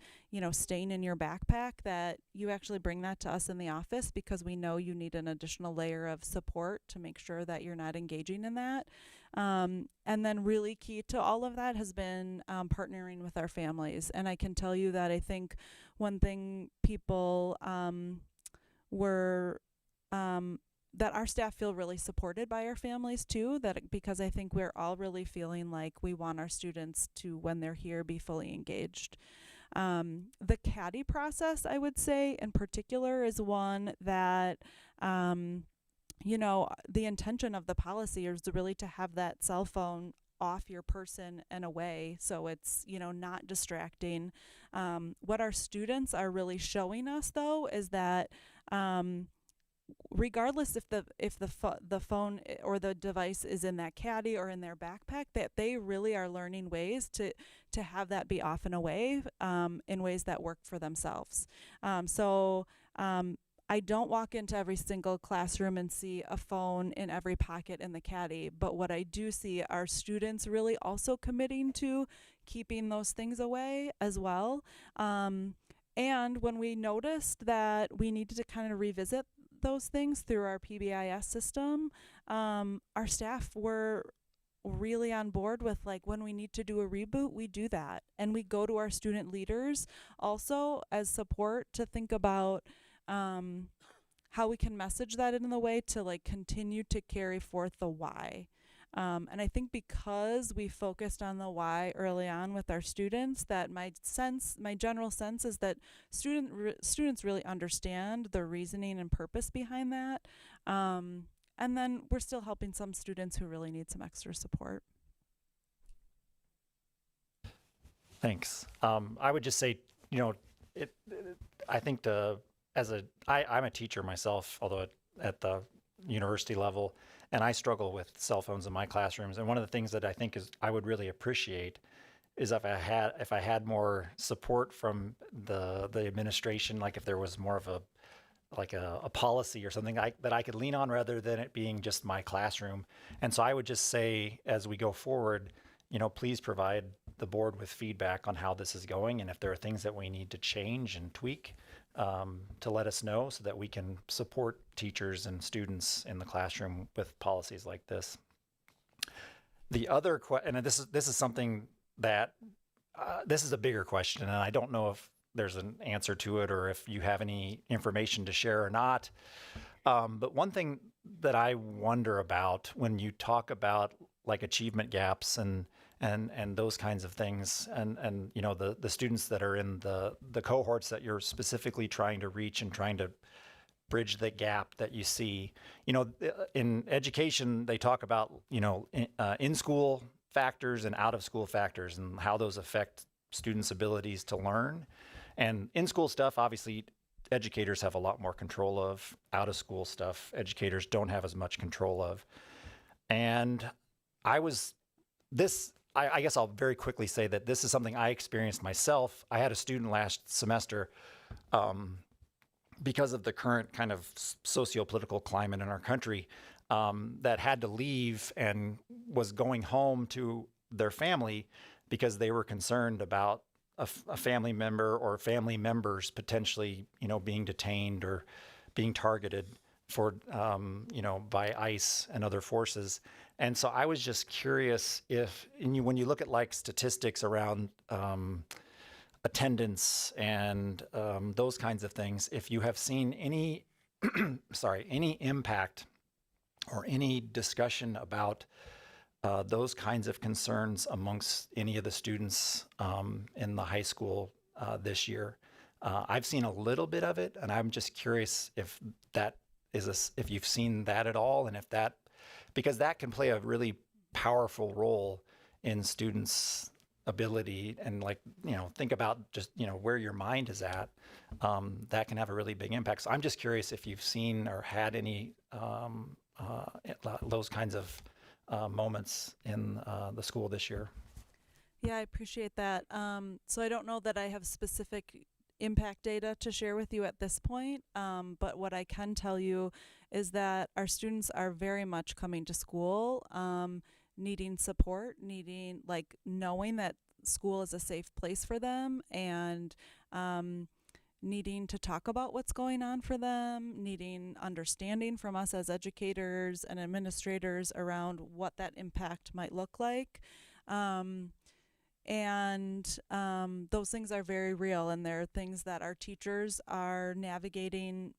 staying in your backpack, that you actually bring that to us in the office, because we know you need an additional layer of support to make sure that you're not engaging in that. And then really key to all of that has been partnering with our families. And I can tell you that I think one thing people that our staff feel really supported by our families too, because I think we're all really feeling like we want our students to, when they're here, be fully engaged. The CADI process, I would say in particular, is one that, the intention of the policy is really to have that cell phone off your person and away, so it's not distracting. What our students are really showing us though is that regardless if the phone or the device is in that caddy or in their backpack, that they really are learning ways to have that be off and away in ways that work for themselves. I don't walk into every single classroom and see a phone in every pocket in the caddy, but what I do see are students really also committing to keeping those things away as well. And when we noticed that we needed to kind of revisit those things through our PBIS system, our staff were really on board with, like, when we need to do a reboot, we do that. And we go to our student leaders also as support to think about how we can message that in the way to, like, continue to carry forth the why. And I think because we focused on the why early on with our students, that my general sense is that students really understand the reasoning and purpose behind that. And then we're still helping some students who really need some extra support. Thanks. I would just say, I think I'm a teacher myself, although at the university level, and I struggle with cell phones in my classrooms. And one of the things that I think is I would really appreciate is if I had more support from the administration, like if there was more of a policy or something that I could lean on rather than it being just my classroom. And so I would just say, as we go forward, please provide the board with feedback on how this is going, and if there are things that we need to change and tweak, to let us know so that we can support teachers and students in the classroom with policies like this. The other and this is something that this is a bigger question, and I don't know if there's an answer to it or if you have any information to share or not. But one thing that I wonder about when you talk about like achievement gaps and those kinds of things, and the students that are in the cohorts that you're specifically trying to reach and trying to bridge the gap that you see. In education, they talk about in-school factors and out-of-school factors and how those affect students' abilities to learn. And in-school stuff, obviously, educators have a lot more control of. Out-of-school stuff, educators don't have as much control of. And I guess I'll very quickly say that this is something I experienced myself. I had a student last semester, because of the current kind of socio-political climate in our country, that had to leave and was going home to their family because they were concerned about a family member or family members potentially, being detained or being targeted for, by ICE and other forces. And so I was just curious when you look at like statistics around attendance and those kinds of things, if you have seen any, any impact or any discussion about those kinds of concerns amongst any of the students in the high school this year. I've seen a little bit of it, and I'm just curious if if you've seen that at all, and because that can play a really powerful role in students' ability, and think about just where your mind is at. That can have a really big impact. So I'm just curious if you've seen or had any those kinds of moments in the school this year. Yeah, I appreciate that. So I don't know that I have specific impact data to share with you at this point, but what I can tell you is that our students are very much coming to school, needing support, knowing that school is a safe place for them, and needing to talk about what's going on for them, needing understanding from us as educators and administrators around what that impact might look like. Those things are very real, and they're things that our teachers are navigating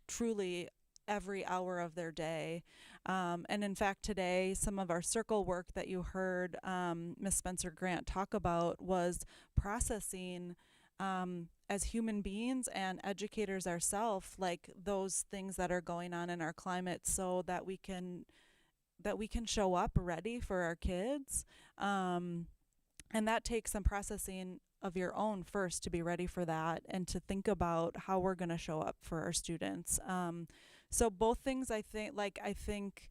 truly every hour of their day. And in fact, today, some of our circle work that you heard Ms. Spencer Grant talk about was processing as human beings and educators ourselves, those things that are going on in our climate, so that we can show up ready for our kids. And that takes some processing of your own first to be ready for that and to think about how we're going to show up for our students. So both things, I think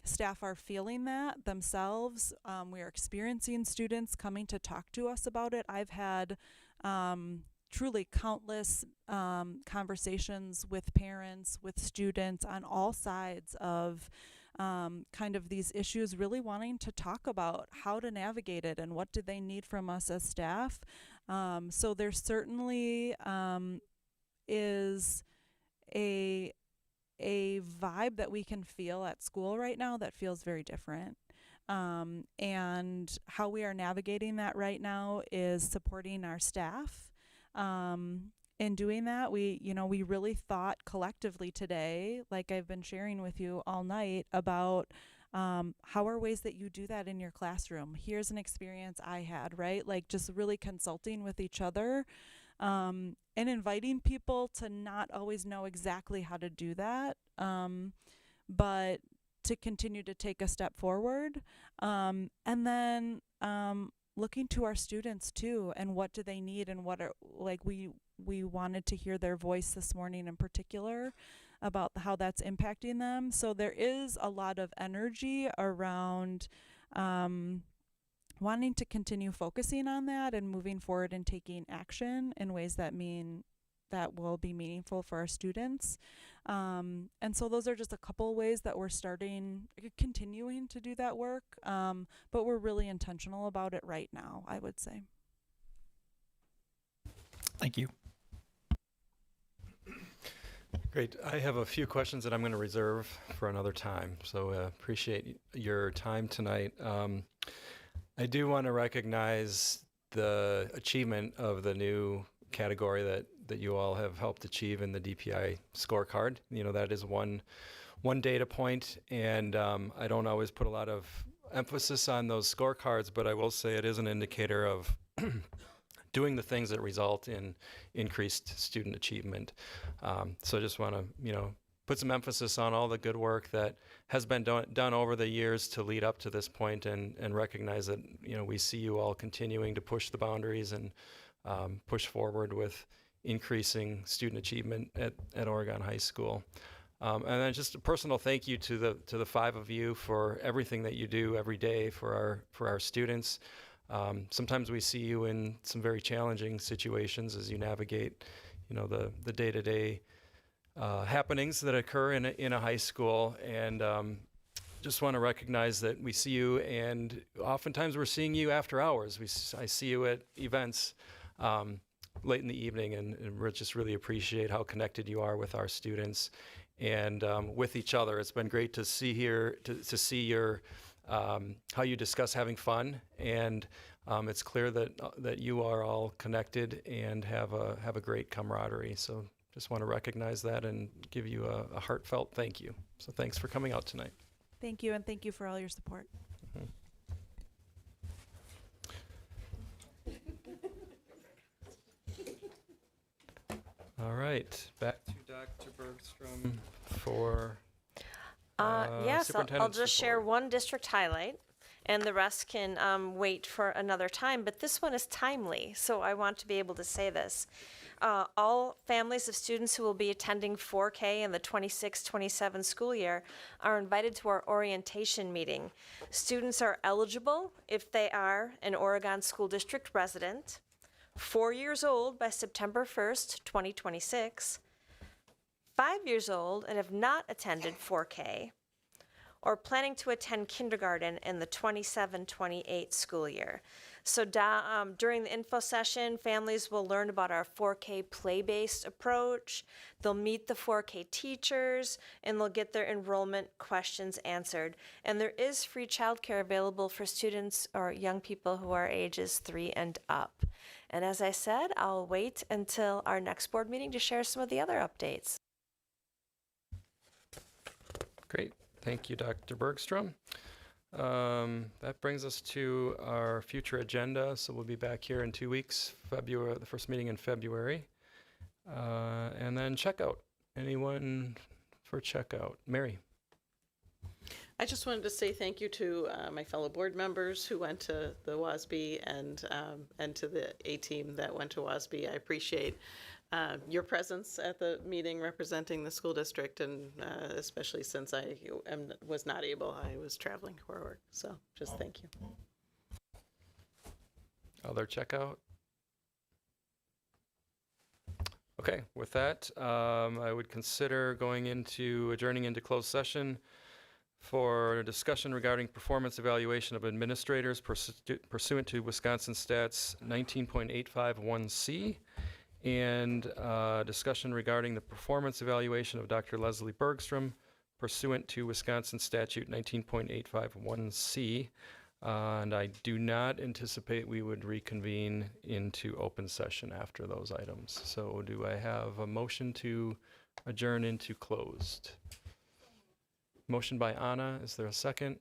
staff are feeling that themselves. We are experiencing students coming to talk to us about it. I've had truly countless conversations with parents, with students on all sides of kind of these issues, really wanting to talk about how to navigate it and what do they need from us as staff. So there certainly is a vibe that we can feel at school right now that feels very different. And how we are navigating that right now is supporting our staff. In doing that, we really thought collectively today, like I've been sharing with you all night, about how are ways that you do that in your classroom. Here's an experience I had, right? Just really consulting with each other, and inviting people to not always know exactly how to do that, but to continue to take a step forward. And then looking to our students too, and what do they need, and what are, like, we wanted to hear their voice this morning in particular about how that's impacting them. So there is a lot of energy around wanting to continue focusing on that and moving forward and taking action in ways that will be meaningful for our students. And so those are just a couple of ways that we're continuing to do that work. But we're really intentional about it right now, I would say. Thank you. Great. I have a few questions that I'm going to reserve for another time. So appreciate your time tonight. I do want to recognize the achievement of the new category that you all have helped achieve in the DPI scorecard. You know, that is one data point, and I don't always put a lot of emphasis on those scorecards, but I will say it is an indicator of doing the things that result in increased student achievement. So I just want to, put some emphasis on all the good work that has been done over the years to lead up to this point, and recognize that, we see you all continuing to push the boundaries and push forward with increasing student achievement at Oregon High School. And then just a personal thank you to the five of you for everything that you do every day for our students. Sometimes we see you in some very challenging situations as you navigate, the day-to-day happenings that occur in a high school, and just want to recognize that we see you, and oftentimes we're seeing you after hours. I see you at events late in the evening, and we just really appreciate how connected you are with our students and with each other. It's been great to see your how you discuss having fun, and it's clear that you are all connected and have a great camaraderie. So just want to recognize that and give you a heartfelt thank you. So thanks for coming out tonight. Thank you, and thank you for all your support. All right, back to Dr. Bergstrom for Yes, I'll superintendent's just share one district highlight, and the rest can wait for another time, but this one is timely, so I want to be able to say this. All families of students who will be attending 4K in the 26-27 school year are invited to our orientation meeting. Students are eligible if they are an Oregon School District resident, 4 years old by September 1st, 2026, 5 years old and have not attended 4K, or planning to attend kindergarten in the 27-28 school year. So during the info session, families will learn about our 4K play-based approach. They'll meet the 4K teachers, and they'll get their enrollment questions answered. And there is free childcare available for students or young people who are ages 3 and up. And as I said, I'll wait until our next board meeting to share some of the other updates. Great. Thank you, Dr. Bergstrom. That brings us to our future agenda. So we'll be back here in 2 weeks, the first meeting in February. And then checkout. Anyone for checkout? Mary. I just wanted to say thank you to my fellow board members who went to the WASB and to the A-team that went to WASB. I appreciate your presence at the meeting representing the school district, and especially since I was not able, I was traveling for work. So just thank you. Other checkout? Okay, with that, I would consider adjourning into closed session for a discussion regarding performance evaluation of administrators pursuant to Wisconsin Stats 19.851C, and discussion regarding the performance evaluation of Dr. Leslie Bergstrom pursuant to Wisconsin Statute 19.851C. And I do not anticipate we would reconvene into open session after those items. So do I have a motion to adjourn into closed? Motion by Anna. Is there a second?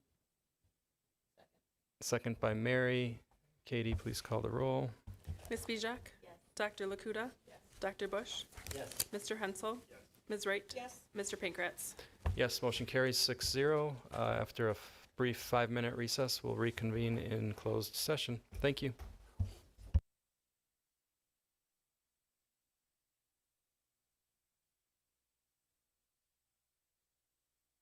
Second by Mary. Katie, please call the roll. Ms. Bijak? Yes. Dr. Lakuta? Yes. Dr. Bush? Yes. Mr. Hensel? Yes. Ms. Wright? Yes. Mr. Pankratz? Yes, motion carries 6-0 after a brief 5-minute recess. We'll reconvene in closed session. Thank you.